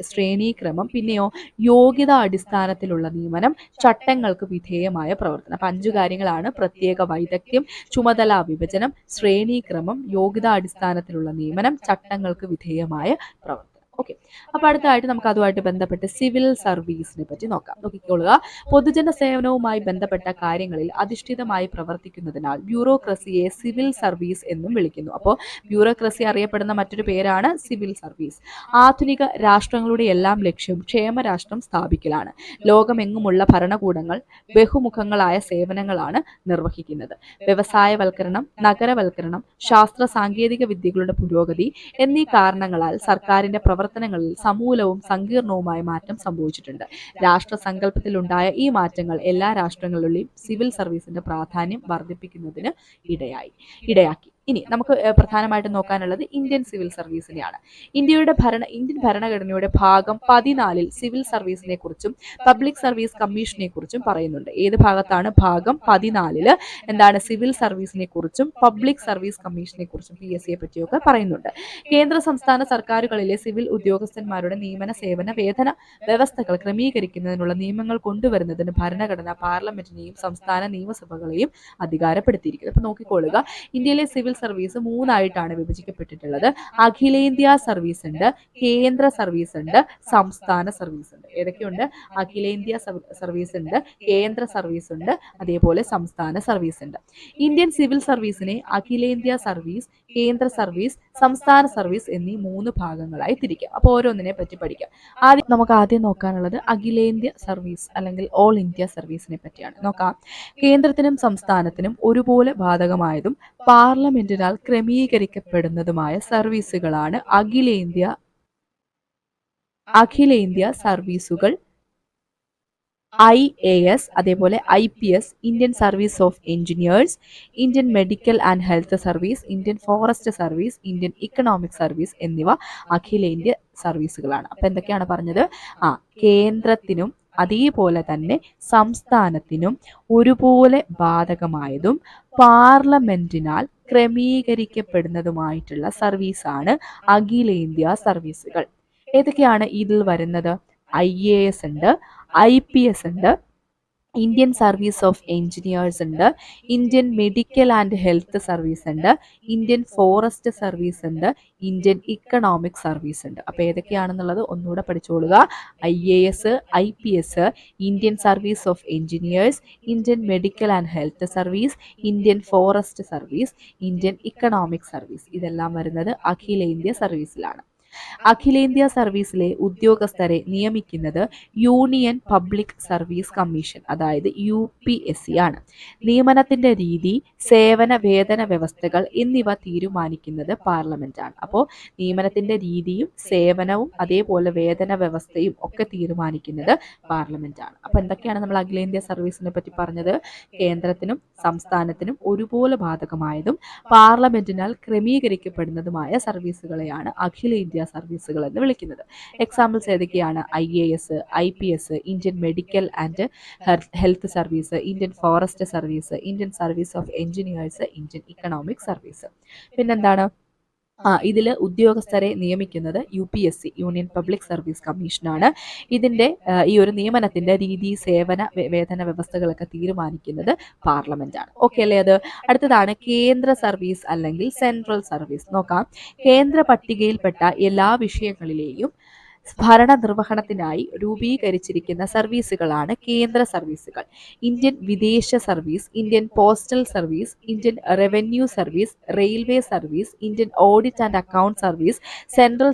ശ്രേണീക്രമം. പിന്നെയോ യോഗ്യതാ അടിസ്ഥാനത്തിലുള്ള നിയമനം, ചട്ടങ്ങൾക്ക് വിധേയമായ പ്രവർത്തനം. അപ്പൊ 5 കാര്യങ്ങളാണ്: പ്രത്യേക വൈദഗ്ധ്യം, ചുമതലാ വിഭജനം, ശ്രേണീക്രമം, യോഗ്യതാ അടിസ്ഥാനത്തിലുള്ള നിയമനം, ചട്ടങ്ങൾക്ക് വിധേയമായ പ്രവർത്തനം. ഓക്കെ, അപ്പൊ അടുത്തതായിട്ട് നമുക്ക് അതുമായിട്ട് ബന്ധപ്പെട്ട് സിവിൽ സർവീസിനെ പറ്റി നോക്കാം. നോക്കിക്കൊള്ളുക. പൊതുജന സേവനവുമായി ബന്ധപ്പെട്ട കാര്യങ്ങളിൽ അധിഷ്ഠിതമായി പ്രവർത്തിക്കുന്നതിനാൽ ബ്യൂറോക്രസിയെ സിവിൽ സർവീസ് എന്നും വിളിക്കുന്നു. അപ്പോൾ ബ്യൂറോക്രസി അറിയപ്പെടുന്ന മറ്റൊരു പേരാണ് സിവിൽ സർവീസ്. ആധുനിക രാഷ്ട്രങ്ങളുടെ എല്ലാം ലക്ഷ്യം ക്ഷേമരാഷ്ട്രം സ്ഥാപിക്കലാണ്. ലോകമെങ്ങുമുള്ള ഭരണകൂടങ്ങൾ ബഹുമുഖങ്ങളായ സേവനങ്ങളാണ് നിർവഹിക്കുന്നത്. വ്യവസായവൽക്കരണം, നഗരവൽക്കരണം, ശാസ്ത്ര സാങ്കേതിക വിദ്യകളുടെ പുരോഗതി എന്നീ കാരണങ്ങളാൽ സർക്കാരിന്റെ പ്രവർത്തനങ്ങളിൽ സമൂലവും സങ്കീർണവുമായ മാറ്റം സംഭവിച്ചിട്ടുണ്ട്. രാഷ്ട്രസങ്കല്പത്തിലുണ്ടായ ഈ മാറ്റങ്ങൾ എല്ലാ രാഷ്ട്രങ്ങളിലെയും സിവിൽ സർവീസിന്റെ പ്രാധാന്യം വർദ്ധിപ്പിക്കുന്നതിന് ഇടയാക്കി. ഇനി നമുക്ക് പ്രധാനമായിട്ടും നോക്കാനുള്ളത് ഇന്ത്യൻ സിവിൽ സർവീസിനെയാണ്. ഇന്ത്യൻ ഭരണഘടനയുടെ ഭാഗം 14 സിവിൽ സർവീസിനെ കുറിച്ചും പബ്ലിക് സർവീസ് കമ്മീഷനെ കുറിച്ചും പറയുന്നുണ്ട്. ഏത് ഭാഗത്താണ്? ഭാഗം 14 എന്താണ്? സിവിൽ സർവീസിനെ കുറിച്ചും പബ്ലിക് സർവീസ് കമ്മീഷനെ കുറിച്ചും PSCയെ പറ്റിയൊക്കെ പറയുന്നുണ്ട്. കേന്ദ്ര സംസ്ഥാന സർക്കാരുകളിലെ സിവിൽ ഉദ്യോഗസ്ഥന്മാരുടെ നിയമന, സേവന, വേതന വ്യവസ്ഥകൾ ക്രമീകരിക്കുന്നതിനുള്ള നിയമങ്ങൾ കൊണ്ടുവരുന്നതിന് ഭരണഘടന പാർലമെന്റിനെയും സംസ്ഥാന നിയമസഭകളെയും അധികാരപ്പെടുത്തിയിരിക്കുന്നത്. അപ്പൊ നോക്കിക്കൊള്ളുക, ഇന്ത്യയിലെ സിവിൽ സർവീസ് 3 ആയിട്ടാണ് വിഭജിക്കപ്പെട്ടിട്ടുള്ളത്. അഖിലേന്ത്യാ സർവീസ് ഉണ്ട്, കേന്ദ്ര സർവീസ് ഉണ്ട്, സംസ്ഥാന സർവീസ് ഉണ്ട്. ഏതൊക്കെയുണ്ട്? അഖിലേന്ത്യാ സർവീസ് ഉണ്ട്, കേന്ദ്ര സർവീസ് ഉണ്ട്, അതേപോലെ സംസ്ഥാന സർവീസ് ഉണ്ട്. ഇന്ത്യൻ സിവിൽ സർവീസിനെ അഖിലേന്ത്യാ സർവീസ്, കേന്ദ്ര സർവീസ്, സംസ്ഥാന സർവീസ് എന്നീ 3 ഭാഗങ്ങളായി തിരിക്കാം. അപ്പോൾ ഓരോന്നിനെ പറ്റി പഠിക്കാം. നമുക്ക് ആദ്യം നോക്കാനുള്ളത് അഖിലേന്ത്യാ സർവീസ് അല്ലെങ്കിൽ ഓൾ ഇന്ത്യ സർവീസിനെ പറ്റിയാണ്. നോക്കാം. കേന്ദ്രത്തിനും സംസ്ഥാനത്തിനും ഒരുപോലെ ബാധകമായതും പാർലമെന്റിനാൽ ക്രമീകരിക്കപ്പെടുന്നതുമായ സർവീസുകളാണ് അഖിലേന്ത്യാ സർവീസുകൾ. IAS, അതേപോലെ IPS, Indian service of engineers, Indian medical and health service, Indian forest service, Indian economic service എന്നിവ അഖിലേന്ത്യാ സർവീസുകളാണ്. അപ്പൊ എന്തൊക്കെയാണ് പറഞ്ഞത്? കേന്ദ്രത്തിനും അതേപോലെ തന്നെ സംസ്ഥാനത്തിനും ഒരുപോലെ ബാധകമായതും പാർലമെന്റിനാൽ ക്രമീകരിക്കപ്പെടുന്നതുമായിട്ടുള്ള സർവീസാണ് അഖിലേന്ത്യാ സർവീസുകൾ. ഏതൊക്കെയാണ് ഇതിൽ വരുന്നത്? IAS ഉണ്ട്, IPS ഉണ്ട്, ഇന്ത്യൻ സർവീസ് ഓഫ് എഞ്ചിനീയേഴ്സ് ഉണ്ട്, Indian medical and health service ഉണ്ട്, ഇന്ത്യൻ ഫോറസ്റ്റ് സർവീസ് ഉണ്ട്, ഇന്ത്യൻ ഇക്കണോമിക് സർവീസ് ഉണ്ട്. അപ്പോൾ ഏതൊക്കെയാണെന്നുള്ളത് ഒന്നുകൂടെ പഠിച്ചോളുക. IAS, IPS, Indian service of engineers, Indian medical and health service, Indian forest service, Indian economic service. ഇതെല്ലാം വരുന്നത് അഖിലേന്ത്യാ സർവീസിലാണ്. അഖിലേന്ത്യാ സർവീസിലെ ഉദ്യോഗസ്ഥരെ നിയമിക്കുന്നത് യൂണിയൻ പബ്ലിക് സർവീസ് കമ്മീഷൻ, അതായത് UPSC ആണ്. നിയമനത്തിന്റെ രീതി, സേവന വേതന വ്യവസ്ഥകൾ എന്നിവ തീരുമാനിക്കുന്നത് പാർലമെന്റ് ആണ്. അപ്പോൾ നിയമനത്തിന്റെ രീതിയും സേവനവും അതേപോലെ വേതന വ്യവസ്ഥയും ഒക്കെ തീരുമാനിക്കുന്നത് പാർലമെന്റ് ആണ്. അപ്പൊ എന്തൊക്കെയാണ് നമ്മൾ അഖിലേന്ത്യാ സർവീസിനെ പറ്റി പറഞ്ഞത്? കേന്ദ്രത്തിനും സംസ്ഥാനത്തിനും ഒരുപോലെ ബാധകമായതും പാർലമെന്റിനാൽ ക്രമീകരിക്കപ്പെടുന്നതുമായ സർവീസുകളെയാണ് അഖിലേന്ത്യാ സർവീസുകൾ എന്ന് വിളിക്കുന്നത്. എക്സാമ്പിൾസ് ഏതൊക്കെയാണ്? IAS, IPS, Indian medical and health service, Indian forest service, Indian service of engineers, Indian economic service. പിന്നെന്താണ്? ഇതിൽ ഉദ്യോഗസ്ഥരെ നിയമിക്കുന്നത് UPSC, യൂണിയൻ പബ്ലിക് സർവീസ് കമ്മീഷനാണ്. ഇതിന്റെ ഈ ഒരു നിയമനത്തിന്റെ രീതി, സേവന വേതന വ്യവസ്ഥകളൊക്കെ തീരുമാനിക്കുന്നത് പാർലമെന്റ് ആണ്. ഓക്കെ അല്ലേ? അത് അടുത്തതാണ് കേന്ദ്ര സർവീസ് അല്ലെങ്കിൽ സെൻട്രൽ സർവീസ്. നോക്കാം. കേന്ദ്ര പട്ടികയിൽപ്പെട്ട എല്ലാ വിഷയങ്ങളിലെയും ഭരണ നിർവഹണത്തിനായി രൂപീകരിച്ചിരിക്കുന്ന സർവീസുകളാണ് കേന്ദ്ര സർവീസുകൾ. ഇന്ത്യൻ വിദേശ service, Indian postal service, Indian revenue service, railway service, Indian audit and account service, central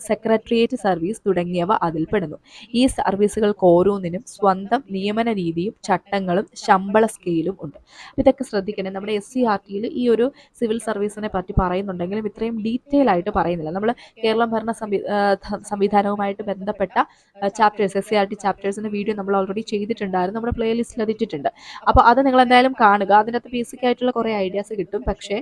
secretariat service തുടങ്ങിയവ അതിൽപ്പെടുന്നു. ഈ സർവീസുകൾക്ക് ഓരോന്നിനും സ്വന്തം നിയമന രീതിയും ചട്ടങ്ങളും ശമ്പള സ്കെയിലും ഉണ്ട്. ഇതൊക്കെ ശ്രദ്ധിക്കണം. നമ്മുടെ SCERT ഈ ഒരു സിവിൽ സർവീസിനെ പറ്റി പറയുന്നുണ്ടെങ്കിലും ഇത്രയും ഡീറ്റെയിൽ ആയിട്ട് പറയുന്നില്ല. നമ്മൾ കേരളം ഭരണ സംവിധാനവുമായിട്ട് ബന്ധപ്പെട്ട ചാപ്റ്റേഴ്സ്, SCERT ചാപ്റ്റേഴ്സിന്റെ വീഡിയോ നമ്മൾ ഓൾറെഡി ചെയ്തിട്ടുണ്ടായിരുന്നു. നമ്മുടെ പ്ലേലിസ്റ്റിൽ അത് ഇട്ടിട്ടുണ്ട്. അപ്പോൾ അത് നിങ്ങൾ എന്തായാലും കാണുക. അതിനകത്ത് ബേസിക് ആയിട്ടുള്ള കുറേ ഐഡിയാസ് കിട്ടും. പക്ഷേ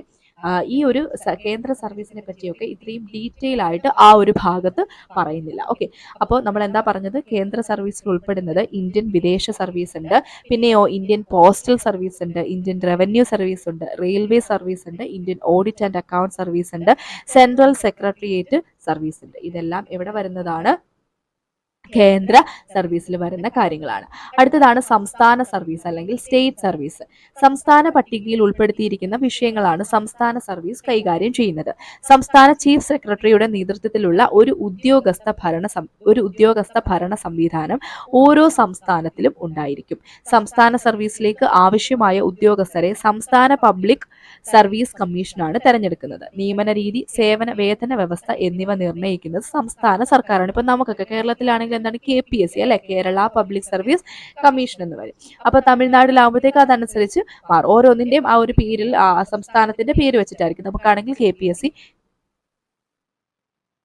ഈ ഒരു കേന്ദ്ര സർവീസിനെ പറ്റിയൊക്കെ ഇത്രയും ഡീറ്റെയിൽ ആയിട്ട് ആ ഒരു ഭാഗത്ത് പറയുന്നില്ല. ഓക്കെ, അപ്പോൾ നമ്മൾ എന്താ പറഞ്ഞത്? കേന്ദ്ര സർവീസിൽ ഉൾപ്പെടുന്നത് ഇന്ത്യൻ വിദേശ സർവീസ് ഉണ്ട്, പിന്നെയോ ഇന്ത്യൻ പോസ്റ്റൽ സർവീസ് ഉണ്ട്, ഇന്ത്യൻ റവന്യൂ സർവീസ് ഉണ്ട്, റെയിൽവേ സർവീസ് ഉണ്ട്, Indian audit and account service ഉണ്ട്, സെൻട്രൽ സെക്രട്ടേറിയറ്റ് സർവീസ് ഉണ്ട്. ഇതെല്ലാം എവിടെ വരുന്നതാണ്? കേന്ദ്ര സർവീസിൽ വരുന്ന കാര്യങ്ങളാണ്. അടുത്തതാണ് സംസ്ഥാന സർവീസ് അല്ലെങ്കിൽ സ്റ്റേറ്റ് സർവീസ്. സംസ്ഥാന പട്ടികയിൽ ഉൾപ്പെടുത്തിയിരിക്കുന്ന വിഷയങ്ങളാണ് സംസ്ഥാന സർവീസ് കൈകാര്യം ചെയ്യുന്നത്. സംസ്ഥാന ചീഫ് സെക്രട്ടറിയുടെ നേതൃത്വത്തിലുള്ള ഒരു ഉദ്യോഗസ്ഥ ഭരണ സംവിധാനം ഓരോ സംസ്ഥാനത്തിലും ഉണ്ടായിരിക്കും. സംസ്ഥാന സർവീസിലേക്ക് ആവശ്യമായ ഉദ്യോഗസ്ഥരെ സംസ്ഥാന പബ്ലിക് സർവീസ് കമ്മീഷനാണ് തെരഞ്ഞെടുക്കുന്നത്. നിയമന രീതി, സേവന വേതന വ്യവസ്ഥ എന്നിവ നിർണ്ണയിക്കുന്നത് സംസ്ഥാന സർക്കാരാണ്. ഇപ്പൊ നമുക്കൊക്കെ കേരളത്തിലാണെങ്കിൽ എന്താണ്? KPSC അല്ലെ, കേരള പബ്ലിക് സർവീസ് കമ്മീഷൻ എന്ന് പറയും. അപ്പൊ തമിഴ്നാട്ടിലാവുമ്പോഴത്തേക്ക് അതനുസരിച്ച് മാറും. ഓരോന്നിന്റെയും ആ ഒരു പേരിൽ സംസ്ഥാനത്തിന്റെ പേര് വെച്ചിട്ടായിരിക്കും. നമുക്കാണെങ്കിൽ KPSC,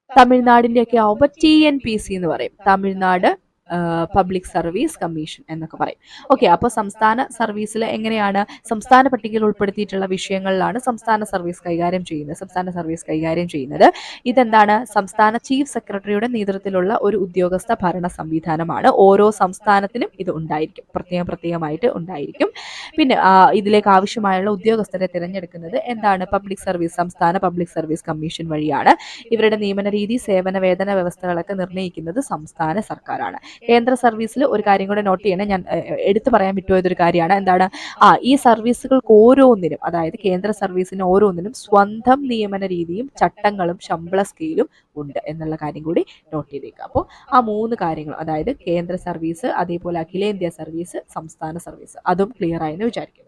തമിഴ്നാടിന്റെ ഒക്കെ ആവുമ്പോൾ TNPC എന്ന് പറയും, തമിഴ്നാട് പബ്ലിക് സർവീസ് കമ്മീഷൻ എന്നൊക്കെ പറയും. ഓക്കെ, അപ്പോൾ സംസ്ഥാന സർവീസിൽ എങ്ങനെയാണ്? സംസ്ഥാന പട്ടികയിൽ ഉൾപ്പെടുത്തിയിട്ടുള്ള വിഷയങ്ങളിലാണ് സംസ്ഥാന സർവീസ് കൈകാര്യം ചെയ്യുന്നത്. ഇതെന്താണ്? സംസ്ഥാന ചീഫ് സെക്രട്ടറിയുടെ നേതൃത്വത്തിലുള്ള ഒരു ഉദ്യോഗസ്ഥ ഭരണ സംവിധാനമാണ്. ഓരോ സംസ്ഥാനത്തിനും ഇത് ഉണ്ടായിരിക്കും, പ്രത്യേകമായിട്ട് ഉണ്ടായിരിക്കും. പിന്നെ ഇതിലേക്ക് ആവശ്യമായുള്ള ഉദ്യോഗസ്ഥരെ തിരഞ്ഞെടുക്കുന്നത് എന്താണ്? സംസ്ഥാന പബ്ലിക് സർവീസ് കമ്മീഷൻ വഴിയാണ്. ഇവരുടെ നിയമന രീതി, സേവന വേതന വ്യവസ്ഥകളൊക്കെ നിർണ്ണയിക്കുന്നത് സംസ്ഥാന സർക്കാരാണ്. കേന്ദ്ര സർവീസിൽ ഒരു കാര്യം കൂടെ നോട്ട് ചെയ്യണം, ഞാൻ എടുത്തു പറയാൻ വിട്ടുപോയതൊരു കാര്യമാണ്. എന്താണ്? ഈ സർവീസുകൾക്ക് ഓരോന്നിനും, അതായത് കേന്ദ്ര സർവീസിന് ഓരോന്നിനും സ്വന്തം നിയമന രീതിയും ചട്ടങ്ങളും ശമ്പള സ്കെയിലും ഉണ്ട് എന്നുള്ള കാര്യം കൂടി നോട്ട് ചെയ്തേക്കുക. അപ്പോൾ ആ 3 കാര്യങ്ങൾ, അതായത് കേന്ദ്ര സർവീസ്, അതേപോലെ അഖിലേന്ത്യാ സർവീസ്, സംസ്ഥാന സർവീസ്, അതും ക്ലിയർ ആയെന്ന് വിചാരിക്കും.